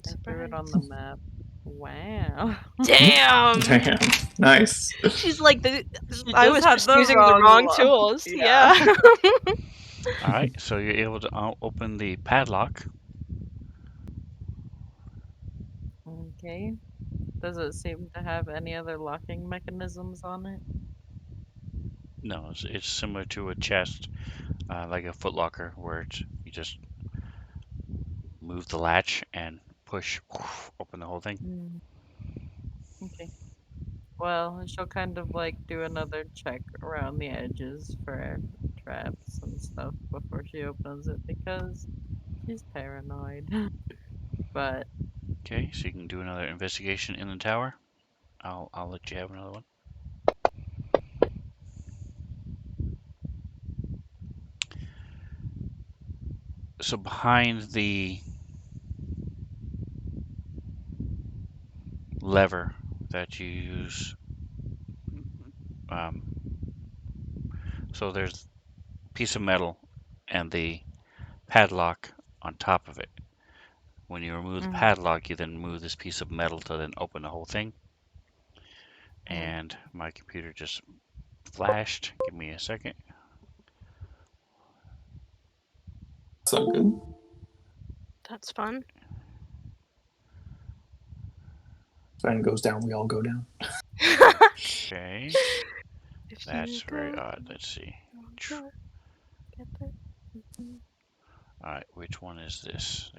Speaker 3: I threw it on the
Speaker 4: Surprise.
Speaker 3: map. Wow.
Speaker 4: Damn!
Speaker 2: Damn. Nice.
Speaker 4: She's like,
Speaker 3: She
Speaker 4: I
Speaker 3: just
Speaker 4: was
Speaker 3: had
Speaker 4: just
Speaker 3: the
Speaker 4: using the
Speaker 3: wrong
Speaker 4: wrong
Speaker 3: luck.
Speaker 4: tools.
Speaker 3: Yeah.
Speaker 4: Yeah.
Speaker 1: All right, so you're able to open the padlock.
Speaker 3: Okay. Does it seem to have any other locking mechanisms on it?
Speaker 1: No, it's similar to a chest, like a footlocker, where you just move the latch and push, open the whole thing.
Speaker 3: Mm, okay. Well, she'll kind of like do another check around the edges for traps and stuff before she opens it because she's paranoid. But
Speaker 1: Okay, so you can do another investigation in the tower. I'll let you have another one. So behind the lever that you use, um, so there's a piece of metal and the padlock on top of it. When you remove the
Speaker 3: mm,
Speaker 1: padlock, you then move this piece of metal to then open the whole thing.
Speaker 3: mm.
Speaker 1: And my computer just flashed. Give me a second.
Speaker 2: So good.
Speaker 4: That's fun.
Speaker 2: Fan goes down, we all go down.
Speaker 1: Okay,
Speaker 4: If you
Speaker 1: that's very
Speaker 4: go,
Speaker 1: odd. Let's see.
Speaker 4: go together.
Speaker 1: All right, which one is this?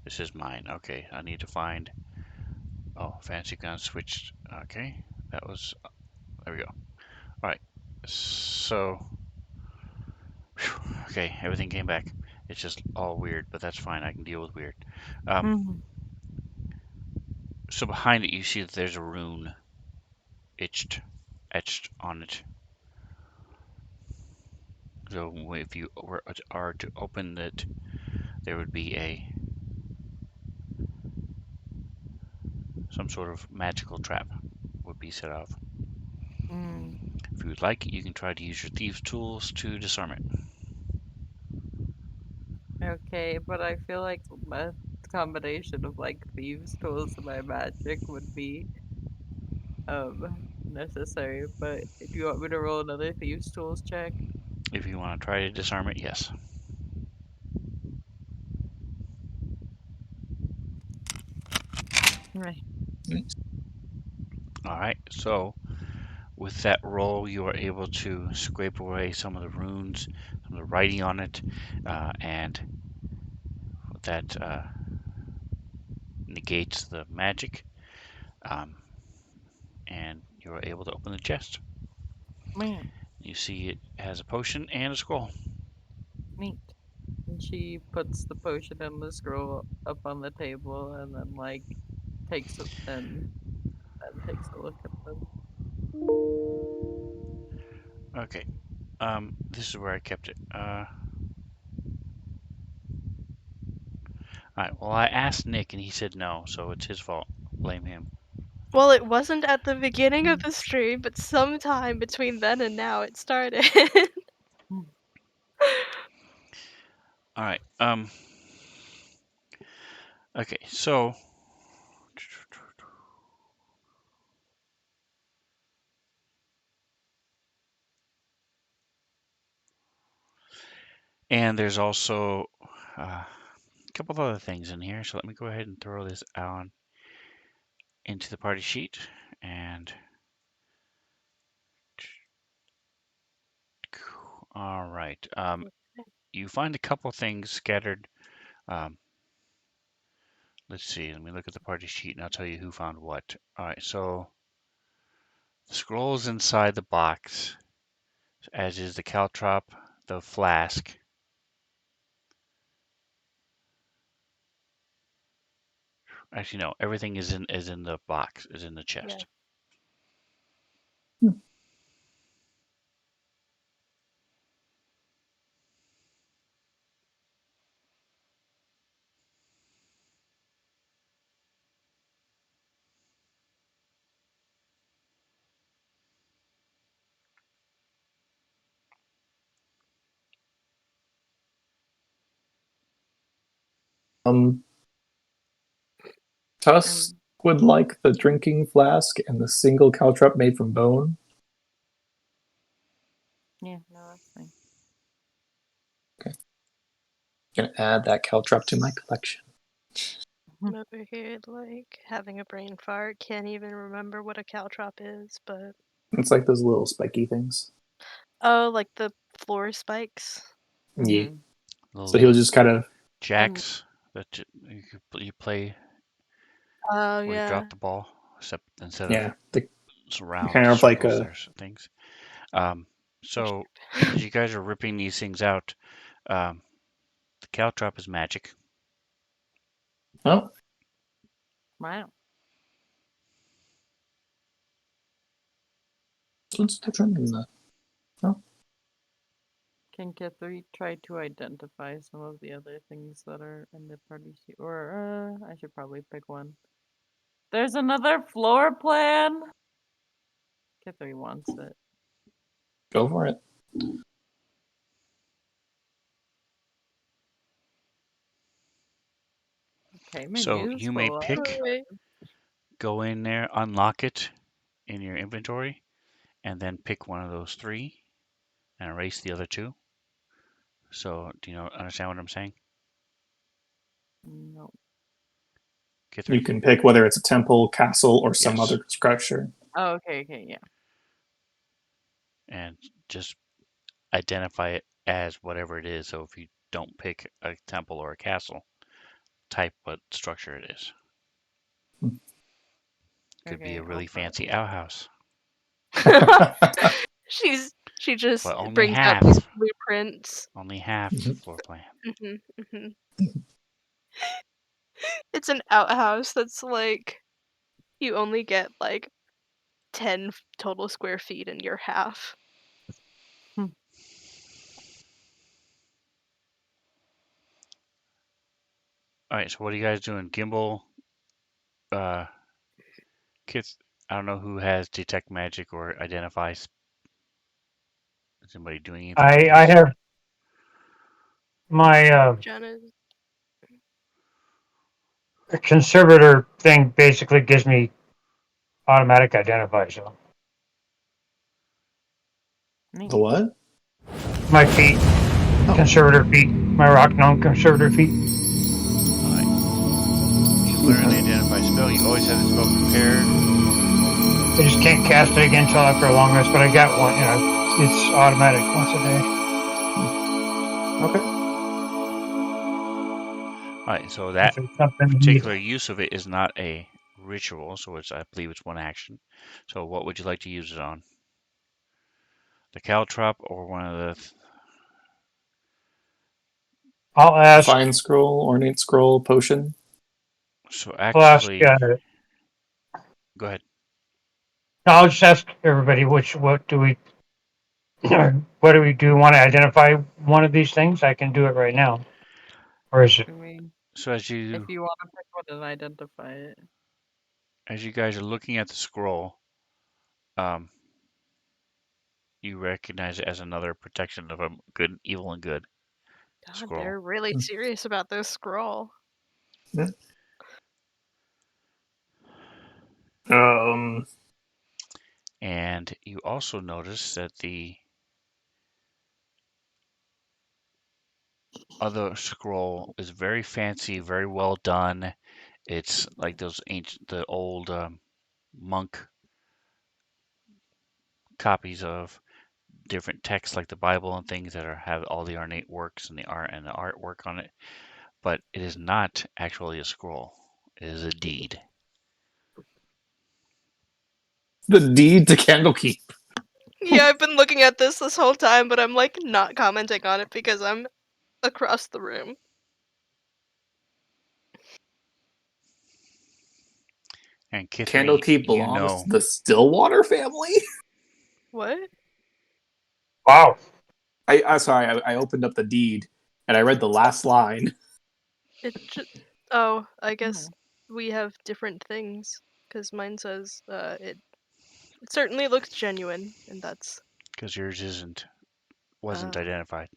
Speaker 1: This is mine. Okay, I need to find. Oh, fancy gun switched. Okay, that was. There we go. All right. So, okay, everything came back. It's just all weird, but that's fine. I can deal with weird. Um,
Speaker 3: Mhm.
Speaker 1: So behind it, you see that there's a rune etched on it. So if you are to open it, there would be some sort of magical trap would be set off.
Speaker 3: Mm.
Speaker 1: If you would like, you can try to use your thieves' tools to disarm it.
Speaker 3: Okay, but I feel like a combination of like thieves' tools and my magic would be necessary. But do you want me to roll another thieves' tools check?
Speaker 1: If you want to try to disarm it, yes.
Speaker 3: Right.
Speaker 1: All right. So with that roll, you are able to scrape away some of the runes, some of the writing on it, and that negates the magic. Um, and you are able to open the chest.
Speaker 3: Man,
Speaker 1: You see it has a potion and a scroll.
Speaker 3: neat. And she puts the potion and the scroll up on the table and then like takes it and takes a look at them.
Speaker 1: Okay. This is where I kept it. All right. Well, I asked Nick and he said no, so it's his fault. Blame him.
Speaker 4: Well, it wasn't at the beginning of the stream, but sometime between then and now it started.
Speaker 1: All right. Okay. So. And there's also a couple of other things in here. So let me go ahead and throw this on into the party sheet. And all right. You find a couple things scattered. Um, let's see. Let me look at the party sheet and I'll tell you who found what. All right. So the scroll is inside the box, as is the caltrop, the flask. Actually, no. Everything is in the box. Is in the
Speaker 4: Yeah.
Speaker 1: chest.
Speaker 2: Um, Tusk
Speaker 3: And
Speaker 2: would like the drinking flask and the single caltrop made from bone.
Speaker 3: yeah, no, that's fine.
Speaker 2: Gonna add that caltrop to my collection.
Speaker 4: I'm over here, like, having a brain fart. Can't even remember what a caltrop is, but.
Speaker 2: It's like those little spiky things.
Speaker 4: Oh, like the floor spikes?
Speaker 2: Yeah.
Speaker 3: Mhm.
Speaker 2: So he'll just kind of
Speaker 1: Jacks that you play
Speaker 4: Oh,
Speaker 1: where you
Speaker 4: yeah.
Speaker 1: drop the ball, except instead of
Speaker 2: the
Speaker 1: round
Speaker 2: kind of like
Speaker 1: circles,
Speaker 2: a
Speaker 1: there's things. So as you guys are ripping these things out, the caltrop is magic.
Speaker 2: oh,
Speaker 3: Wow.
Speaker 2: let's try that. Oh,
Speaker 3: Can Kithri try to identify some of the other things that are in the party sheet? Or, I should probably pick one. There's another floor plan? Kithri wants it.
Speaker 2: go for it.
Speaker 3: Okay,
Speaker 1: So
Speaker 3: menu's
Speaker 1: you may
Speaker 3: full up.
Speaker 1: pick, go in there, unlock it in your inventory, and then pick one of those three and erase the other two. So do you understand what I'm saying,
Speaker 3: No.
Speaker 2: You
Speaker 1: Kithri?
Speaker 2: can pick whether it's a temple, castle, or some
Speaker 1: Yes.
Speaker 2: other structure.
Speaker 3: Oh, okay, yeah.
Speaker 1: And just identify it as whatever it is. So if you don't pick a temple or a castle, type what structure it is. Could be
Speaker 3: Okay,
Speaker 1: a
Speaker 3: I'll
Speaker 1: really fancy
Speaker 3: probably.
Speaker 1: outhouse,
Speaker 4: She just
Speaker 1: but only
Speaker 4: brings out
Speaker 1: half.
Speaker 4: these blueprints.
Speaker 1: Only half the floor plan.
Speaker 4: Hmm. It's an outhouse that's like You only get like 10 total square feet in your half.
Speaker 1: All right, so what are you guys doing? Gimbal, Kits. I don't know who has detect magic or identify. Is anybody doing anything with
Speaker 5: I
Speaker 1: this?
Speaker 5: have my
Speaker 4: Jenna,
Speaker 5: conservator thing basically gives me automatic identify. So
Speaker 2: The what?
Speaker 5: my feet, conservator feet, my rock gnome conservator feet.
Speaker 1: All right. You learn the identify spell. You always have the spell prepared.
Speaker 5: I just can't cast it again until after a long rest, but I got one. It's automatic once a day.
Speaker 2: Okay.
Speaker 1: All right, so that
Speaker 5: If it's something
Speaker 1: particular use of it is not a ritual, so I believe it's one action. So what would you like to use it on? The caltrop or one of the?
Speaker 5: I'll ask.
Speaker 2: Fine scroll, ornate scroll, potion.
Speaker 1: So
Speaker 5: I'll ask.
Speaker 1: actually, go ahead.
Speaker 5: I'll just ask everybody what do we what do we do? Want to identify one of these things? I can do it right now, or is it?
Speaker 3: I mean,
Speaker 1: So
Speaker 3: if you want to pick one and identify it.
Speaker 1: as you guys are looking at the scroll, you recognize it as another protection of a good, evil, and good
Speaker 4: God,
Speaker 1: scroll.
Speaker 4: they're really serious about this scroll.
Speaker 2: Yeah. Um.
Speaker 1: And you also notice that the other scroll is very fancy, very well done. It's like those the old monk copies of different texts like the Bible and things that have all the ornate works and the art and the artwork on it. But it is not actually a scroll. It is a deed.
Speaker 2: The deed to Candlekeep.
Speaker 4: Yeah, I've been looking at this whole time, but I'm like not commenting on it because I'm across the room.
Speaker 1: And Kithri,
Speaker 2: Candlekeep
Speaker 1: you
Speaker 2: belongs
Speaker 1: know,
Speaker 2: to the Stillwater family.
Speaker 4: What?
Speaker 5: Wow.
Speaker 2: I opened up the deed and I read the last line.
Speaker 4: Oh, I guess
Speaker 3: Hmm.
Speaker 4: we have different things because mine says it certainly looks genuine, and that's
Speaker 1: because yours wasn't identified.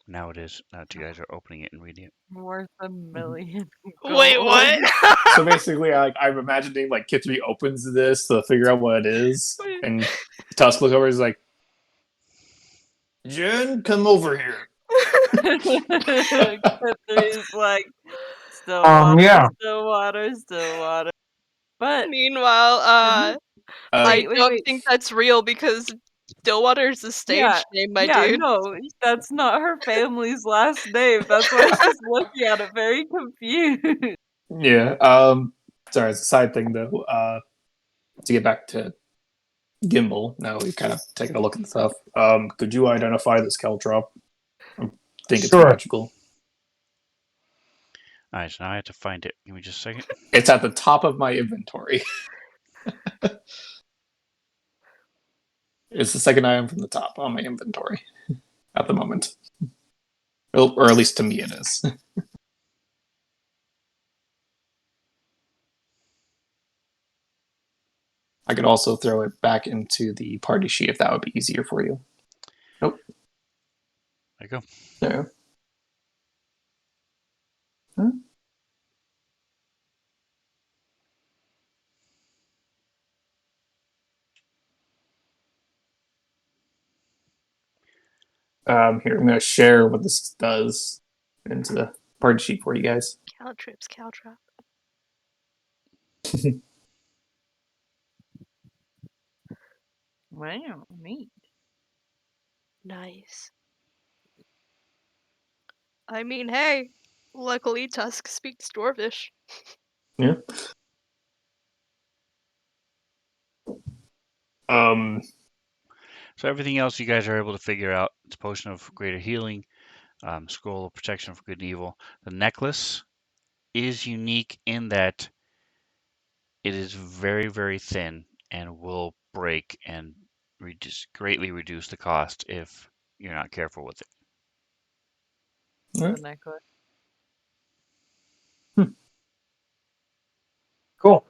Speaker 1: Now it is. Now that you guys are opening it and reading it.
Speaker 3: Worth a million
Speaker 4: Wait,
Speaker 3: gold.
Speaker 4: what?
Speaker 2: So basically, I'm imagining like Kithri opens this to figure out what it is, and Tusk looks over and is like, "Jen, come over here."
Speaker 3: He's like, still water,
Speaker 5: Yeah.
Speaker 3: still water, still water. But
Speaker 4: Meanwhile, I
Speaker 3: wait,
Speaker 4: don't
Speaker 3: wait.
Speaker 4: think that's real because Stillwater is a stage name, my dude.
Speaker 3: No, that's not her family's last name. That's why she's looking at it very confused.
Speaker 2: Yeah. Sorry, it's a side thing though. To get back to Gimbal, now we've kind of taken a look at the stuff. Could you identify this caltrop? I think it's
Speaker 5: Sure.
Speaker 2: magical.
Speaker 1: All right, so now I have to find it. Give me just a second.
Speaker 2: It's at the top of my inventory. It's the second item from the top on my inventory at the moment. Well, or at least to me it is. I could also throw it back into the party sheet if that would be easier for you. Nope.
Speaker 1: There you go.
Speaker 2: There. Huh? Here, I'm going to share what this does into the party sheet for you guys.
Speaker 4: Caltrips, Caltrop.
Speaker 3: Wow, neat.
Speaker 4: Nice. I mean, hey, luckily Tusk speaks Dwarvish.
Speaker 2: Yeah.
Speaker 1: So everything else you guys are able to figure out. It's a potion of greater healing, scroll of protection for good and evil. The necklace is unique in that it is very, very thin and will break and greatly reduce the cost if you're not careful with it.
Speaker 2: All
Speaker 3: The
Speaker 2: right.
Speaker 3: necklace.
Speaker 5: Cool.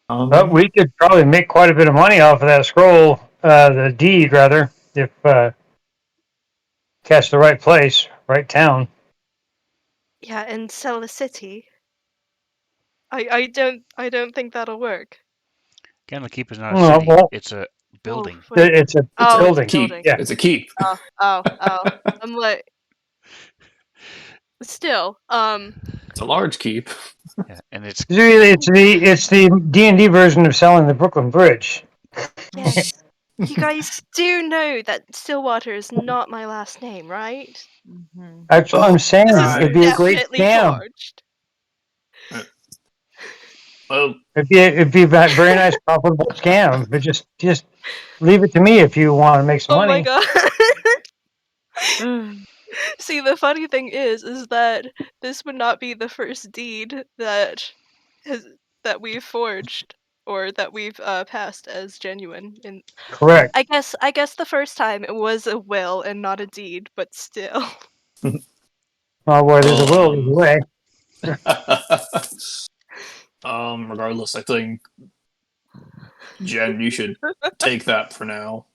Speaker 5: But we could probably make quite a bit of money off of that scroll, the deed rather, if catch the right place, right town.
Speaker 4: Yeah, and sell the city. I don't think that'll work.
Speaker 1: Candlekeep is not a
Speaker 5: No,
Speaker 1: city;
Speaker 5: well,
Speaker 1: it's a
Speaker 4: Well,
Speaker 1: building.
Speaker 4: what do you mean?
Speaker 5: it's a
Speaker 2: It's
Speaker 4: Oh,
Speaker 2: a
Speaker 4: it's a
Speaker 5: building.
Speaker 2: keep.
Speaker 4: building.
Speaker 5: Yeah,
Speaker 2: It's a keep.
Speaker 4: Oh. I'm like, still,
Speaker 2: It's a large keep.
Speaker 1: Yeah, and it's
Speaker 5: it's the D&D version of selling the Brooklyn Bridge.
Speaker 4: yes. You guys do know that Stillwater is not my last name, right?
Speaker 3: Mm-hmm.
Speaker 5: That's what I'm saying.
Speaker 4: This is
Speaker 5: It'd be a great
Speaker 4: definitely
Speaker 5: scam.
Speaker 4: forged.
Speaker 2: Well,
Speaker 5: It'd be a very nice, profitable scam. But just leave it to me if you want to make some
Speaker 4: Oh my
Speaker 5: money.
Speaker 4: god. See, the funny thing is that this would not be the first deed that has that we've forged or that we've passed as genuine. And
Speaker 5: Correct.
Speaker 4: I guess the first time it was a will and not a deed, but still.
Speaker 5: Well, where there's a will, there's a way.
Speaker 2: regardless, I think Jen, you should take that for now.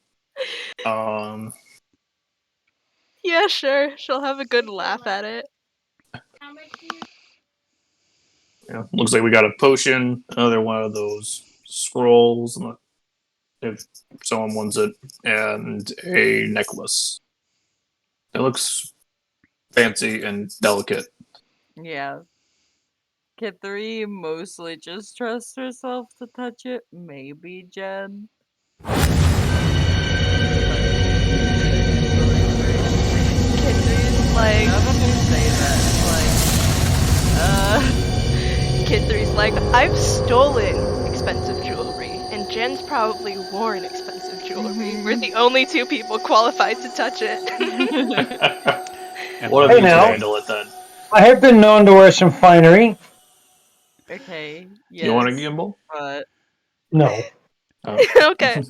Speaker 4: Yeah, sure. She'll have a good laugh at it.
Speaker 2: Yeah, looks like we got a potion, another one of those scrolls, if someone wants it, and a necklace. It looks fancy and delicate.
Speaker 3: Yeah. Kid 3 mostly just trusts herself to touch it. Maybe Jen.
Speaker 4: Kid 3 is like,
Speaker 3: None of them say that.
Speaker 4: Kid 3's like, I've stolen expensive jewelry, and Jen's probably worn expensive jewelry. We're the only two people qualified to touch it.
Speaker 1: and
Speaker 2: One of
Speaker 5: Hey
Speaker 2: you can
Speaker 5: now,
Speaker 2: handle it then.
Speaker 5: I have been known to wear some finery.
Speaker 3: Okay, yes.
Speaker 2: You want a gimbal?
Speaker 3: But
Speaker 5: No.
Speaker 2: Oh.
Speaker 4: Okay,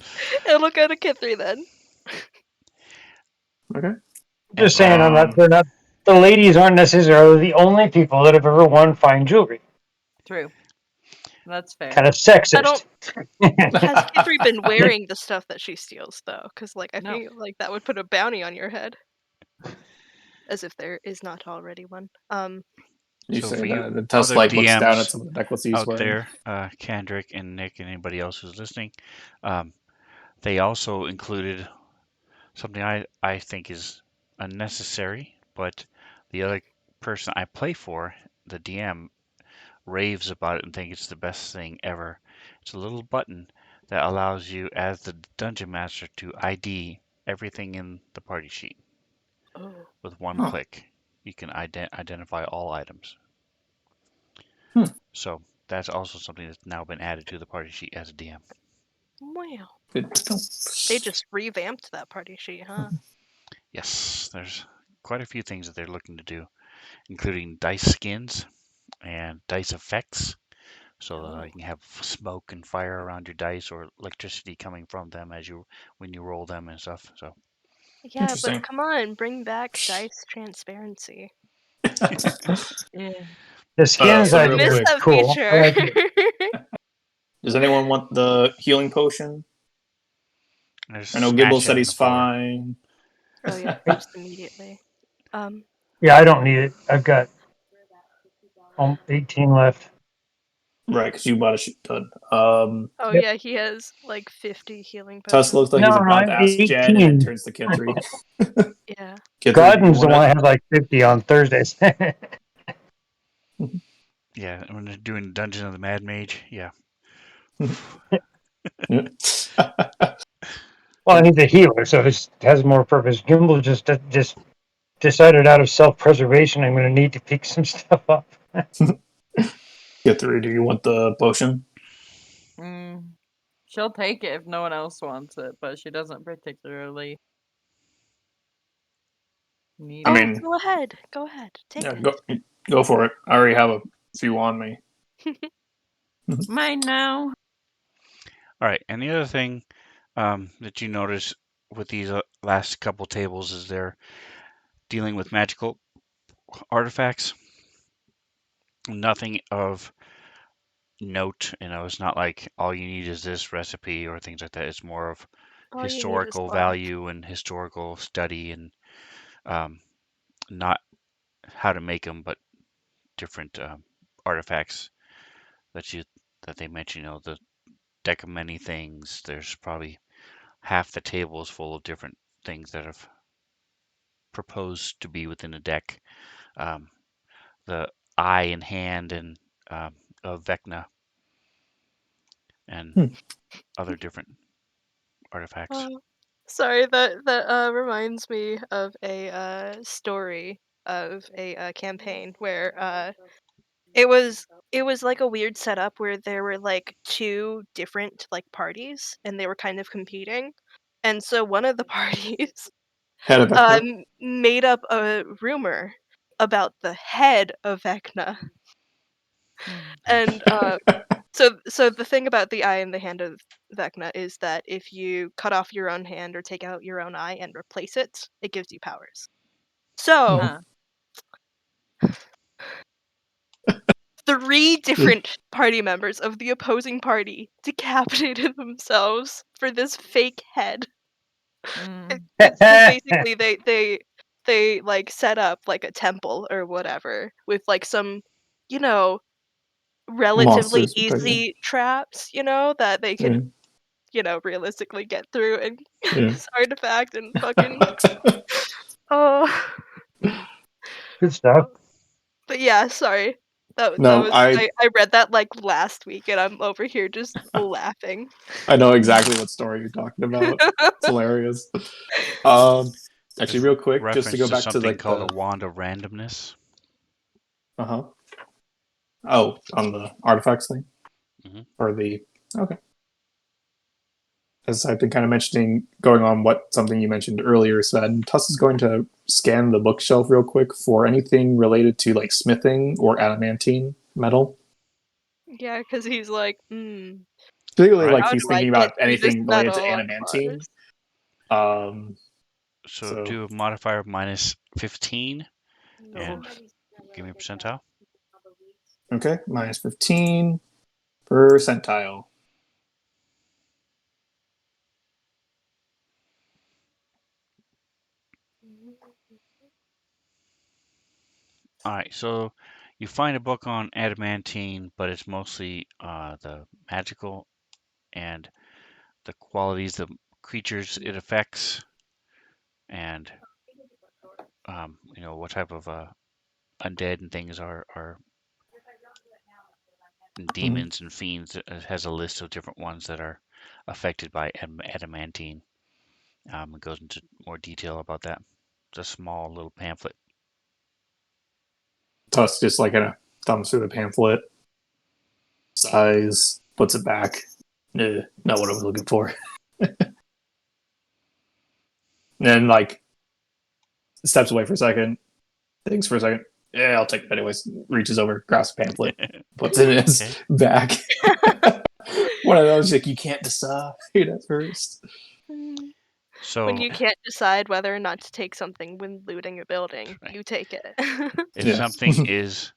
Speaker 4: it'll go to Kid 3 then.
Speaker 2: Okay.
Speaker 5: Just saying,
Speaker 2: Um,
Speaker 5: they're not. The ladies aren't necessarily the only people that have ever worn fine jewelry.
Speaker 3: true. That's fair.
Speaker 5: Kind of
Speaker 4: I don't.
Speaker 5: sexist.
Speaker 4: Has Kid 3 been wearing the stuff that she steals though? Because like I
Speaker 3: No.
Speaker 4: feel like that would put a bounty on your head, as if there is not already one.
Speaker 2: you
Speaker 1: so
Speaker 2: say
Speaker 1: for you
Speaker 2: that, and Tusk
Speaker 1: other
Speaker 2: like looks down at
Speaker 1: DMs
Speaker 2: some of the necklaces he's
Speaker 1: out
Speaker 2: wearing.
Speaker 1: there, Kendrick and Nick and anybody else who's listening, they also included something I think is unnecessary, but the other person I play for, the DM, raves about it and thinks it's the best thing ever. It's a little button that allows you, as the dungeon master, to ID everything in the party sheet
Speaker 4: Oh.
Speaker 1: with one
Speaker 2: Huh.
Speaker 1: click. You can identify all items.
Speaker 2: Hmm.
Speaker 1: So that's also something that's now been added to the party sheet as a DM.
Speaker 4: Wow.
Speaker 2: Good to know.
Speaker 4: They just revamped that party sheet, huh?
Speaker 1: Yes, there's quite a few things that they're looking to do, including dice skins and dice effects. So you can have smoke and fire around your dice, or electricity coming from them when you roll them and stuff. So
Speaker 4: Yeah,
Speaker 2: Interesting.
Speaker 4: but come on, bring back dice transparency.
Speaker 3: Yeah.
Speaker 5: The skins
Speaker 2: So
Speaker 4: I
Speaker 2: real
Speaker 5: idea
Speaker 4: miss
Speaker 5: is
Speaker 2: quick,
Speaker 4: that
Speaker 5: cool. I
Speaker 4: feature.
Speaker 5: like it.
Speaker 2: does anyone want the healing potion?
Speaker 1: there's
Speaker 2: I know Gibble
Speaker 1: smash it
Speaker 2: said
Speaker 1: on
Speaker 2: he's
Speaker 1: the floor.
Speaker 2: fine.
Speaker 4: Oh yeah, boost immediately.
Speaker 5: Yeah, I don't need it. I've got 18 left.
Speaker 2: Right, because you bought a shit ton.
Speaker 4: Oh
Speaker 5: Yep.
Speaker 4: yeah, he has like 50 healing
Speaker 2: Tusk
Speaker 4: potions.
Speaker 2: looks like
Speaker 5: No,
Speaker 2: he's
Speaker 5: no,
Speaker 2: about to
Speaker 5: I'm
Speaker 2: ask Jen, and then
Speaker 5: 18.
Speaker 2: turns to Kid 3.
Speaker 4: Yeah.
Speaker 2: Kid 3, do you
Speaker 5: Gordon's the
Speaker 2: want
Speaker 5: one
Speaker 2: it?
Speaker 5: I had like 50 on Thursdays.
Speaker 1: Yeah, when they're doing Dungeon of the Mad Mage, yeah.
Speaker 5: Well, he's a healer, so it has more purpose. Gimbal just decided out of self-preservation I'm going to need to pick some stuff up.
Speaker 2: Kid 3, do you want the potion?
Speaker 3: Mm, She'll take it if no one else wants it, but she doesn't particularly need
Speaker 2: I
Speaker 3: it.
Speaker 2: mean,
Speaker 4: Go ahead. Go ahead. Take
Speaker 2: yeah,
Speaker 4: it.
Speaker 2: go for it. I already have a few on me.
Speaker 3: Mine now.
Speaker 1: All right, and the other thing that you notice with these last couple tables is they're dealing with magical artifacts. Nothing of note, it's not like all you need is this recipe or things like that. It's more of
Speaker 4: All you need is
Speaker 1: historical
Speaker 4: luck.
Speaker 1: value and historical study and um, not how to make them, but different artifacts that you that they mention. The deck of many things. There's probably half the table is full of different things that have proposed to be within a deck. Um, the eye and hand and of Vecna and
Speaker 2: Hmm.
Speaker 1: other different artifacts.
Speaker 4: Sorry, that reminds me of a story of a campaign where it was like a weird setup where there were like two different like parties and they were kind of competing, and so one of the parties
Speaker 2: Head of Vecna.
Speaker 4: made up a rumor about the head of Vecna, and so the thing about the eye in the hand of Vecna is that if you cut off your own hand or take out your own eye and replace it, it gives you powers. So
Speaker 3: Huh.
Speaker 4: three different party members of the opposing party decapitated themselves for this fake head.
Speaker 3: Mm.
Speaker 4: So basically, they like set up like a temple or whatever with like some, you know, relatively
Speaker 2: Monsters.
Speaker 4: easy traps, that they
Speaker 2: Yeah.
Speaker 4: can, realistically get through and
Speaker 2: Yeah.
Speaker 4: this artifact and fucking oh.
Speaker 5: Good stuff.
Speaker 4: But yeah, sorry. That
Speaker 2: No,
Speaker 4: was I read that like last week and I'm over here just laughing.
Speaker 2: I know exactly what story you're talking about. It's hilarious. Actually,
Speaker 1: There's
Speaker 2: real quick, just to
Speaker 1: reference
Speaker 2: go
Speaker 1: to
Speaker 2: back to
Speaker 1: something
Speaker 2: like
Speaker 1: called a
Speaker 2: the
Speaker 1: wand of randomness.
Speaker 2: uh-huh. Oh, on the artifacts thing?
Speaker 1: Hmm.
Speaker 2: Or the okay. As I've been kind of mentioning, going on what something you mentioned earlier said, Tuss is going to scan the bookshelf real quick for anything related to like smithing or adamantine metal.
Speaker 4: Yeah, because he's like,
Speaker 2: Particularly
Speaker 1: Right.
Speaker 2: like
Speaker 4: how
Speaker 2: he's
Speaker 4: do I
Speaker 2: thinking
Speaker 4: get
Speaker 2: about
Speaker 4: through this
Speaker 2: anything related to
Speaker 4: metal on
Speaker 2: adamantine.
Speaker 4: Mars?
Speaker 1: So
Speaker 2: So
Speaker 1: do a modifier of minus 15
Speaker 4: Oh.
Speaker 1: and give me a percentile.
Speaker 2: okay, minus 15 percentile.
Speaker 1: All right. So you find a book on adamantine, but it's mostly the magical and the qualities, the creatures it affects, and what type of undead and things are and
Speaker 2: Mhm.
Speaker 1: demons and fiends. It has a list of different ones that are affected by adamantine. It goes into more detail about that. It's a small little pamphlet.
Speaker 2: Tuss just like kind of thumbs through the pamphlet, sighs, puts it back. Not what I was looking for. And then like steps away for a second, thinks for a second. Yeah, I'll take it anyways. Reaches over, grabs a pamphlet, puts it in his
Speaker 1: Okay.
Speaker 2: back. One of those like you can't decide at first.
Speaker 4: When
Speaker 1: So
Speaker 4: you can't decide whether or not to take something when looting a building,
Speaker 1: right,
Speaker 4: you take it.
Speaker 1: if
Speaker 2: Yeah.
Speaker 1: something is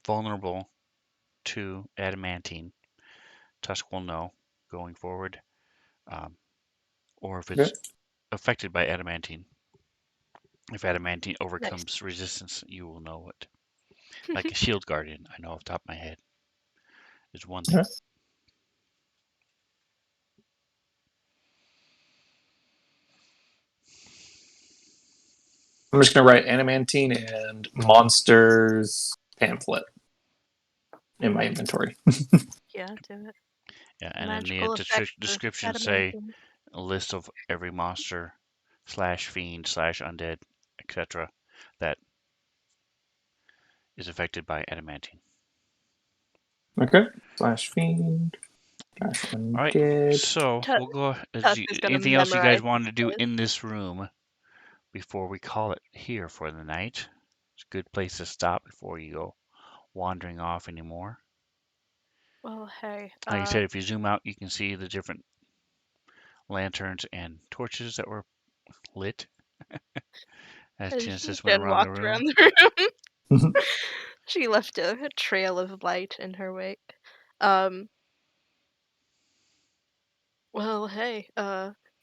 Speaker 1: vulnerable to adamantine, Tusk will know going forward, um, or if
Speaker 2: Okay.
Speaker 1: it's affected by adamantine. If adamantine
Speaker 4: Nice.
Speaker 1: overcomes resistance, you will know it. Like a shield guardian, I know off the top of my head, is one thing.
Speaker 2: Okay. I'm just gonna write adamantine and monsters pamphlet in my inventory.
Speaker 4: Yeah, do it.
Speaker 1: Yeah, and then the
Speaker 4: Magical effects of
Speaker 1: descriptions say
Speaker 4: adamantine.
Speaker 1: a list of every monster slash fiend slash undead, etc., that is affected by adamantine.
Speaker 2: Okay. /fiend.
Speaker 1: All right.
Speaker 2: Undead.
Speaker 1: So
Speaker 4: Tu-
Speaker 1: we'll go.
Speaker 4: Tusk is gonna
Speaker 1: Anything else you guys
Speaker 4: memorize
Speaker 1: want to do
Speaker 4: this.
Speaker 1: in this room before we call it here for the night? It's a good place to stop before you go wandering off anymore.
Speaker 4: Well, hey.
Speaker 1: Like I said, if you zoom out, you can see the different lanterns and torches that were lit as
Speaker 4: as
Speaker 1: Genesis went
Speaker 4: Jen
Speaker 1: around the
Speaker 4: walked
Speaker 1: room.
Speaker 4: around the room, she left a trail of light in her wake. Well, hey.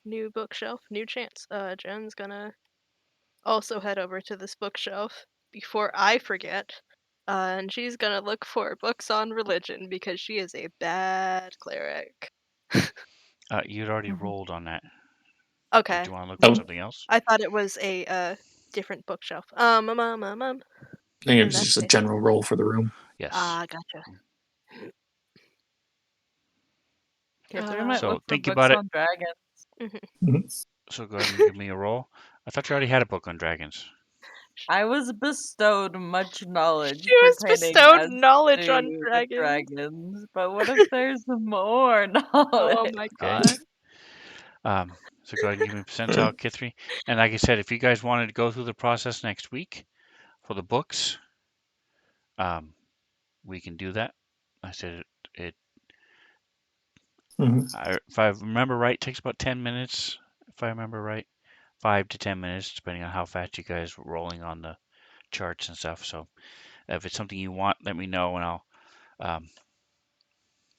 Speaker 4: New bookshelf, new chance. Jen's gonna also head over to this bookshelf before I forget. And she's gonna look for books on religion because she is a bad cleric.
Speaker 1: You'd already rolled on that. Did
Speaker 4: Okay.
Speaker 1: you want to look for
Speaker 2: Oh,
Speaker 1: something else?
Speaker 4: I thought it was a different bookshelf.
Speaker 2: I think it
Speaker 4: In
Speaker 2: was
Speaker 4: that
Speaker 2: just a
Speaker 4: case.
Speaker 2: general roll for the room.
Speaker 1: Yes.
Speaker 4: Gotcha.
Speaker 3: Catherine might
Speaker 1: So
Speaker 3: look for
Speaker 1: think
Speaker 3: books
Speaker 1: about it.
Speaker 3: on dragons.
Speaker 2: Mhm.
Speaker 1: So go ahead and give me a roll. I thought you already had a book on dragons.
Speaker 3: I was bestowed much knowledge
Speaker 4: She was
Speaker 3: pertaining
Speaker 4: bestowed
Speaker 3: as
Speaker 4: knowledge on
Speaker 3: to the
Speaker 4: dragons.
Speaker 3: dragons, but what if there's more
Speaker 4: Oh
Speaker 3: knowledge?
Speaker 4: my
Speaker 1: Okay.
Speaker 4: god.
Speaker 1: So go ahead and give me a percentile, Kithri. And like I said, if you guys wanted to go through the process next week for the books, we can do that. I said it
Speaker 2: Mhm.
Speaker 1: if I remember right, it takes about 10 minutes. If I remember right, 5 to 10 minutes, depending on how fast you guys are rolling on the charts and stuff. So if it's something you want, let me know, and I'll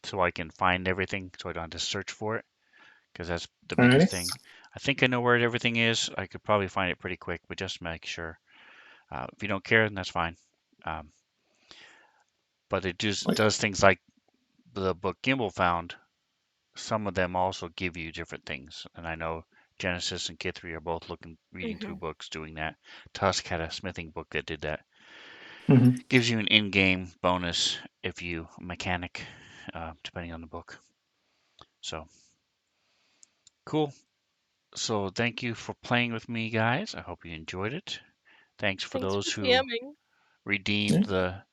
Speaker 1: so I can find everything, so I don't have to search for it, because that's the biggest thing.
Speaker 2: Alrighty.
Speaker 1: I think I know where everything is. I could probably find it pretty quick, but just make sure. If you don't care, then that's fine. Um, but it just
Speaker 2: Like,
Speaker 1: does things like the book Gimbal found. Some of them also give you different things, and I know Genesis and Kithri are both reading through books, doing that. Tusk had a smithing book that did that.
Speaker 2: mhm.
Speaker 1: Gives you an in-game bonus if you mechanic, depending on the book. So cool. So thank you for playing with me, guys. I hope you enjoyed it. Thanks for
Speaker 4: Thanks
Speaker 1: those
Speaker 4: for
Speaker 1: who
Speaker 4: DMing.
Speaker 1: redeemed
Speaker 2: Yeah.
Speaker 1: the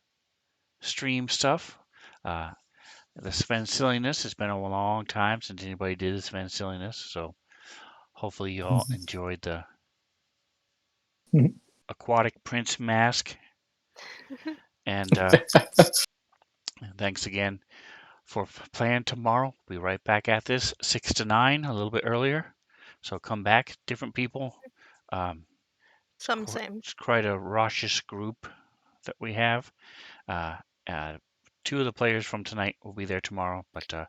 Speaker 1: stream stuff. The Sven silliness. It's been a long time since anybody did the Sven silliness, so hopefully you all enjoyed the
Speaker 2: Mhm.
Speaker 1: aquatic prince mask. And thanks again for playing tomorrow. We'll be right back at this 6 to 9, a little bit earlier. So come back, different people. Um,
Speaker 4: Some same.
Speaker 1: it's quite a raucous group that we have. Uh, uh, two of the players from tonight will be there tomorrow, but the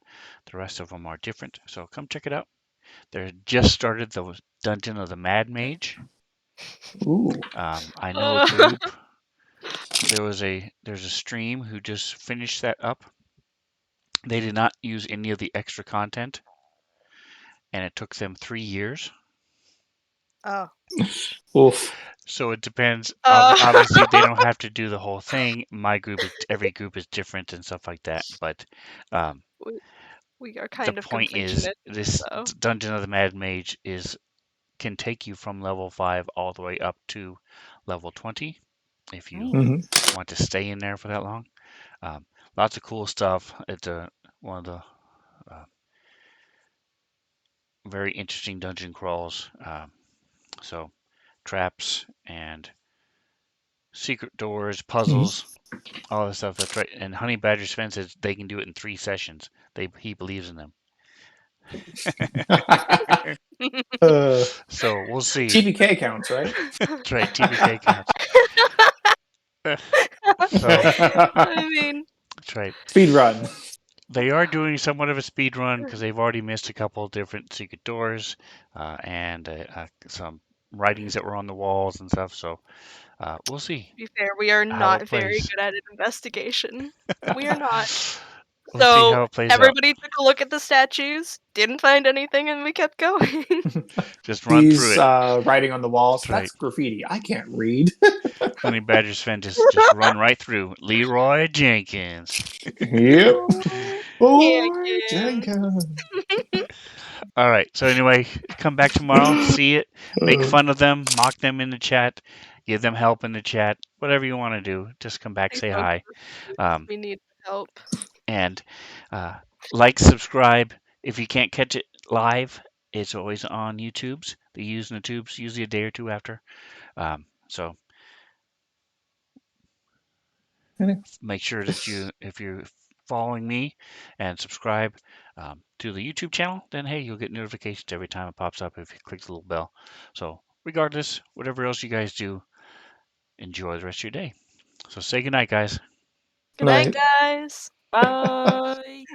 Speaker 1: rest of them are different. So come check it out. They just started the Dungeon of the Mad Mage.
Speaker 2: Ooh.
Speaker 1: I know a group. There's a stream who just finished that up. They did not use any of the extra content, and it took them 3 years.
Speaker 4: Oh.
Speaker 2: Oof.
Speaker 1: So it depends.
Speaker 4: Uh,
Speaker 1: Obviously, they don't have to do the whole thing. Every group is different and stuff like that. But um,
Speaker 4: we, we are
Speaker 1: the
Speaker 4: kind of
Speaker 1: point is,
Speaker 4: completionists,
Speaker 1: this
Speaker 4: so.
Speaker 1: Dungeon of the Mad Mage can take you from level 5 all the way up to level 20 if you
Speaker 2: Mhm.
Speaker 1: want to stay in there for that long. Lots of cool stuff. It's one of the very interesting dungeon crawls. So traps and secret doors, puzzles, all that stuff. That's right. And Honey Badger Sven says they can do it in 3 sessions. He believes in them.
Speaker 2: uh,
Speaker 1: So we'll see.
Speaker 2: TPK counts, right?
Speaker 1: That's right. TPK counts. So
Speaker 4: I mean,
Speaker 1: that's right.
Speaker 2: Speed run.
Speaker 1: They are doing somewhat of a speed run because they've already missed a couple of different secret doors and some writings that were on the walls and stuff. So we'll see
Speaker 4: to be fair, we are
Speaker 1: how it
Speaker 4: not very
Speaker 1: plays.
Speaker 4: good at an investigation. We are not.
Speaker 1: We'll see
Speaker 4: So
Speaker 1: how it plays out.
Speaker 4: everybody took a look at the statues, didn't find anything, and we kept going.
Speaker 1: Just run through
Speaker 2: These
Speaker 1: it.
Speaker 2: writing on the walls,
Speaker 1: That's right.
Speaker 2: that's graffiti. I can't read.
Speaker 1: Honey Badger Sven just run right through. Leroy Jenkins.
Speaker 2: Yep.
Speaker 4: Yeah,
Speaker 2: Boy,
Speaker 4: again.
Speaker 2: Jenkins.
Speaker 1: All right. So anyway, come back tomorrow, see it, make fun of them, mock them in the chat, give them help in the chat, whatever you want to do. Just come back,
Speaker 4: These
Speaker 1: say
Speaker 4: folks
Speaker 1: hi.
Speaker 4: are statues.
Speaker 1: Um,
Speaker 4: We need help.
Speaker 1: And like, subscribe. If you can't catch it live, it's always on YouTube's. The Using the Tubes, usually a day or two after. So
Speaker 2: Okay.
Speaker 1: make sure that if you're following me and subscribe to the YouTube channel, then hey, you'll get notifications every time it pops up if you click the little bell. So regardless, whatever else you guys do, enjoy the rest of your day. So say goodnight, guys.
Speaker 3: Good night,
Speaker 2: Night.
Speaker 3: guys. Bye.